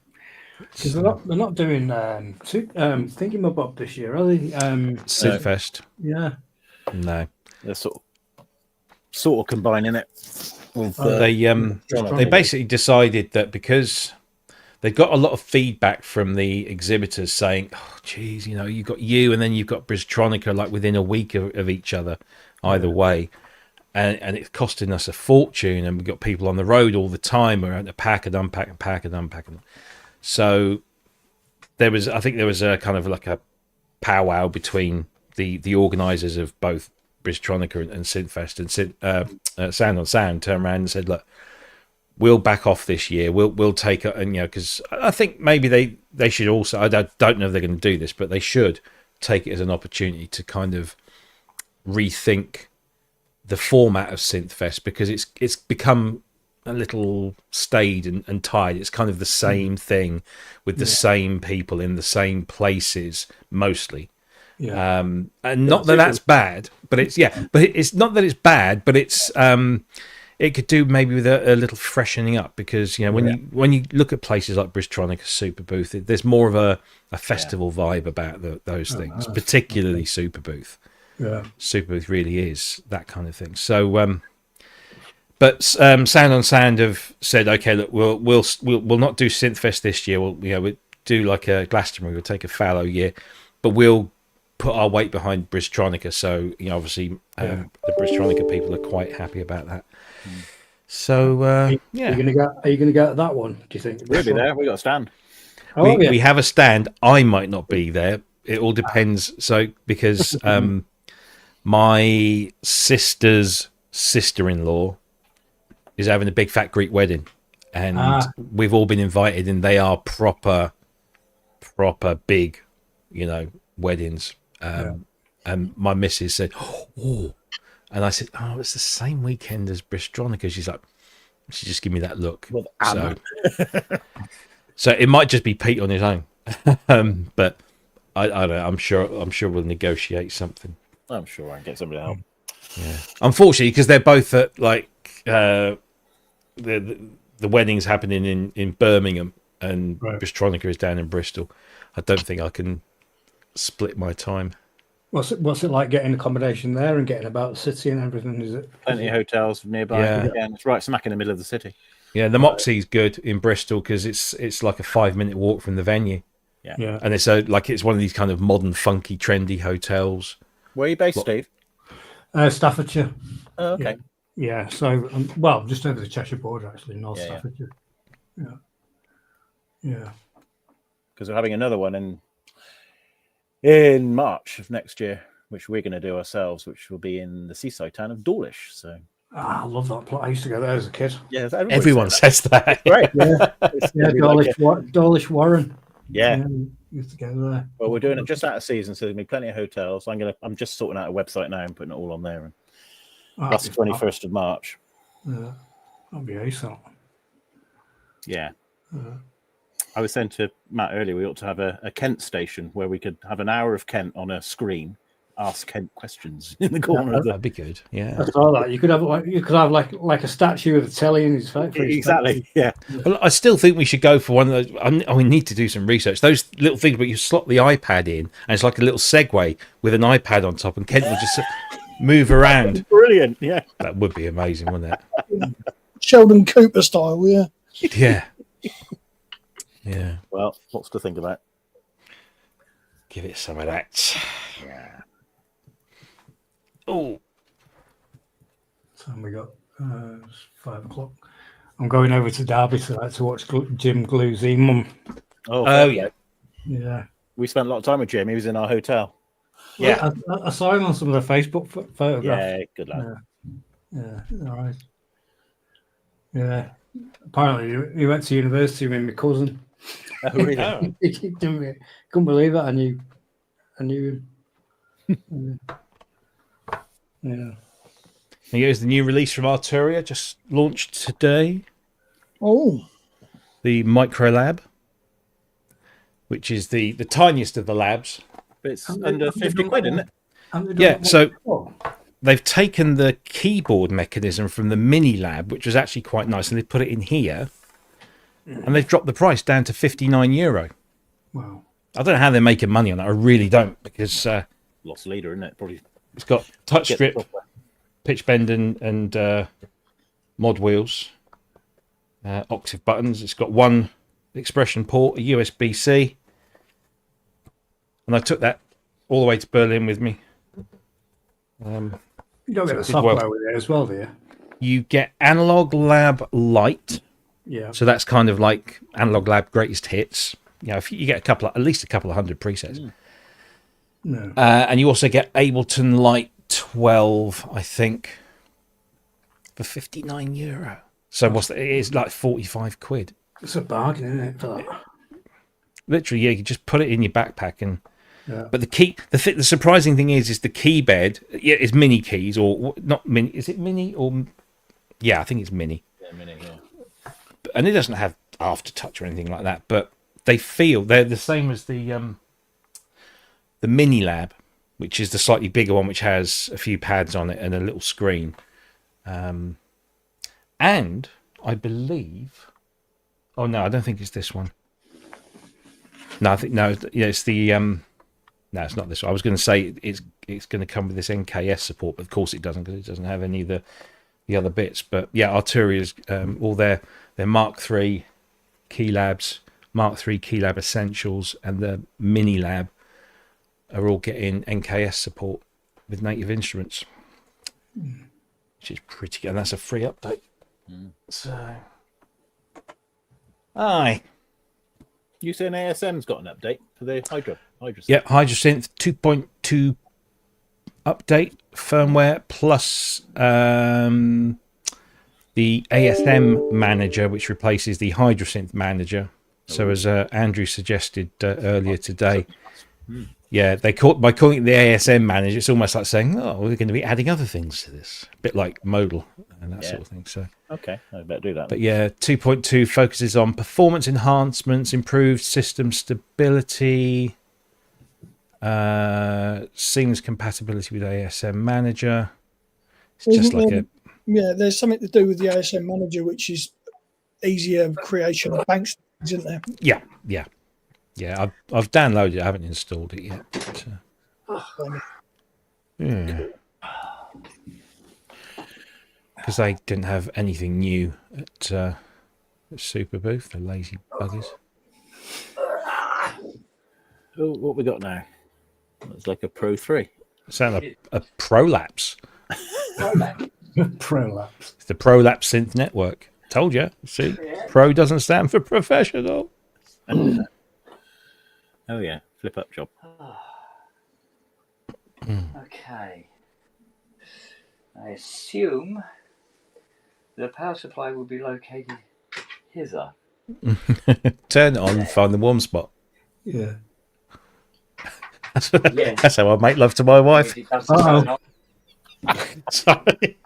Because they're not doing Thingy-Mabob this year, are they? Synfest. Yeah. No, They're sort of combining it. With, they basically decided that because they got a lot of feedback from the exhibitors saying, "Oh, geez, you've got you, and then you've got Bristronica like within a week of each other, either way." And it's costing us a fortune, and we've got people on the road all the time. We're having to pack and unpack and pack and unpack. So I think there was a kind of like a powwow between the organisers of both Bristronica and Synfest, and Sound on Sound turned around and said, "Look, we'll back off this year. We'll take it." And because I think maybe they should also. I don't know if they're going to do this, but they should take it as an opportunity to kind of rethink the format of Synthfest, because it's become a little staid and tired. It's kind of the same thing with the same people in the same places mostly. Yeah. And not that that's bad, but it's not that it's bad, but it's it could do maybe with a little freshening up, because when you look at places like Bristronica Super Booth, there's more of a festival vibe about those things, particularly Super Booth. Yeah. Super Booth really is that kind of thing. So, but Sound on Sound have said, okay, look, we'll not do Synthfest this year. We'll do like a Glastonbury. We'll take a fallow year, but we'll put our weight behind Bristronica. So obviously, the Bristronica people are quite happy about that. So Are you gonna go at that one? Do you think We'll be there. We got a stand. we have a stand. I might not be there. It all depends. So because my sister's sister-in-law is having a big fat Greek wedding, and we've all been invited, and they are proper big, weddings. And my missus said, "Oh," and I said, "Oh, it's the same weekend as Bristronica." She's like, she just gave me that look. So it might just be Pete on his own, but I don't know. I'm sure we'll negotiate something. I'm sure I can get somebody to help. Yeah. Unfortunately, because they're both at the wedding's happening in Birmingham, and Bristronica is down in Bristol. I don't think I can split my time. What's it like getting accommodation there and getting about the city and everything? Is it Plenty of hotels nearby? Yeah. It's right smack in the middle of the city. Yeah, the Moxie's good in Bristol because it's like a 5-minute walk from the venue. Yeah. And it's one of these kind of modern, funky, trendy hotels. Where are you based, Steve? Staffordshire. Oh, okay. Yeah. So just over the Cheshire border, actually, North Staffordshire. Yeah. Because we're having another one in March of next year, which we're going to do ourselves, which will be in the seaside town of Dawlish. So I love that place. I used to go there as a kid. yeah, Everyone says that. It's great. Yeah, Dawlish Warren. Yeah. Used to go there. Well, we're doing it just out of season, so there'll be plenty of hotels. I'm just sorting out a website now and putting it all on there. And that's the 21st of March. Yeah, that'll be ace. Yeah. I was saying to Matt earlier, we ought to have a Kent station where we could have an hour of Kent on a screen, ask Kent questions in the corner. That'd be good. Yeah. I saw that. You could have like a statue of the telly in his face. Exactly. Yeah. Well, I still think we should go for one of those. We need to do some research. Those little things, but you slot the iPad in, and it's like a little Segway with an iPad on top, and Kent will just move around. Brilliant. Yeah. That would be amazing, wouldn't it? Sheldon Cooper style, yeah. Yeah. Yeah. Well, lots to think about. Give it some of that. Yeah. Oh. So we got 5 o'clock. I'm going over to Derby tonight to watch Jim Glue's mum. Oh yeah. Yeah. We spent a lot of time with Jim. He was in our hotel. Yeah. I saw him on some of the Facebook photographs. Yeah, good lad. Yeah, all right. Yeah. Apparently, he went to university with my cousin. Oh, really? Couldn't believe it. I knew him. Yeah. Here's the new release from Arturia, just launched today. Oh. The Micro Lab, which is the tiniest of the labs. But it's under 50 quid, isn't it? Yeah, so they've taken the keyboard mechanism from the Mini Lab, which was actually quite nice, and they put it in here, and they've dropped the price down to €59. Wow. I don't know how they're making money on that. I really don't, because Lost leader, isn't it? Probably. It's got touch strip, pitch bend, and mod wheels, octave buttons. It's got one expression port, a USB-C, and I took that all the way to Berlin with me. You don't get the software with it as well, do you? You get Analog Lab Lite. Yeah. So that's kind of like Analog Lab Greatest Hits. You know, if you get at least a couple of hundred presets. No. And you also get Ableton Lite 12, I think, for €59. So what's that? It is like 45 quid. It's a bargain, isn't it? For that? Literally, yeah. You just put it in your backpack and. Yeah. But the surprising thing is the key bed. Yeah, it's mini keys or not mini. Is it mini or? Yeah, I think it's mini. Yeah, mini. Yeah. And it doesn't have aftertouch or anything like that. But they're the same as the Mini Lab, which is the slightly bigger one, which has a few pads on it and a little screen. And I believe. Oh no, I don't think it's this one. No, I think it's the. No, it's not this one. I was going to say it's going to come with this NKS support, but of course it doesn't, because it doesn't have any of the other bits. But yeah, Arturia's all their Mark III Key Labs, Mark III Key Lab Essentials, and the Mini Lab are all getting NKS support with Native Instruments, which is pretty good. And that's a free update. So, aye. You saying ASM's got an update for the Hydra? Yeah, HydroSynth 2.2 update firmware plus the ASM manager, which replaces the HydroSynth manager. So as Andrew suggested earlier today, yeah, by calling it the ASM manager, it's almost like saying, "Oh, we're going to be adding other things to this," a bit like modal and that sort of thing. So okay, I better do that. But yeah, 2.2 focuses on performance enhancements, improved system stability, seamless compatibility with ASM Manager. It's just like there's something to do with the ASM Manager, which is easier creation of banks, isn't there? Yeah. I've downloaded it. I haven't installed it yet. But, yeah. Because they didn't have anything new at Super Booth, the lazy buggers. Oh, what we got now? It's like a Pro 3. Sound like a Prolapse. Prolapse. It's the Prolapse Synth Network. Told you. See, Yeah. pro doesn't stand for professional. Oh yeah, flip up job. Okay. I assume the power supply will be located hither. Turn it on and find the warm spot. Yeah. Yes. That's how I make love to my wife. It doesn't turn on. Sorry.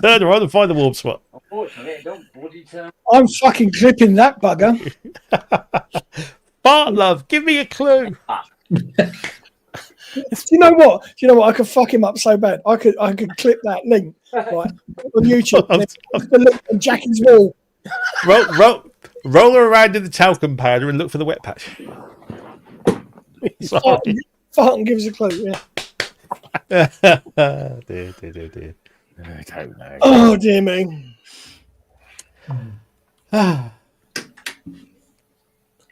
Turn her on and find the warm spot. Unfortunately, it don't bloody turn. I'm fucking clipping that bugger. Bart, love, give me a clue. Do you know what? I could fuck him up so bad. I could clip that link right on YouTube and then look on Jackie's wall. Roll her around in the talcum powder and look for the wet patch. Sorry. Fart and give us a clue. Yeah. Dear. I don't know. Oh dear me.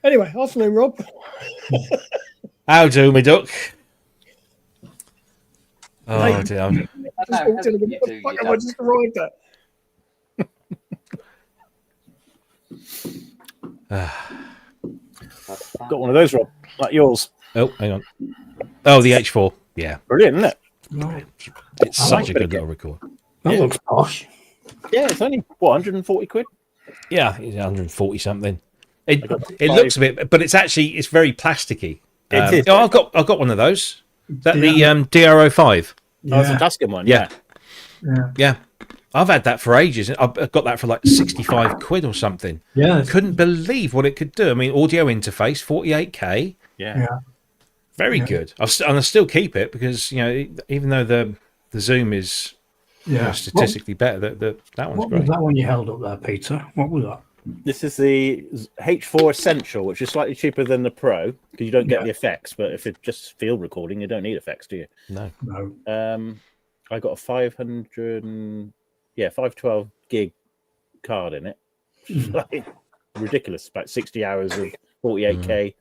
Anyway, afternoon, Rob. How do, me duck? Oh dear. I just walked in and went, what the fuck have I just arrived at? Got one of those, Rob, like yours. Oh, hang on. Oh, the H4. Yeah. Brilliant, isn't it? No, It's such a good little record. that looks posh. Yeah, it's only what 140 quid. Yeah, it's 140 something. It got looks a bit, but it's very plasticky. It is. I've got one of those. Is that the DRO5? Oh, it's a Tuscan one. Yeah. Yeah. I've had that for ages. I've got that for like 65 quid or something. Yeah. Couldn't believe what it could do. I mean, audio interface, 48K. Yeah. Very good. And I still keep it because, even though the Zoom is statistically better, that one's What great. was that one you held up there, Peter? What was that? This is the H4 Essential, which is slightly cheaper than the Pro because you don't get the effects. But if it's just field recording, you don't need effects, do you? No. I got a 512 gig card in it. Like, ridiculous. About 60 hours of 48K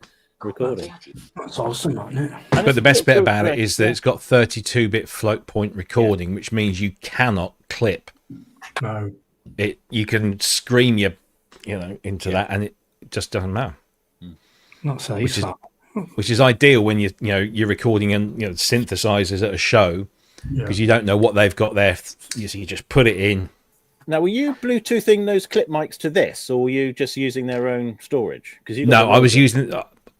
recording. That's awesome, isn't it? But the best bit about it is that it's got 32-bit float point recording, which means you cannot clip. No. You can scream into that, and it just doesn't matter. Not so Which is ideal when you're recording and synthesizers at a show because you don't know what they've got there. So you just put it in. Now, were you Bluetoothing those clip mics to this, or were you just using their own storage? Because I was using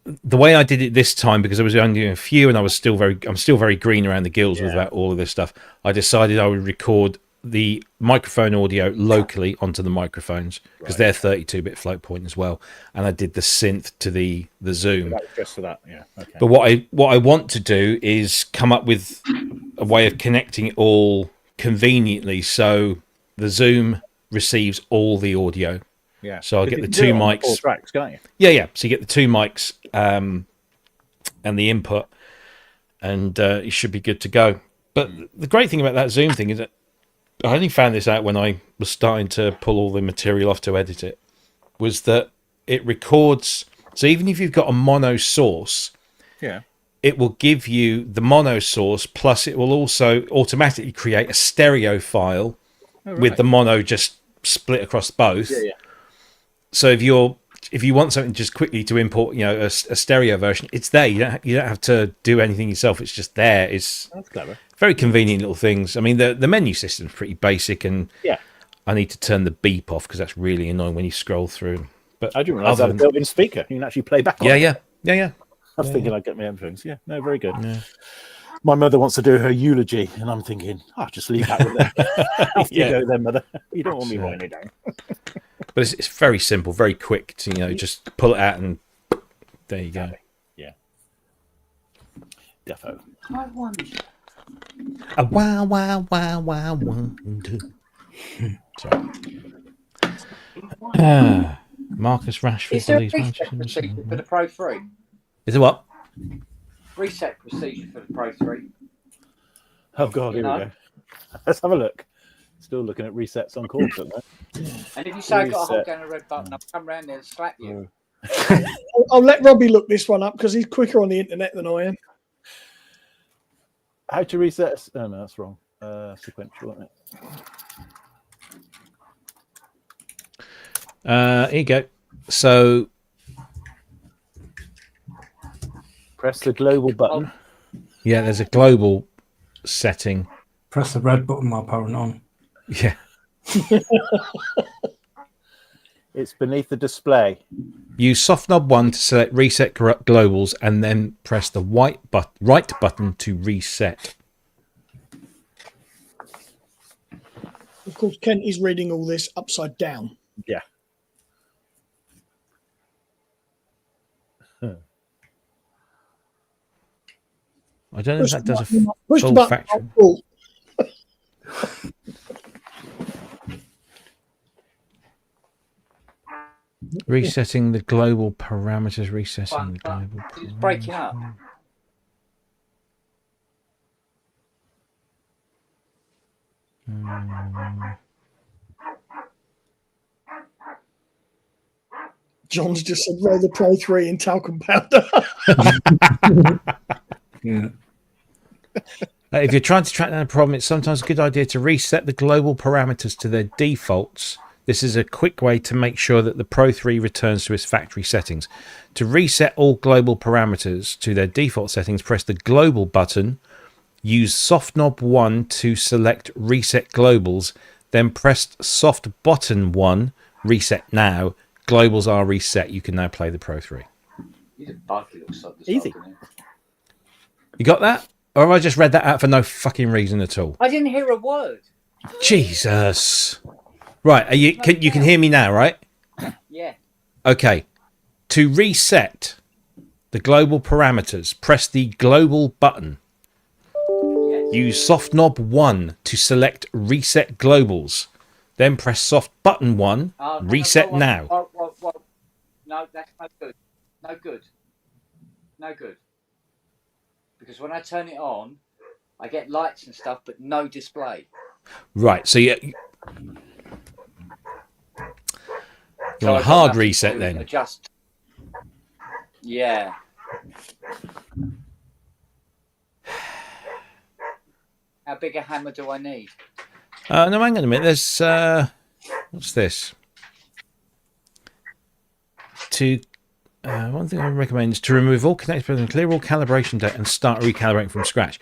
the way I did it this time because I was only doing a few, and I'm still very green around the gills with all of this stuff. I decided I would record the microphone audio locally onto the microphones because they're 32-bit float point as well, and I did the synth to the Zoom. Just for that, yeah. Okay. But what I want to do is come up with a way of connecting it all conveniently so the Zoom receives all the audio. Yeah. So I'll get the two mics. 4 tracks, can't you? Yeah. So you get the two mics and the input, and it should be good to go. But the great thing about that Zoom thing is that I only found this out when I was starting to pull all the material off to edit it, was that it records. So even if you've got a mono source, it will give you the mono source, plus it will also automatically create a stereo file with the mono just split across both. Yeah. So if you want something just quickly to import, a stereo version, it's there. You don't have to do anything yourself. It's just there. That's clever. Very convenient little things. I mean, the menu system's pretty basic, and I need to turn the beep off because that's really annoying when you scroll through. But I didn't realize I had a built-in speaker. You can actually play back on it. Yeah. I was thinking I'd get my headphones. Yeah, no, very good. Yeah. My mother wants to do her eulogy, and I'm thinking, just leave that with her. You go then, mother. You don't want me writing it down. But it's very simple, very quick to just pull it out and there you go. Yeah. Defo. I wonder. A wow, wonder. Sorry. Marcus Rashford. Is there a reset procedure for the Pro 3? Is it what? Reset procedure for the Pro 3. Oh, God, here we go. Let's have a look. Still looking at resets on cords at that. And if you say I've got to hold down a red button, I'll come round there and slap you. I'll let Robbie look this one up because he's quicker on the internet than I am. How to reset? Oh, no, that's wrong. Sequential, isn't it? Here you go. So Press the global button. yeah, there's a global setting. Press the red button while powering on. Yeah. It's beneath the display. Use soft knob 1 to select reset globals and then press the right button to reset. Of course, Kent is reading all this upside down. Yeah. I don't know if that does a Push the full button. factory. Oh, Resetting the global parameters. Resetting the global. It's breaking up. John's just said roll the Pro 3 in talcum powder. Yeah. If you're trying to track down a problem, it's sometimes a good idea to reset the global parameters to their defaults. This is a quick way to make sure that the Pro 3 returns to its factory settings. To reset all global parameters to their default settings, press the global button. Use soft knob 1 to select reset globals. Then press soft button 1, reset now. Globals are reset. You can now play the Pro 3. He's a buggy little sod this Easy. afternoon. You got that? Or have I just read that out for no fucking reason at all? I didn't hear a word. Jesus. Right, are you can hear me now, right? Yeah. Okay. To reset the global parameters, press the global button. Yes. Use soft knob 1 to select reset globals. Then press soft button 1, reset now. No, that's no good. No good. No good. Because when I turn it on, I get lights and stuff, but no display. Right, so you want a hard reset then? Adjust. Yeah. How big a hammer do I need? No, hang on a minute. There's what's this? One thing I recommend is to remove all connectors and clear all calibration data and start recalibrating from scratch.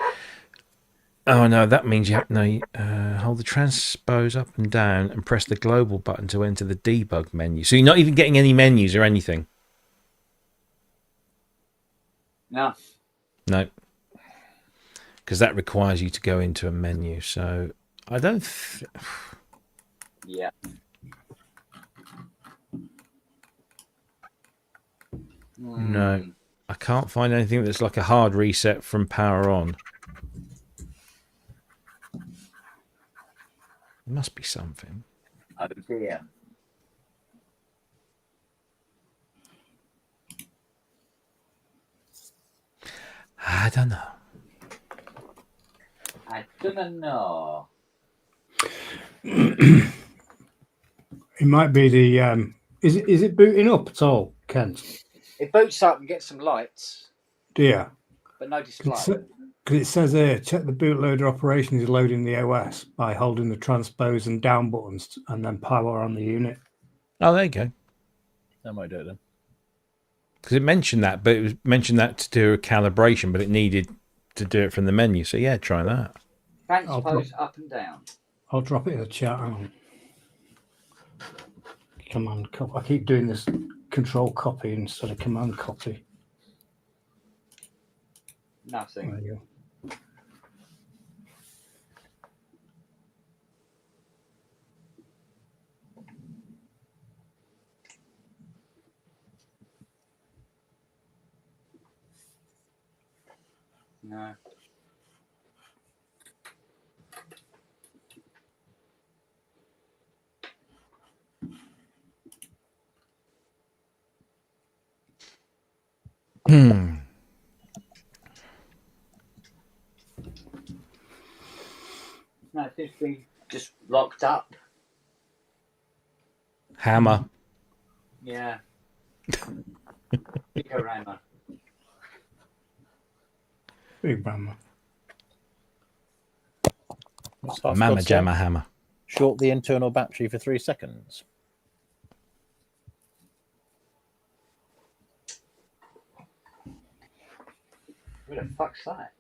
Oh no, that means you have to hold the transpose up and down and press the global button to enter the debug menu. So you're not even getting any menus or anything. No. No, because that requires you to go into a menu. So I don't. Yeah. No, I can't find anything that's like a hard reset from power on. There must be something. Oh dear. I don't know. I don't know. It might be the. Is it booting up at all, Kent? It boots up and gets some lights, Dear. but no display. Because it says here, check the bootloader operation is loading the OS by holding the transpose and down buttons and then power on the unit. Oh, there you go. That might do it then. Because it mentioned that, but it was mentioned that to do a calibration, but it needed to do it from the menu. So yeah, try that. Transpose up and down. I'll drop it in the chat. Hang on. Command copy. I keep doing this control copy instead of command copy. Nothing. There you go. No. No, it seems to be just locked up. Hammer. Yeah. Bigger hammer. Big Brammer. What's Half Mama God say? jammer hammer. Short the internal battery for 3 seconds. Where the fuck's that?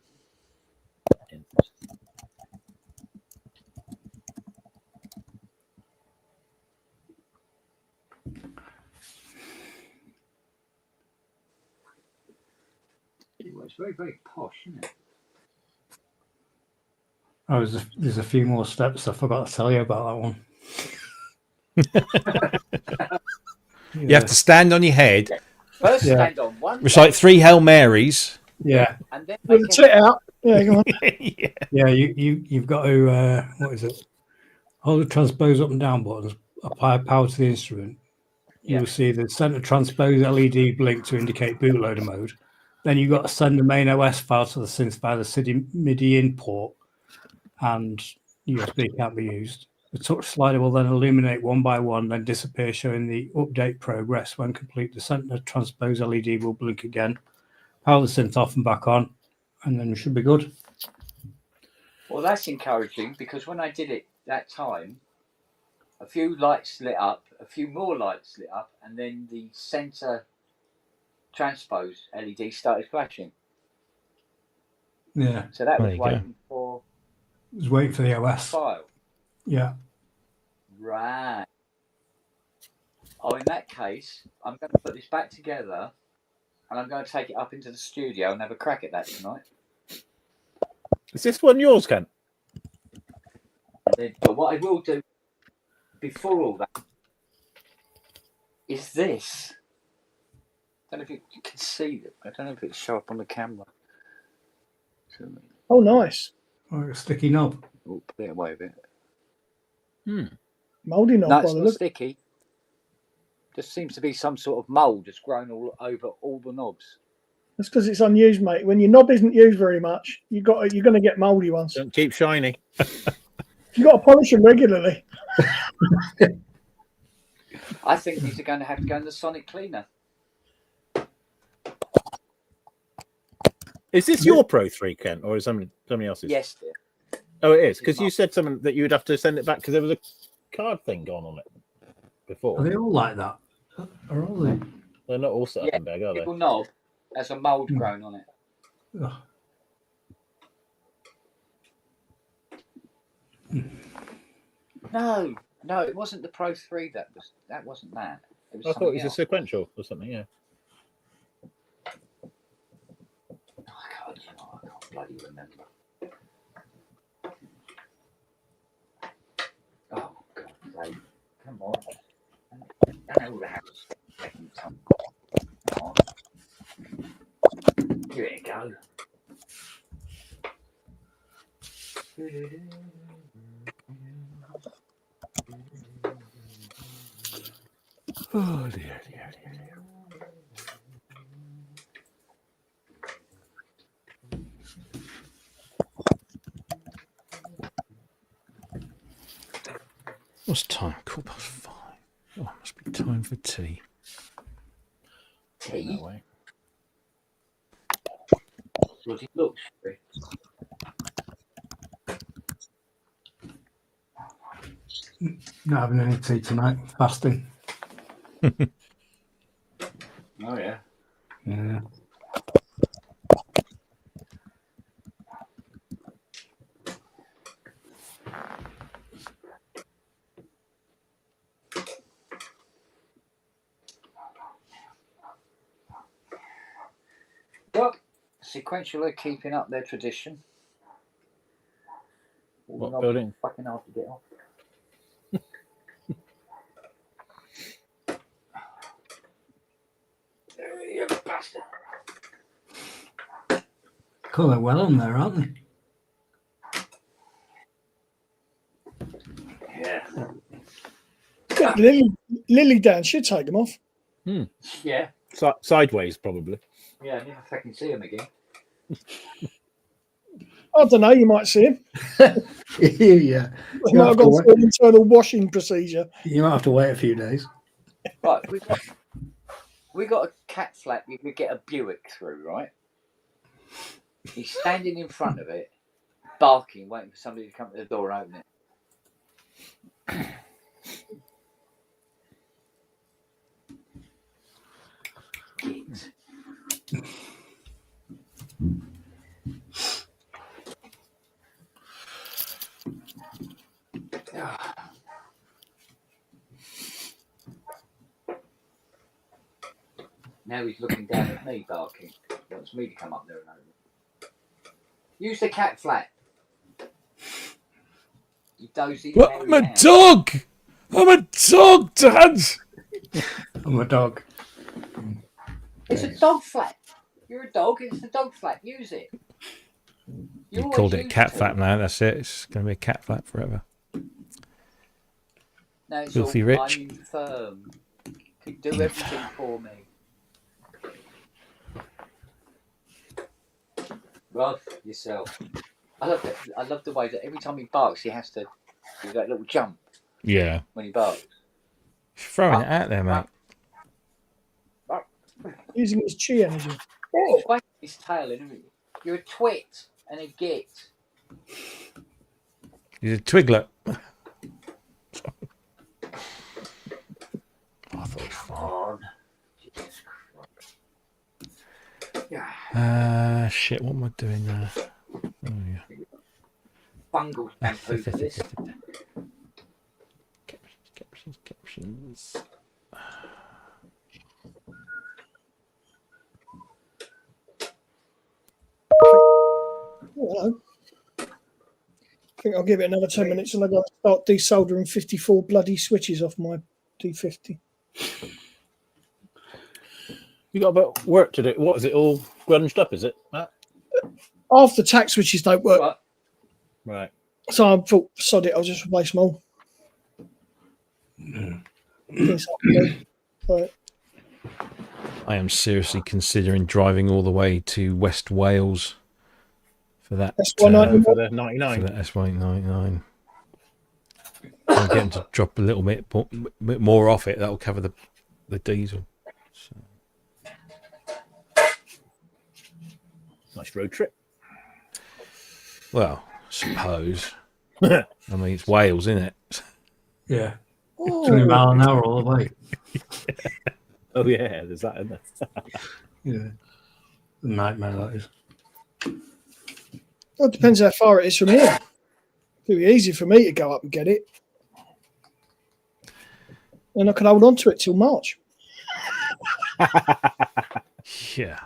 Well, it's very, very posh, isn't it? Oh, there's a few more steps. I forgot to tell you about that one. You have to stand on your head. First, Yeah. stand on one. It's like 3 Hail Marys. Yeah, And then With the tit out. Yeah, go on. Yeah. yeah. You've got to what is it? Hold the transpose up and down buttons. Apply power to the instrument. You'll see the center transpose LED blink to indicate bootloader mode. Then you've got to send the main OS file to the synth via the MIDI in port, and USB can't be used. The touch slider will then illuminate one by one, then disappear, showing the update progress. When complete, the center transpose LED will blink again. Power the synth off and back on, and then we should be good. Well, that's encouraging because when I did it that time, a few lights lit up, a few more lights lit up, and then the center transpose LED started flashing. Yeah, So that There was you go. waiting for just wait for the OS. file. Yeah, Right. Oh, in that case, I'm going to put this back together and I'm going to take it up into the studio and have a crack at that tonight. Is this one yours, Ken? But what I will do before all that is this. I don't know if you can see it. I don't know if it's show up on the camera. Oh, nice. or a sticky knob. Oh, put it away a bit. Mouldy knob No, by it's the not look. sticky. Just seems to be some sort of mould that's grown all over all the knobs. That's because it's unused, mate. When your knob isn't used very much, you're going to get mouldy ones. Don't keep shiny. You've got to polish them regularly. I think these are going to have to go in the sonic cleaner. Is this your Pro 3, Ken, or is somebody else's? Yes, dear. Oh, it is, because you said something that you would have to send it back because there was a card thing gone on it before. Are they all like that? Are all they? They're not all set up Yeah, in bag, are they? little knob has a mould grown on it. Oh. No, it wasn't the Pro 3 that wasn't that. It was I thought it was something a else. sequential or something, yeah. I can't bloody remember. Oh, God, sake. Come on. I know that. Come on. Here it go. Oh, dear, dear, dear, dear. What's time? 5:15. Oh, it must be time for tea. Tea? No way. Bloody looks. Not having any tea tonight. Fasting. Oh, yeah. Yeah. Well, Sequential are keeping up their tradition. What Not building? fucking hard to get off. You bastard. Cool, they're well on there, aren't they? Yeah. Get Lily down. She'll take them off. Yeah. Sideways, probably. Yeah, I never fucking see him again. I don't know. You might see him. Yeah. He might have gone through an internal washing procedure. You might have to wait a few days. Right, we got a cat flap you could get a Buick through, right? He's standing in front of it, barking, waiting for somebody to come to the door and open it. Git. Now he's looking down at me, barking. He wants me to come up there and over. Use the cat flap. You dozy. What? I'm a dog! I'm a dog, Dad! I'm a dog. It's a dog flap. You're a dog, it's the dog flap. Use it. You called it cat flap now, that's it. It's going to be a cat flap forever. No, it's Filthy all, rich. I'm infirm. Can do everything for me. Rough yourself. I love the way that every time he barks, he has to do that little jump. Yeah. When he barks. Throwing it out there, mate. Using his chi energy. Oh, wait, his tail, isn't it? You're a twit and a git. He's a twiglet. I thought it was fun. Shit, what am I doing there? Oh, yeah. Fungal shampoo for this. Captions. Hello. I think I'll give it another 10 minutes and I've got to start desoldering 54 bloody switches off my D50. You got a bit of work to do. What is it all grunged up? Is it, Matt? Half the tack switches don't work. What? Right. So I thought, sod it, I'll just replace them all. So, I am seriously considering driving all the way to West Wales for that. SY99. For the 99. For that SY99. I'm getting to drop a little bit more off it. That'll cover the diesel. So. Nice road trip. Well, I suppose. I mean, it's Wales, isn't it? Yeah. 20 miles an hour all the way. Oh, yeah, there's that in there. Yeah. Nightmare, that is. Well, it depends how far it is from here. It'd be easy for me to go up and get it. And I can hold on to it till March. Yeah.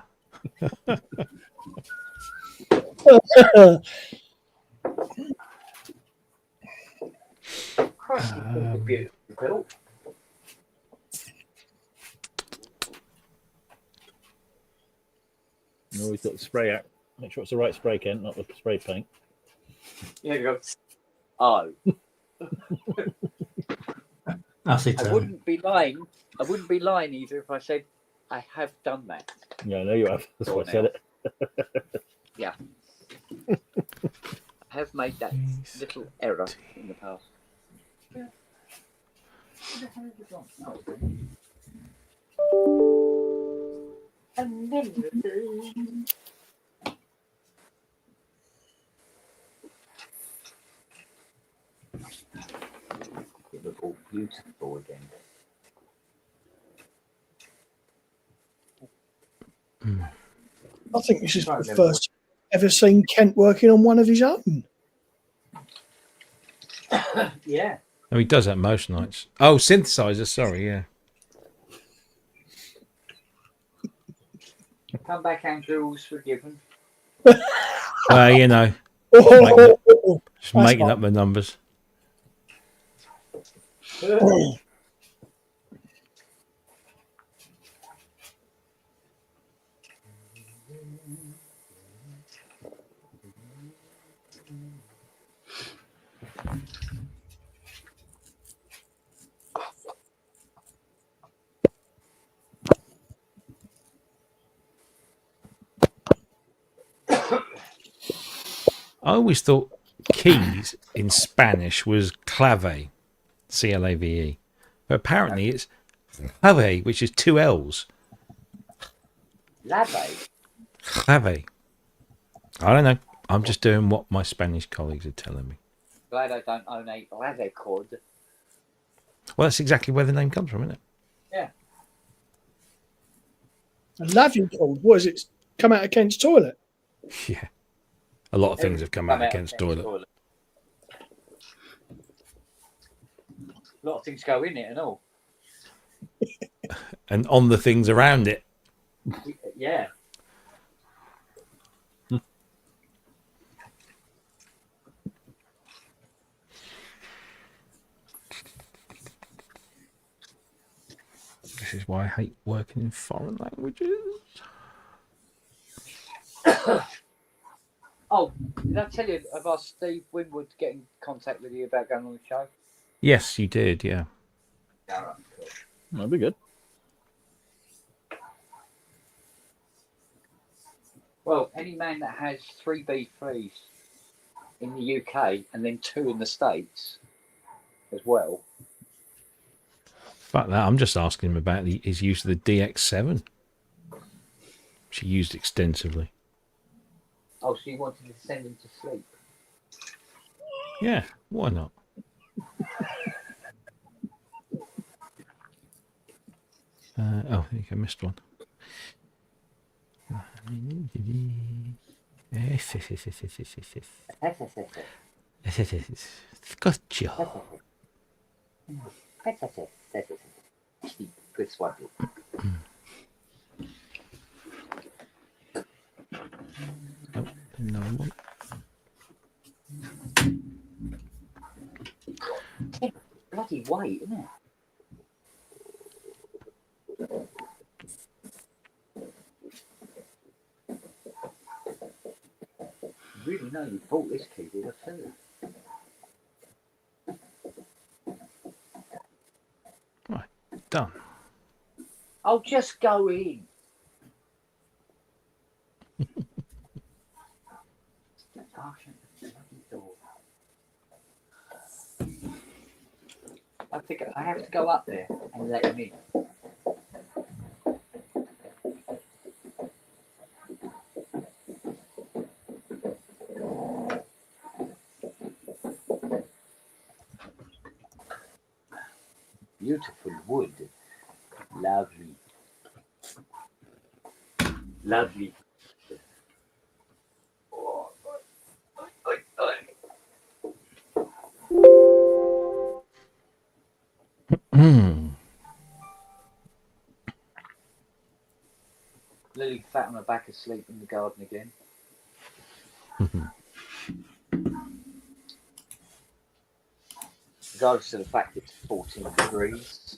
Beautiful. You always got the spray out. Make sure it's the right spray, Kent, not the spray paint. Yeah, you go. Oh. That's it. I wouldn't be lying. I wouldn't be lying either if I said I have done that. Yeah, I know you have. That's why I said it. Yeah. I have made that little error in the past. Yeah. Where the hell is it gone? Oh, it's gone. It look all beautiful again. I think this is the first ever seen Kent working on one of his own. Yeah. Oh, he does that most nights. Oh, synthesizer, sorry, yeah. Come back, Andrew, all's forgiven. Well, you know, just making up the numbers. I always thought keys in Spanish was clave, C-L-A-V-E. But apparently it's clave, which is two L's. Lave. Clave. I don't know. I'm just doing what my Spanish colleagues are telling me. Glad I don't own a lave cord. Well, that's exactly where the name comes from, isn't it? Yeah. A laving cord. What is it? Come out of Kent's toilet? Yeah. A lot of things have come out against toilet. A lot of things go in it and all. And on the things around it. Yeah. This is why I hate working in foreign languages. Oh, did I tell you about Steve Winwood getting in contact with you about going on the show? Yes, you did, yeah. All right, cool. That'd be good. Well, any man that has 3 B3s in the UK and then 2 in the States as well. Fuck that. I'm just asking him about his use of the DX7. Which he used extensively. Oh, so you wanted to send him to sleep? Yeah, why not? Oh, I think I missed one. Scotcha. Good swipe. Oh, no one. Bloody weight, isn't it? Really know you bought this keyboard, I tell you. Right, done. I'll just go in. I have to go up there and let him in. Beautiful wood. Lovely. Lovely. Lily fat on her back asleep in the garden again. Regardless of the fact it's 14 degrees.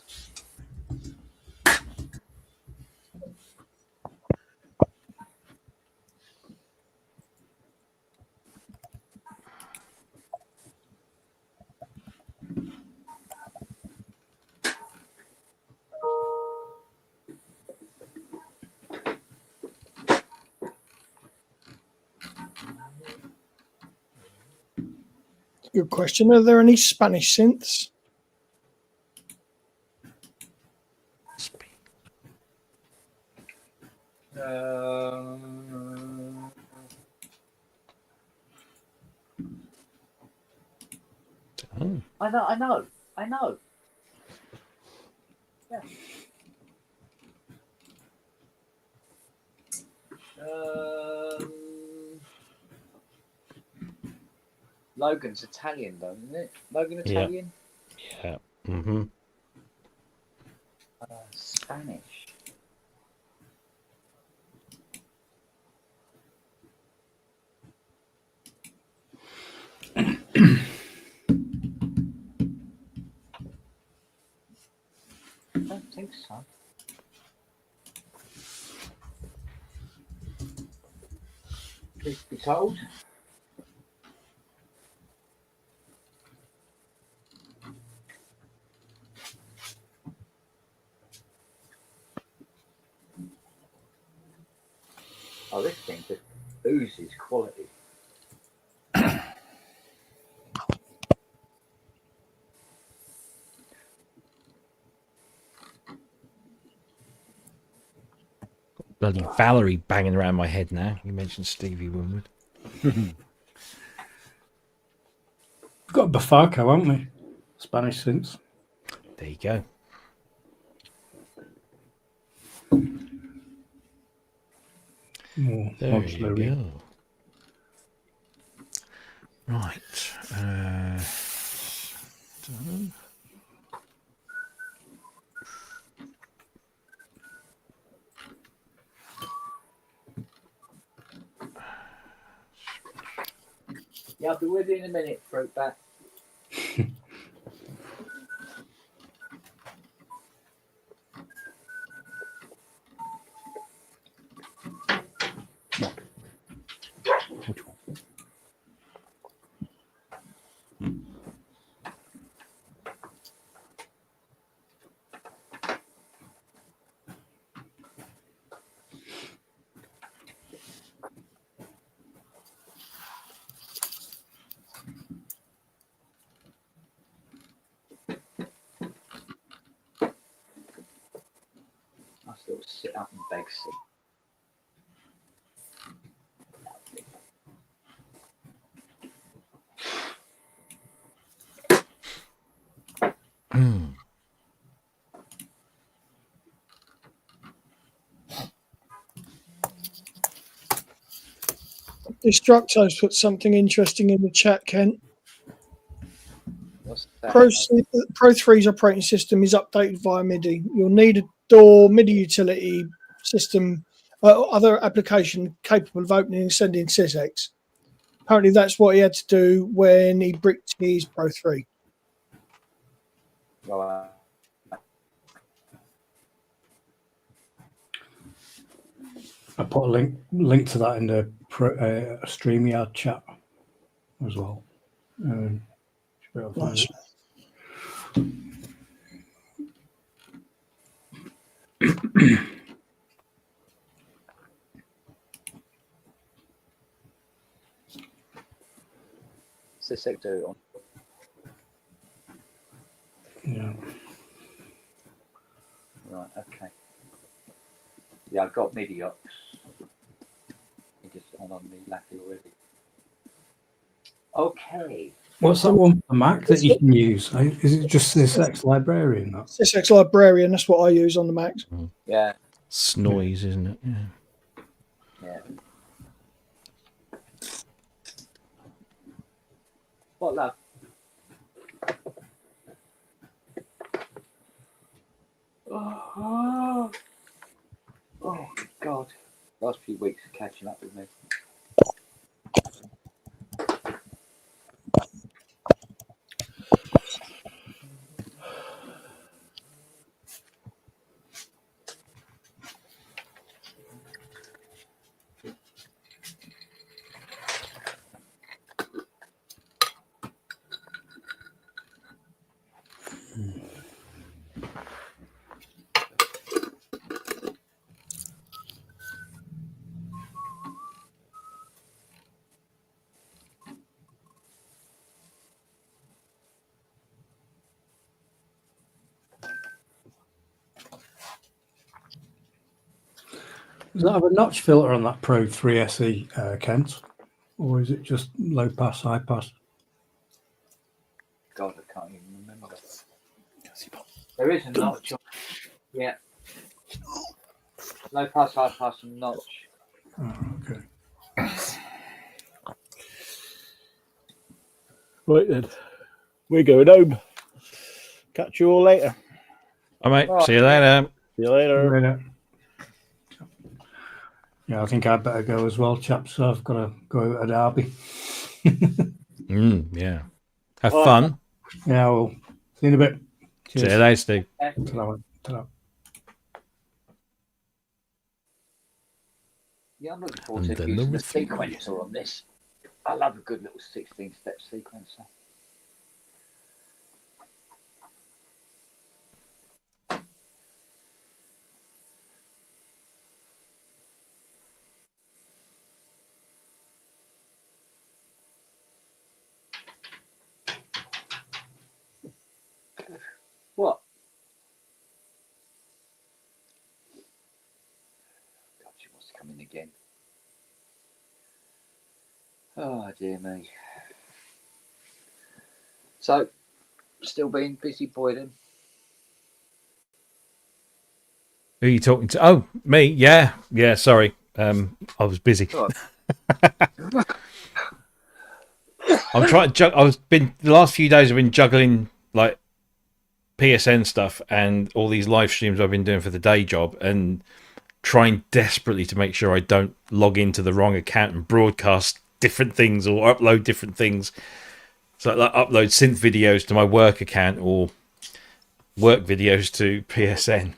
Good question. Are there any Spanish synths? I know. Yeah. Logan's Italian, though, isn't it? Logan Italian? Yeah. Mm-hmm. Spanish. I don't think so. Truth be told. Oh, this thing just oozes quality. Bloody Valerie banging around my head now. You mentioned Stevie Winwood. We've got Bafaco, haven't we? Spanish synths. There you go. More There you slowly. go. Right. Done. Yeah, I'll be with you in a minute, fruit bat. I still sit up and beg sick. Destructo's put something interesting in the chat, Kent. What's that? Pro 3's operating system is updated via MIDI. You'll need a DAW MIDI utility system, other application capable of opening and sending SysX. Apparently, that's what he had to do when he bricked his Pro 3. Right. I put a link to that in the StreamYard chat as well. Should be able to find it. SysX do it on. Yeah. Right, okay. Yeah, I've got MIDI ops. Just on me lappy already. Okay. What's that one for Mac that you can use? Is it just this X Librarian? That? SysX Librarian, that's what I use on the Macs. Yeah. It's noise, isn't it? Yeah. Yeah. What, love? Oh, God. Last few weeks are catching up with me. Does that have a notch filter on that Pro 3 SE, Kent? Or is it just low pass, high pass? God, I can't even remember. There is a notch on. Yeah. Low pass, high pass, and notch. Oh, okay. Right then. We're going home. Catch you all later. All right, Right. see you later. See you later. Later. Yeah, I think I'd better go as well, chaps. So I've got to go to Derby. Yeah. Have fun. Yeah, well, see you in a bit. See you later, Steve. Ta-ra. Ta-ra. Yeah, I'm looking forward And to then using number the three. sequencer on this. I love a good little 16-step sequencer. What? God, she wants to come in again. Oh, dear me. So, still being busy boy then? Who are you talking to? Oh, me. Yeah. Yeah, sorry. I was busy. Oh. I'm trying to the last few days I've been juggling like PSN stuff and all these live streams I've been doing for the day job and trying desperately to make sure I don't log into the wrong account and broadcast different things or upload different things. So like upload synth videos to my work account or work videos to PSN.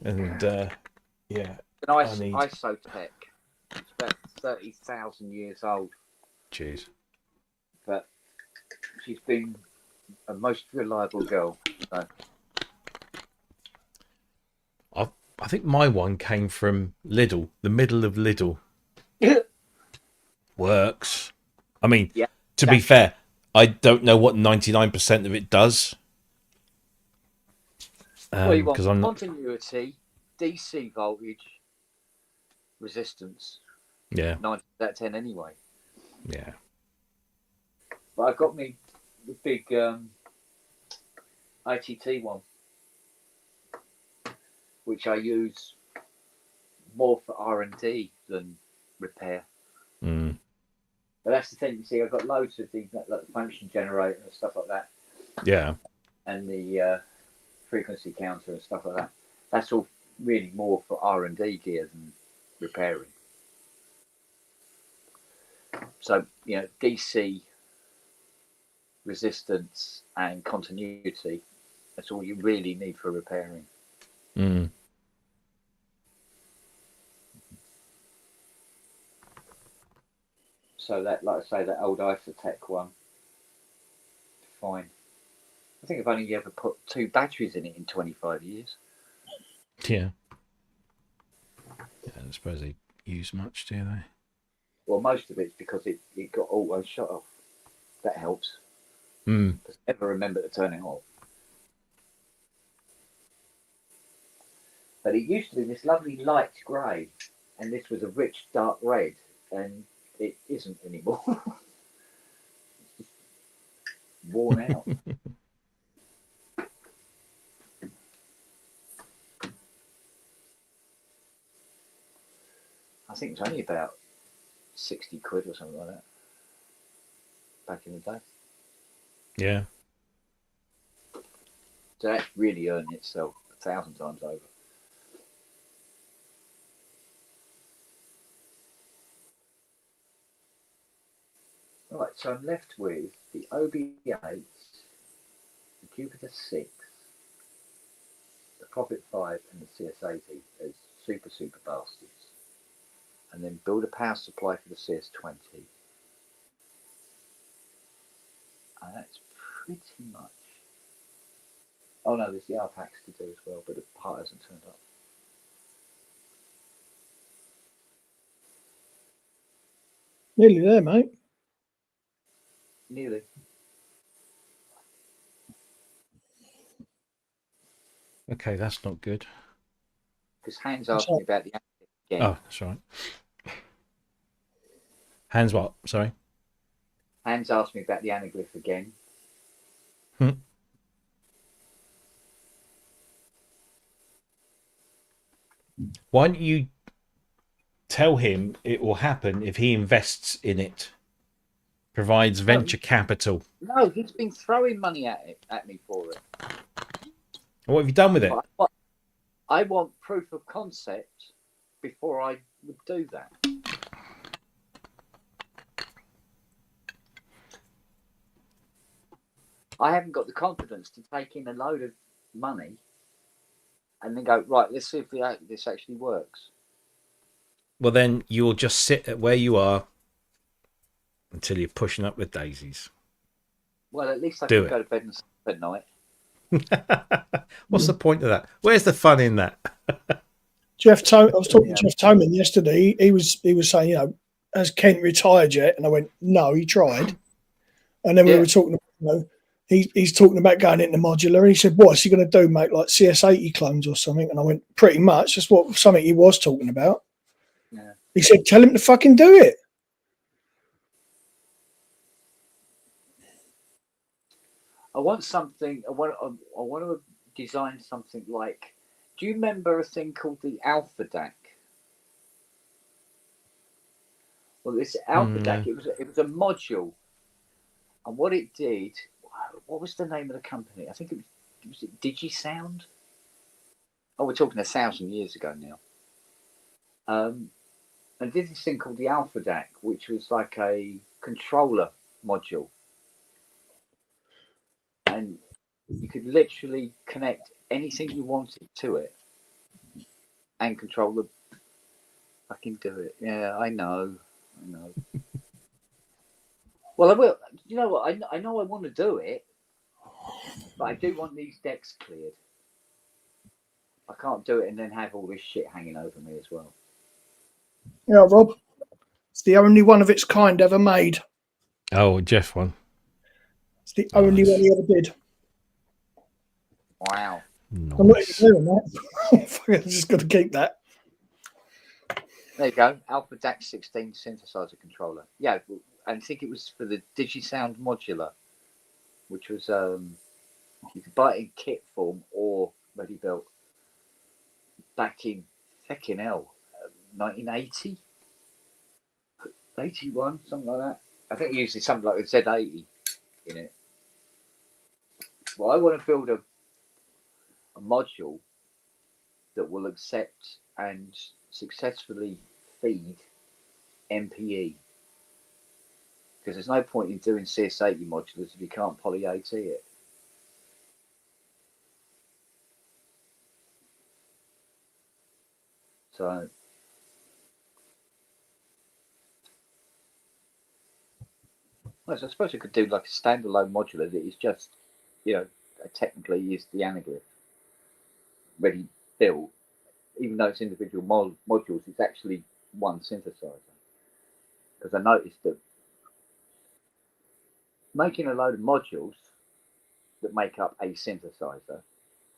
And yeah, An I need. isotech. It's about 30,000 years old, Jeez. but she's been a most reliable girl. So. I think my one came from Lidl, the middle of Lidl. Works. I mean, Yeah, to be fair, I don't know what 99% of it does. Well, you want Because I'm not. continuity, DC voltage, resistance. Yeah, 9 out of 10 anyway. yeah. But I've got me the big ITT one, which I use more for R&D than repair. Mm. But that's the thing. You see, I've got loads of things like the function generator and stuff like that, Yeah. and the frequency counter and stuff like that. That's all really more for R&D gear than repairing. So, you know, DC, resistance and continuity, that's all you really need for repairing. Mm. So that, like I say, that old Isotech one, fine. I think I've only ever put 2 batteries in it in 25 years. Yeah. I suppose they use much, do they? Well, most of it's because it got auto shut off. That helps. Mm. Because I never remember to turn it off. But it used to be this lovely light grey, and this was a rich dark red, and it isn't anymore. It's just worn out. I think it's only about 60 quid or something like that back in the day. Yeah. So that's really earned itself 1,000 times over. Right, so I'm left with the OB8, the Jupiter 6, the Prophet 5, and the CS80 as super bastards. And then build a power supply for the CS20. And that's pretty much. Oh no, there's the R packs to do as well, but the part hasn't turned up. Nearly there, mate. Nearly. Okay, that's not good. Because Hans asked me about the again. Oh, that's right. Hands what? Sorry. Hans asked me about the anaglyph again. Why don't you tell him it will happen if he invests in it? Provides venture capital. No, he's been throwing money at me for it. What have you done with it? But I want proof of concept before I would do that. I haven't got the confidence to take in a load of money and then go, right, let's see if this actually works. Well, then you'll just sit at where you are until you're pushing up with daisies. Well, at least I Do can it. go to bed and sleep at night. What's the point of that? Where's the fun in that? I was talking to Jeff Toman yesterday. He was saying, you know, has Kent retired yet? And I went, no, he tried. And then we were talking, you know, he's talking about going into modular. He said, what's he going to do, mate? Like CS80 clones or something? And I went, pretty much. That's something he was talking about. Yeah. He said, tell him to fucking do it. I want something. I want to design something like. Do you remember a thing called the Alpha DAC? Well, this Alpha DAC, it was a module, and what it did. What was the name of the company? I think it was it DigiSound. Oh, we're talking 1,000 years ago now. and did this thing called the Alpha DAC, which was like a controller module, and you could literally connect anything you wanted to it and control the fucking do it. Yeah, I know. Well, I will. You know what? I know I want to do it, but I do want these decks cleared. I can't do it and then have all this shit hanging over me as well. Yeah, Rob. It's the only one of its kind ever made. Oh, Jeff one. It's the only one he ever did. Wow. Nice. I'm not even doing that. I'm just got to keep that. There you go. Alpha DAC 16 synthesizer controller. Yeah, I think it was for the DigiSound modular, which was you could buy it in kit form or ready built back in fucking hell, 1980, 81, something like that. I think usually something like a Z80 in it. Well, I want to build a module that will accept and successfully feed MPE, because there's no point in doing CS80 modulars if you can't poly AT it. So well, so I suppose you could do like a standalone modular that is just, technically is the anaglyph ready built, even though it's individual modules, it's actually one synthesizer. Because I noticed that making a load of modules that make up a synthesizer,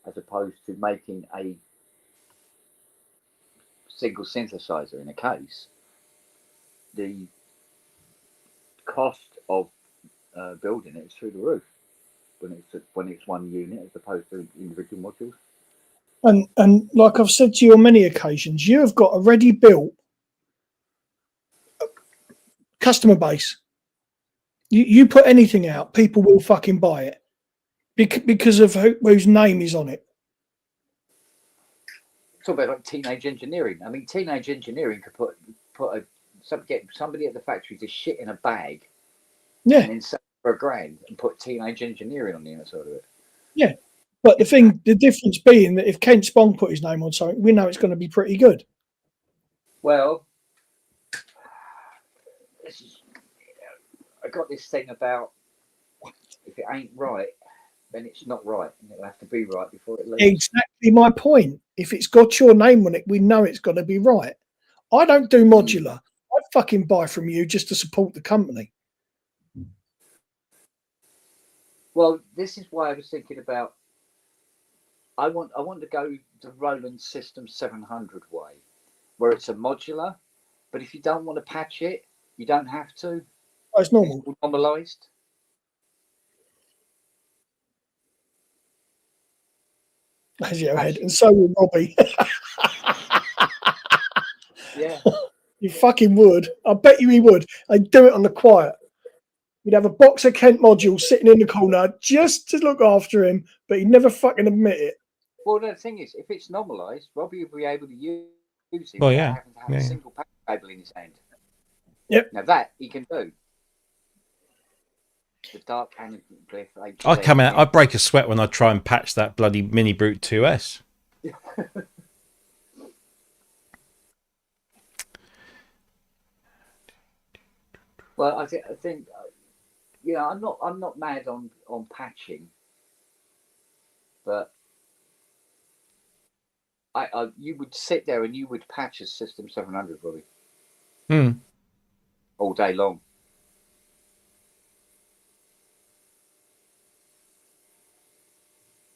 as opposed to making a single synthesizer in a case, the cost of building it is through the roof when it's one unit as opposed to individual modules. And like I've said to you on many occasions, you have got a ready built customer base. You put anything out, people will fucking buy it because of whose name is on it. Talk about like teenage engineering. I mean, teenage engineering could get somebody at the factory to shit in a bag, Yeah, and then sell for $1,000 and put teenage engineering on the inside of it. yeah. But the difference being that if Kent Spong put his name on something, we know it's going to be pretty good. Well, I got this thing about if it ain't right, then it's not right, and it'll have to be right before it leaves. Exactly my point. If it's got your name on it, we know it's going to be right. I don't do modular. I fucking buy from you just to support the company. Well, this is why I was thinking about. I want to go the Roland System 700 way, where it's a modular, but if you don't want to patch it, you don't have to. Oh, it's normal. It's normalized. As your head, and so will Robbie. Yeah. You fucking would. I bet you he would. I'd do it on the quiet. You'd have a box of Kent modules sitting in the corner just to look after him, but he'd never fucking admit it. Well, the thing is, if it's normalized, Robbie will be able to use it Well, without yeah. having to have a single patch cable in his hand. Yep. Now that he can do. The dark anaglyph HD. I come out. I break a sweat when I try and patch that bloody Mini Brute 2S. Well, I think I'm not mad on patching, but you would sit there and you would patch a System 700, Robbie, all day long.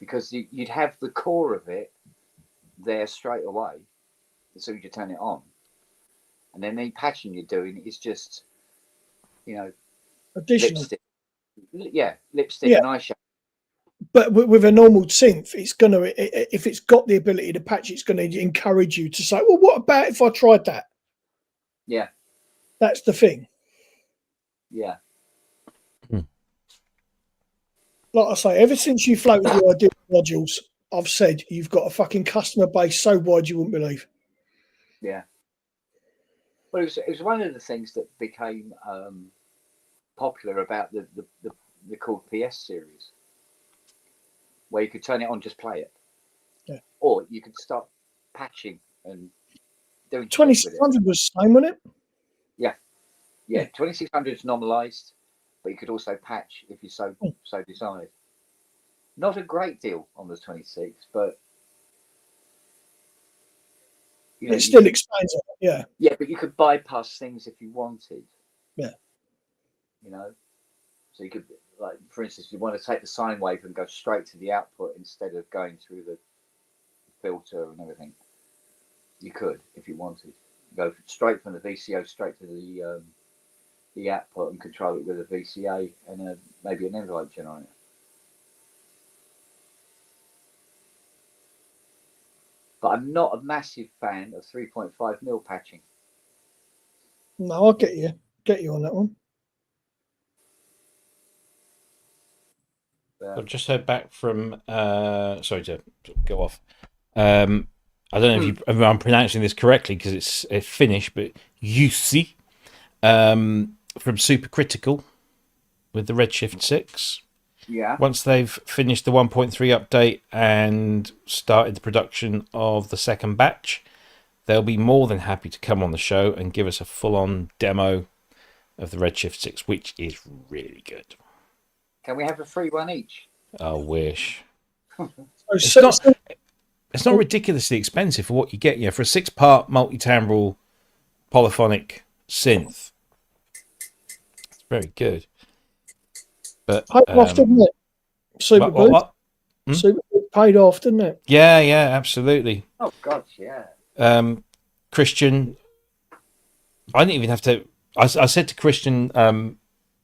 Because you'd have the core of it there straight away as soon as you turn it on, and then any patching you're doing is just, Additional. lipstick, and eyeshadow. But with a normal synth, it's gonna, if it's got the ability to patch, it's gonna encourage you to say, "Well, what about if I tried that?" Yeah, that's the thing. Yeah. Like I say, ever since you floated the idea of modules, I've said you've got a fucking customer base so wide you wouldn't believe. Yeah. Well, it was one of the things that became popular about the called PS series, where you could turn it on, just play it, Yeah. or you could start patching and doing stuff with it. 2600 was the same, wasn't it? Yeah, Yeah. 2600 is normalized, but you could also patch if you so desired. Not a great deal on the 26, but you know, It still explains it. Yeah. yeah, but you could bypass things if you wanted. Yeah. You know, so you could, like, for instance, you want to take the sine wave and go straight to the output instead of going through the filter and everything. You could, if you wanted, go straight from the VCO straight to the output and control it with a VCA and maybe an envelope generator. But I'm not a massive fan of 3.5mm patching. No, I'll get you on that one. I've just heard back from. Sorry to go off. I don't know if I'm pronouncing this correctly because it's Finnish, but Jussi from Supercritical with the Redshift 6. Yeah. Once they've finished the 1.3 update and started the production of the second batch, they'll be more than happy to come on the show and give us a full-on demo of the Redshift 6, which is really good. Can we have a free one each? I wish. It's It's not ridiculously expensive for what you get. For a 6-part multi-timbral polyphonic synth, it's very good. But paid off, didn't it? Super Boost. Super Boost paid off, didn't it? Yeah, absolutely. Oh God, yeah. Christian, I didn't even have to. I said to Christian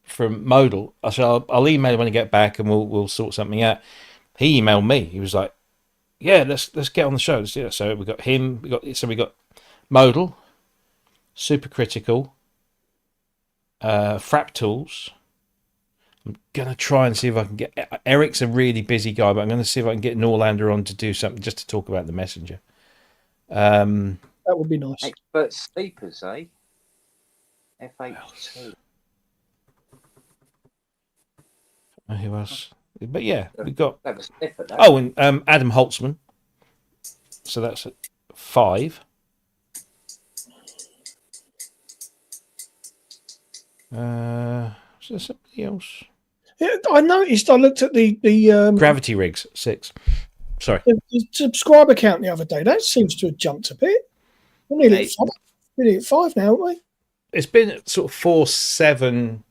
from Modal, I said I'll email him when I get back and we'll sort something out. He emailed me. He was like, "Yeah, let's get on the show." Let's do that. So we got him. We got Modal, Supercritical, Fractals. I'm gonna try and see if I can get. Eric's a really busy guy, but I'm gonna see if I can get Norlander on to do something just to talk about the Messenger. That would be nice. Expert sleepers, eh? FH2. Who else? But yeah, we got. Have a sniff at that. Oh, and Adam Holtzman. So that's 5. Is there somebody else? Yeah, I noticed. I looked at the Gravity Rigs 6. Sorry. the subscriber count the other day. That seems to have jumped a bit. We're nearly at 5. Nearly at 5 now, aren't we? It's been sort of 4-7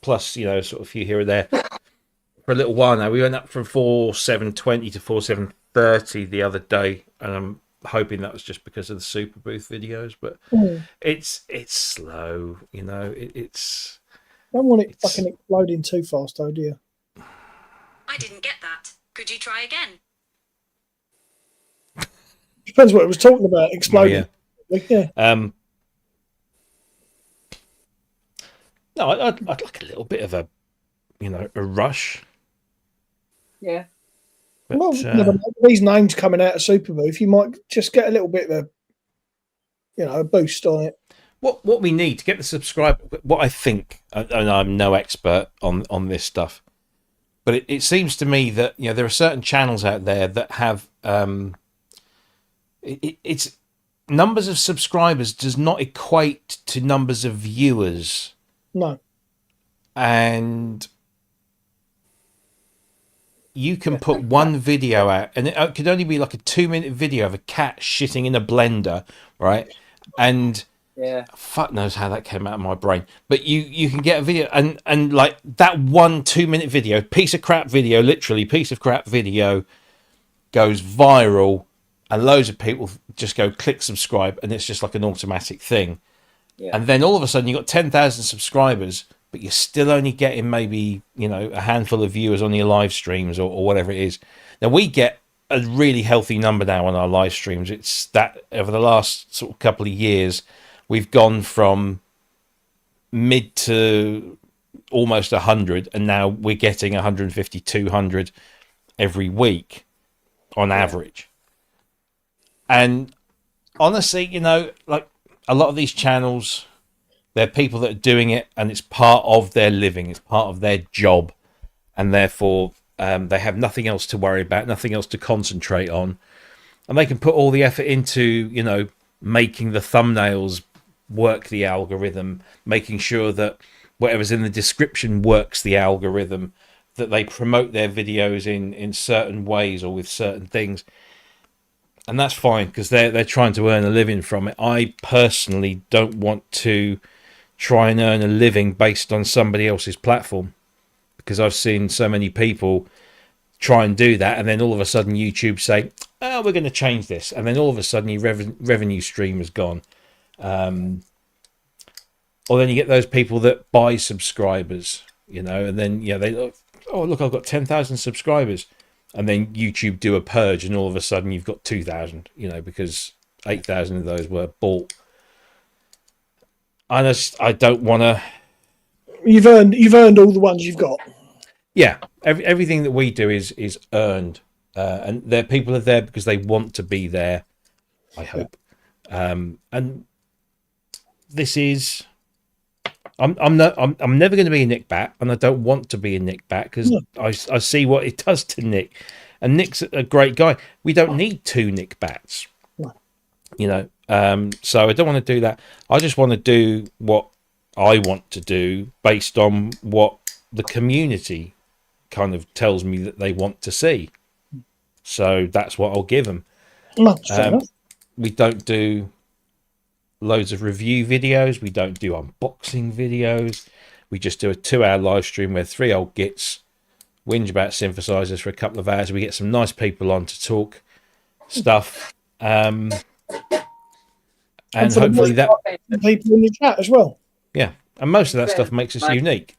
plus, sort of a few here or there for a little while now. We went up from 4-720 to 4-730 the other day, and I'm hoping that was just because of the Super Booth videos. But it's slow, It's. Don't want it fucking exploding too fast, though, do you? I didn't get that. Could you try again? Depends what it was talking about. Exploding. Yeah. No, I'd like a little bit of a rush. Yeah. But, well, these names coming out of Super Booth, you might just get a little bit of a boost on it. What we need to get the subscriber, what I think, and I'm no expert on this stuff, but it seems to me that there are certain channels out there that have it's numbers of subscribers does not equate to numbers of viewers. No. And you can put one video out, and it could only be like a 2-minute video of a cat shitting in a blender, right? And fuck knows how that came out of my brain. But you can get a video, and like that 2-minute video, piece of crap video, literally piece of crap video, goes viral, and loads of people just go click subscribe, and it's just like an automatic thing. Yeah. And then all of a sudden you've got 10,000 subscribers, but you're still only getting maybe, a handful of viewers on your live streams or whatever it is. Now, we get a really healthy number now on our live streams. It's that over the last sort of couple of years, we've gone from mid to almost 100, and now we're getting 150, 200 every week on average. And honestly, like, a lot of these channels, they're people that are doing it, and it's part of their living, it's part of their job, and therefore they have nothing else to worry about, nothing else to concentrate on, and they can put all the effort into, you know, making the thumbnails work the algorithm, making sure that whatever's in the description works the algorithm, that they promote their videos in certain ways or with certain things. And that's fine, because they're trying to earn a living from it. I personally don't want to try and earn a living based on somebody else's platform, because I've seen so many people try and do that, and then all of a sudden YouTube say, oh, we're going to change this, and then all of a sudden your revenue stream is gone. Or then you get those people that buy subscribers, you know, and then they look, oh look, I've got 10,000 subscribers, and then YouTube do a purge, and all of a sudden you've got 2,000, you know, because 8,000 of those were bought. I don't want to. You've earned all the ones you've got. Yeah, everything that we do is earned, and people are there because they want to be there, I hope. And this is, I'm never going to be a Nick Bat, and I don't want to be a Nick Bat, because I see what it does to Nick, and Nick's a great guy. We don't need two Nick Bats, you know. So I don't want to do that. I just want to do what I want to do based on what the community kind of tells me that they want to see. So that's what I'll give them. We don't do loads of review videos. We don't do unboxing videos. We just do a 2-hour live stream where 3 old gits whinge about synthesizers for a couple of hours. We get some nice people on to talk stuff. And hopefully that people in the chat as well. Yeah, and most of that stuff makes us unique.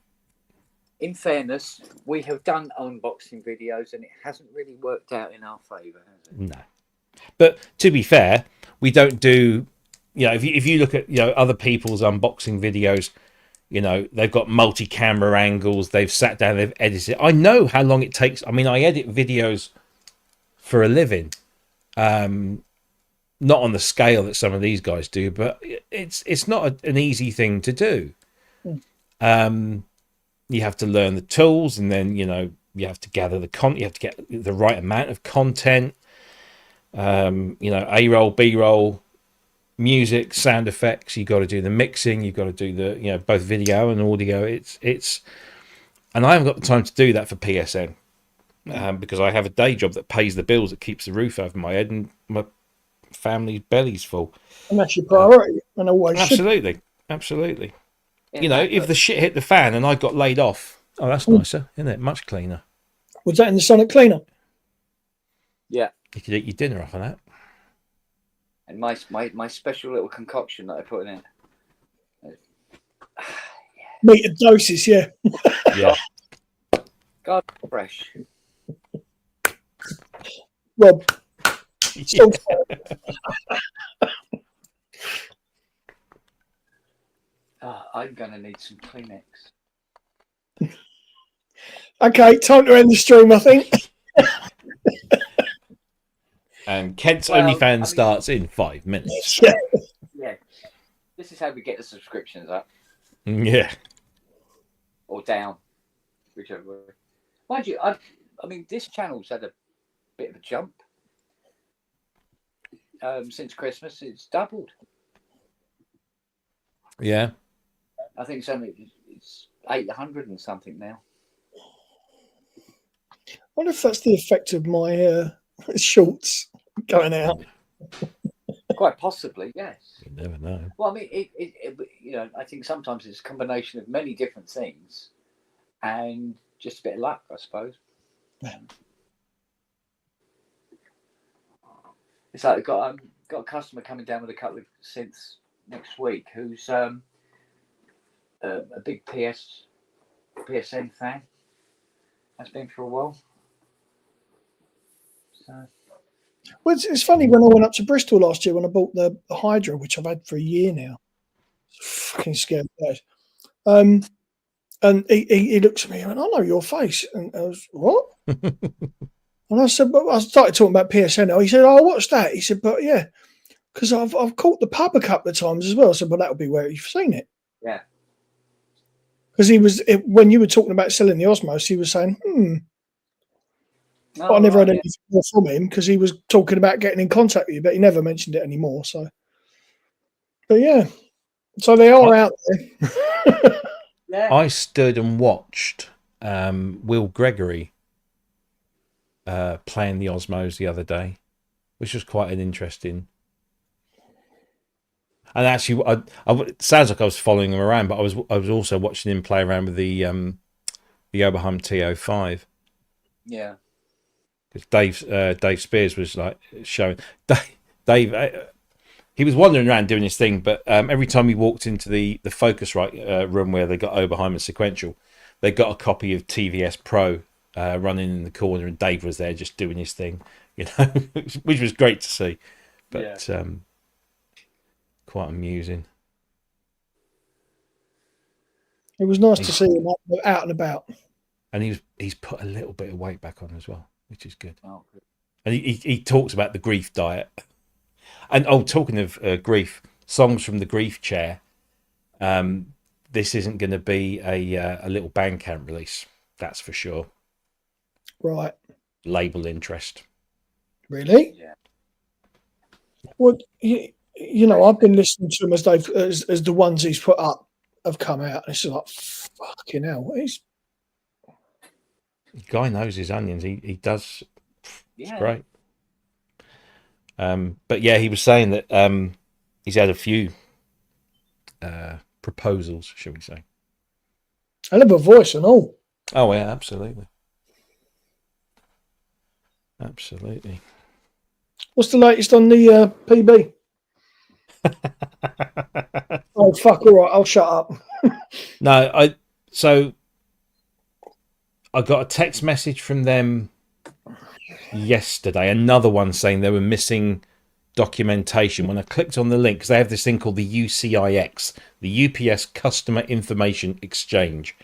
In fairness, we have done unboxing videos, and it hasn't really worked out in our favour, has it? No, but to be fair, we don't do. You know, if you look at other people's unboxing videos, you know they've got multi-camera angles. They've sat down, they've edited. I know how long it takes. I mean, I edit videos for a living. Not on the scale that some of these guys do, but it's not an easy thing to do. You have to learn the tools, and then you have to gather the content. You have to get the right amount of content. A-roll, B-roll, music, sound effects. You got to do the mixing. You got to do the both video and audio. It's and I haven't got the time to do that for PSN because I have a day job that pays the bills, that keeps the roof over my head, and my family's belly's full. And that's your priority, and always absolutely. Yeah, if the shit hit the fan and I got laid off, oh, that's nicer, isn't it? Much cleaner. Was that in the Sonic Cleaner? Yeah. You could eat your dinner off of that. And my special little concoction that I put in it. Metered doses, yeah. Yeah. God, fresh. Rob. Yeah. I'm going to need some Kleenex. Okay, time to end the stream, I think. And Kent's OnlyFans starts in 5 minutes. Yeah. This is how we get the subscriptions up. Yeah. Or down. Whichever way. Mind you, I mean, this channel's had a bit of a jump. Since Christmas, it's doubled. Yeah. I think it's 800 and something now. I wonder if that's the effect of my shorts going out. Quite possibly, yes. You never know. Well, I mean, I think sometimes it's a combination of many different things, and just a bit of luck, I suppose. It's like I've got a customer coming down with a couple of synths next week who's a big PSN fan. Has been for a while. So. Well, it's funny, when I went up to Bristol last year when I bought the Hydra, which I've had for a year now. Fucking scared of that. And he looks at me and went, I know your face. And I was, what? And I said, but I started talking about PSN. He said, oh, what's that? He said, but yeah. Because I've caught the pub a couple of times as well. So, but that would be where you've seen it. Yeah. Because when you were talking about selling the Osmos, he was saying, No, but I never had right, anything more from him because he was talking about getting in contact with you, but he never mentioned it anymore. So, but yeah, so they are out there. yeah. I stood and watched Will Gregory playing the Osmos the other day, which was quite an interesting. And actually, it sounds like I was following him around, but I was also watching him play around with the Oberheim T05. Yeah. Because Dave Spears was like showing Dave. He was wandering around doing his thing, but every time he walked into the Focusrite room where they got Oberheim and sequential, they got a copy of TVS Pro running in the corner, and Dave was there just doing his thing, which was great to see. But quite amusing. It was nice to see him out and about. And he's put a little bit of weight back on as well, which is good. Oh, good. And he talks about the grief diet. And talking of grief, songs from the grief chair. This isn't going to be a little Bandcamp release, that's for sure. Right. Label interest. Really? Yeah. Well, I've been listening to him as the ones he's put up have come out, and it's like fucking hell. Guy knows his onions. He does. It's Yeah. great. But yeah, he was saying that he's had a few proposals, shall we say? Hell of a voice and all. Oh yeah, absolutely. Absolutely. What's the latest on the PB? Oh fuck! All right, I'll shut up. No, I got a text message from them yesterday, another one saying they were missing documentation. When I clicked on the link, because they have this thing called the UCIX, the UPS Customer Information Exchange.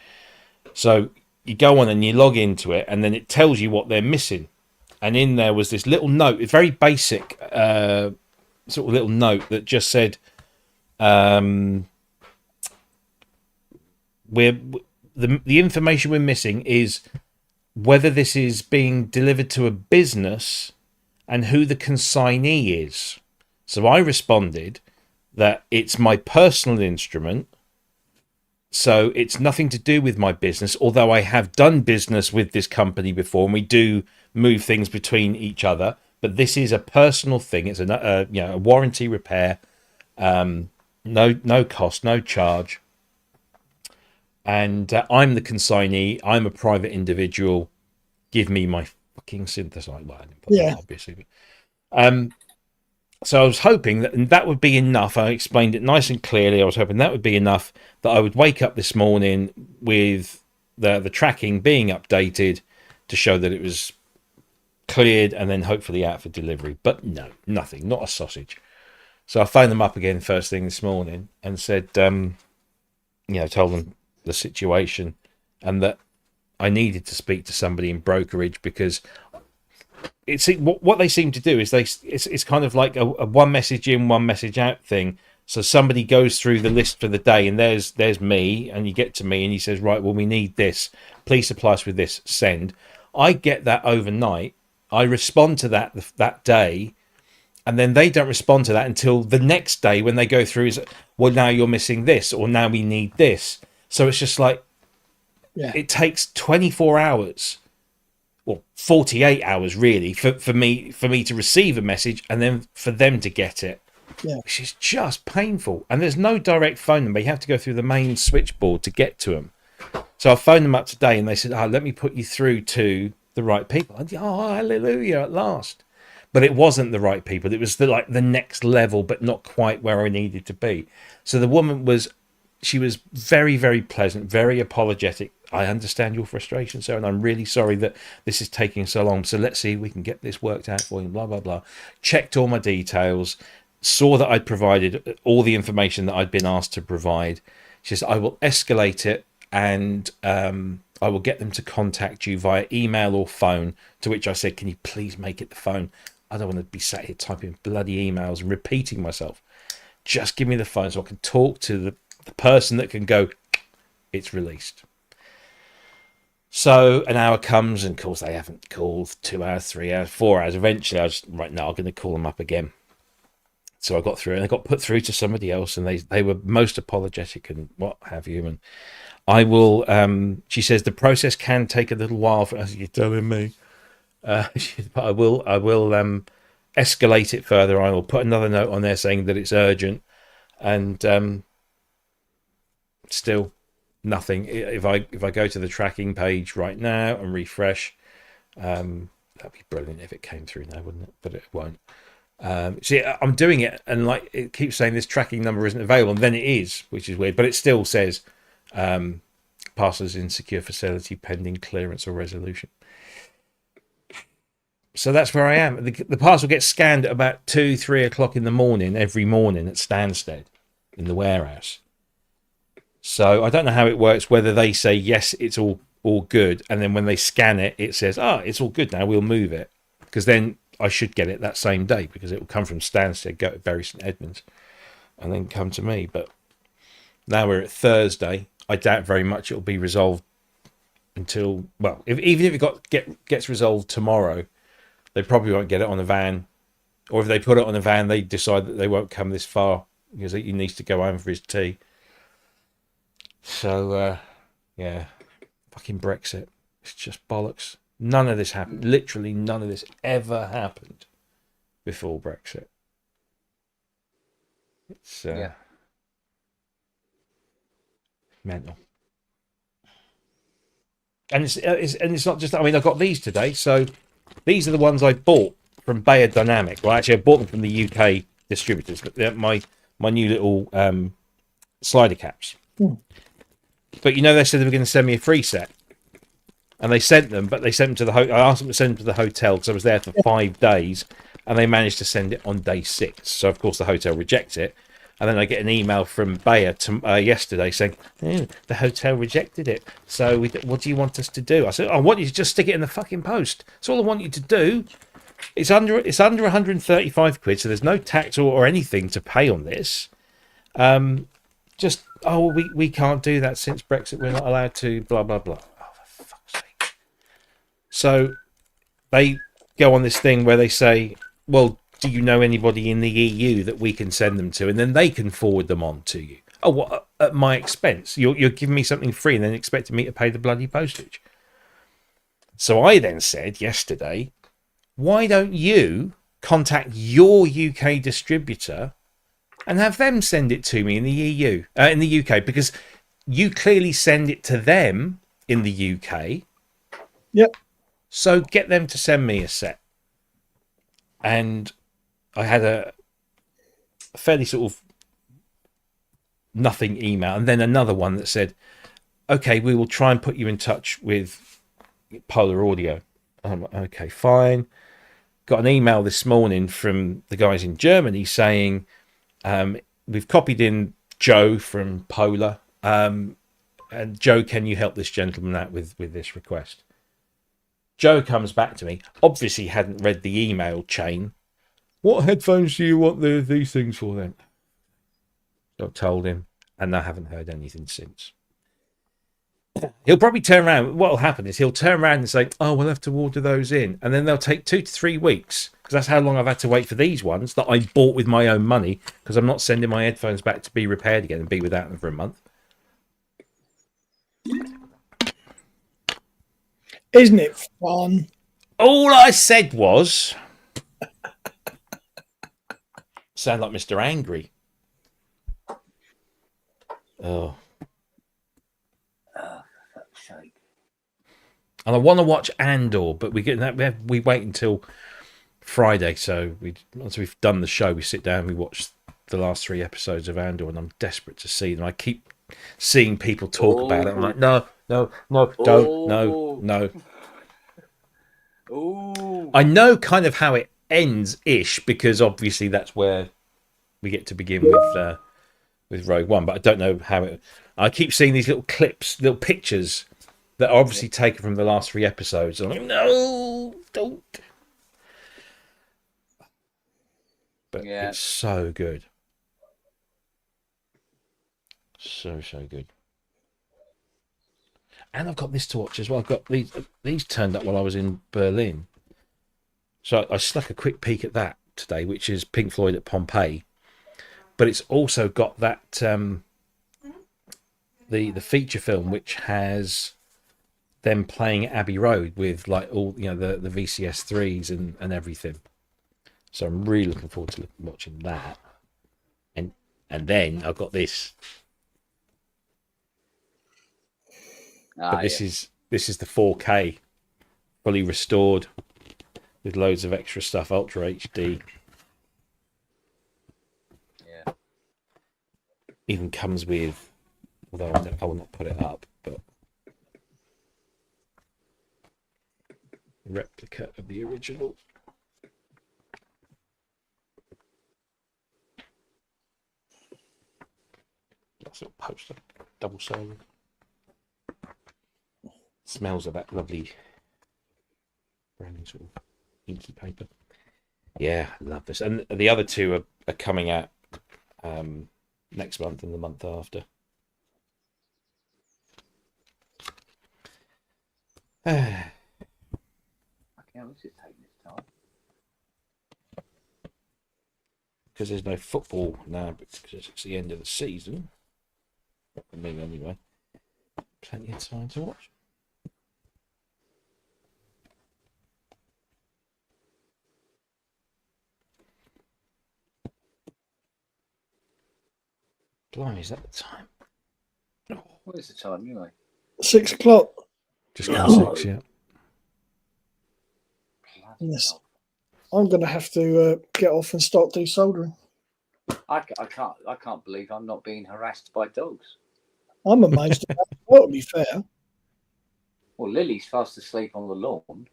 So you go on and you log into it, and then it tells you what they're missing. And in there was this little note, a very basic sort of little note that just said, the information we're missing is whether this is being delivered to a business and who the consignee is. So I responded that it's my personal instrument, so it's nothing to do with my business, although I have done business with this company before and we do move things between each other, but this is a personal thing. It's a warranty repair, no cost, no charge. And I'm the consignee. I'm a private individual. Give me my fucking synthesizer. Well, I didn't put that, obviously. So I was hoping that would be enough. I explained it nice and clearly. I was hoping that would be enough that I would wake up this morning with the tracking being updated to show that it was cleared and then hopefully out for delivery. But no, nothing. Not a sausage. So I phoned them up again first thing this morning and said, told them the situation and that I needed to speak to somebody in brokerage because it's what they seem to do is it's kind of like a one message in, one message out thing. So somebody goes through the list for the day and there's me, and you get to me and he says, right, well, we need this. Please supply us with this. Send. I get that overnight. I respond to that day. And then they don't respond to that until the next day when they go through is, well, now you're missing this, or now we need this. So it's just like, it takes 24 hours, well, 48 hours really, for me to receive a message and then for them to get it, which is just painful. And there's no direct phone number. You have to go through the main switchboard to get to them. So I phoned them up today and they said, let me put you through to the right people. Oh, hallelujah, at last. But it wasn't the right people. It was the next level, but not quite where I needed to be. So the woman was very, very pleasant, very apologetic. I understand your frustration, sir, and I'm really sorry that this is taking so long. So let's see if we can get this worked out for you, blah, blah, blah. Checked all my details, saw that I'd provided all the information that I'd been asked to provide. She says, I will escalate it and I will get them to contact you via email or phone, to which I said, can you please make it the phone? I don't want to be sat here typing bloody emails and repeating myself. Just give me the phone so I can talk to the person that can go, it's released. So an hour comes, and of course they haven't called. 2 hours, 3 hours, 4 hours. Eventually I was right now, I'm going to call them up again. So I got through, and I got put through to somebody else, and they were most apologetic and what have you. And I will, she says the process can take a little while for us. You're telling me. But I will escalate it further. I will put another note on there saying that it's urgent, and still nothing. If I go to the tracking page right now and refresh, that'd be brilliant if it came through now, wouldn't it? But it won't. See, I'm doing it, and like it keeps saying this tracking number isn't available, and then it is, which is weird. But it still says parcels in secure facility pending clearance or resolution. So that's where I am. The parcel gets scanned at about 2-3 o'clock in the morning every morning at Stansted in the warehouse. So I don't know how it works, whether they say yes, it's all good, and then when they scan it, it says, it's all good now, we'll move it, because then I should get it that same day, because it will come from Stansted, go to Bury St Edmunds, and then come to me. But now we're at Thursday. I doubt very much it'll be resolved until, well, even if it gets resolved tomorrow, they probably won't get it on a van, or if they put it on a van, they decide that they won't come this far because he needs to go home for his tea. So, yeah, fucking Brexit. It's just bollocks. None of this happened. Literally none of this ever happened before Brexit. It's mental. And it's not just, I mean, I got these today. So these are the ones I bought from Bayer Dynamic. Well, actually, I bought them from the UK distributors, but they're my new little slider caps. But you know, they said they were going to send me a free set, and they sent them. But they sent them to the I asked them to send them to the hotel because I was there for 5 days, and they managed to send it on day 6. So of course the hotel rejects it, and then I get an email from Bayer yesterday saying the hotel rejected it. So what do you want us to do? I said, I want you to just stick it in the fucking post. That's all I want you to do. It's under 135 quid, so there's no tax or anything to pay on this. Just we can't do that since Brexit. We're not allowed to. Blah blah blah. Oh, for fuck's sake! So they go on this thing where they say, "Well, do you know anybody in the EU that we can send them to?" And then they can forward them on to you. Oh, what, at my expense? You're giving me something free and then expecting me to pay the bloody postage. So I then said yesterday, why don't you contact your UK distributor and have them send it to me in the EU, in the UK, because you clearly send it to them in the UK. Yep. So get them to send me a set. And I had a fairly sort of nothing email, and then another one that said, okay, we will try and put you in touch with Polar Audio. I'm like, okay, fine. Got an email this morning from the guys in Germany saying, we've copied in Joe from Polar. And Joe, can you help this gentleman out with this request? Joe comes back to me, obviously hadn't read the email chain. What headphones do you want these things for then? So I told him, and I haven't heard anything since. He'll probably turn around. What will happen is he'll turn around and say, oh, we'll have to order those in. And then they'll take 2 to 3 weeks, because that's how long I've had to wait for these ones that I bought with my own money, because I'm not sending my headphones back to be repaired again and be without them for a month. Isn't it fun? All I said was, sound like Mr. Angry. Oh. And I want to watch Andor, but we wait until Friday. So once we've done the show, we sit down, we watch the last 3 episodes of Andor, and I'm desperate to see them. I keep seeing people talk about it. I'm like, no, don't, no. Ooh. I know kind of how it ends-ish, because obviously that's where we get to begin with Rogue One, but I don't know how it. I keep seeing these little clips, little pictures that are obviously taken from the last 3 episodes. I'm like, no, don't. but Yeah. it's so good. So good. And I've got this to watch as well. I've got these turned up while I was in Berlin. So I stuck a quick peek at that today, which is Pink Floyd at Pompeii. But it's also got that the feature film, which has them playing Abbey Road with like all the VCS 3s and everything. So I'm really looking forward to watching that. And then I've got this. But this is the 4K, fully restored, with loads of extra stuff, Ultra HD. Yeah. Even comes with, although I will not put it up, but a replica of the original. That's a poster, double-sided. Smells of that lovely brownie sort of inky paper. Yeah, I love this. And the other two are coming out next month and the month after. Okay, this is taking its time. Because there's no football now, because it's the end of the season. For me, anyway. Plenty of time to watch. Blimey, is that the time? What is the time anyway? 6 o'clock. Just gone 6, yeah. Yes. I'm going to have to get off and start desoldering. I can't believe I'm not being harassed by dogs. I'm amazed at that. Well, to be fair. Well, Lily's fast asleep on the lawn.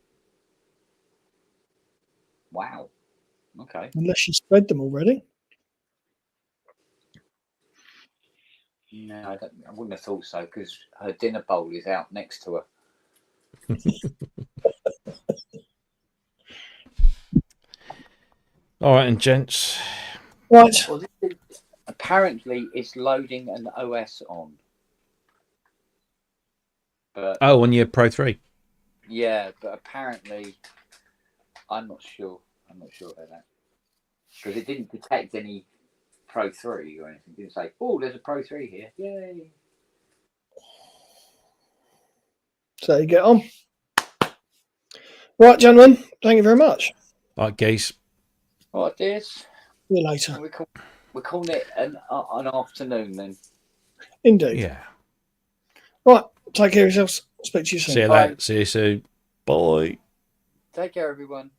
Wow. Okay. Unless you spread them already. No, I wouldn't have thought so, because her dinner bowl is out next to her. All right, and gents. Right. Well, apparently it's loading an OS on. But on your Pro 3. yeah, but apparently I'm not sure about that, because it didn't detect any Pro 3 or anything. It didn't say, oh, there's a Pro 3 here. Yay. So you get on. Right, gentlemen. Thank you very much. All right, Geese. All right, dears. See you later. We're calling it an afternoon then. Indeed. Yeah. Right. Take care of yourselves. Speak to you soon. See you later. See you soon. Bye. Take care, everyone.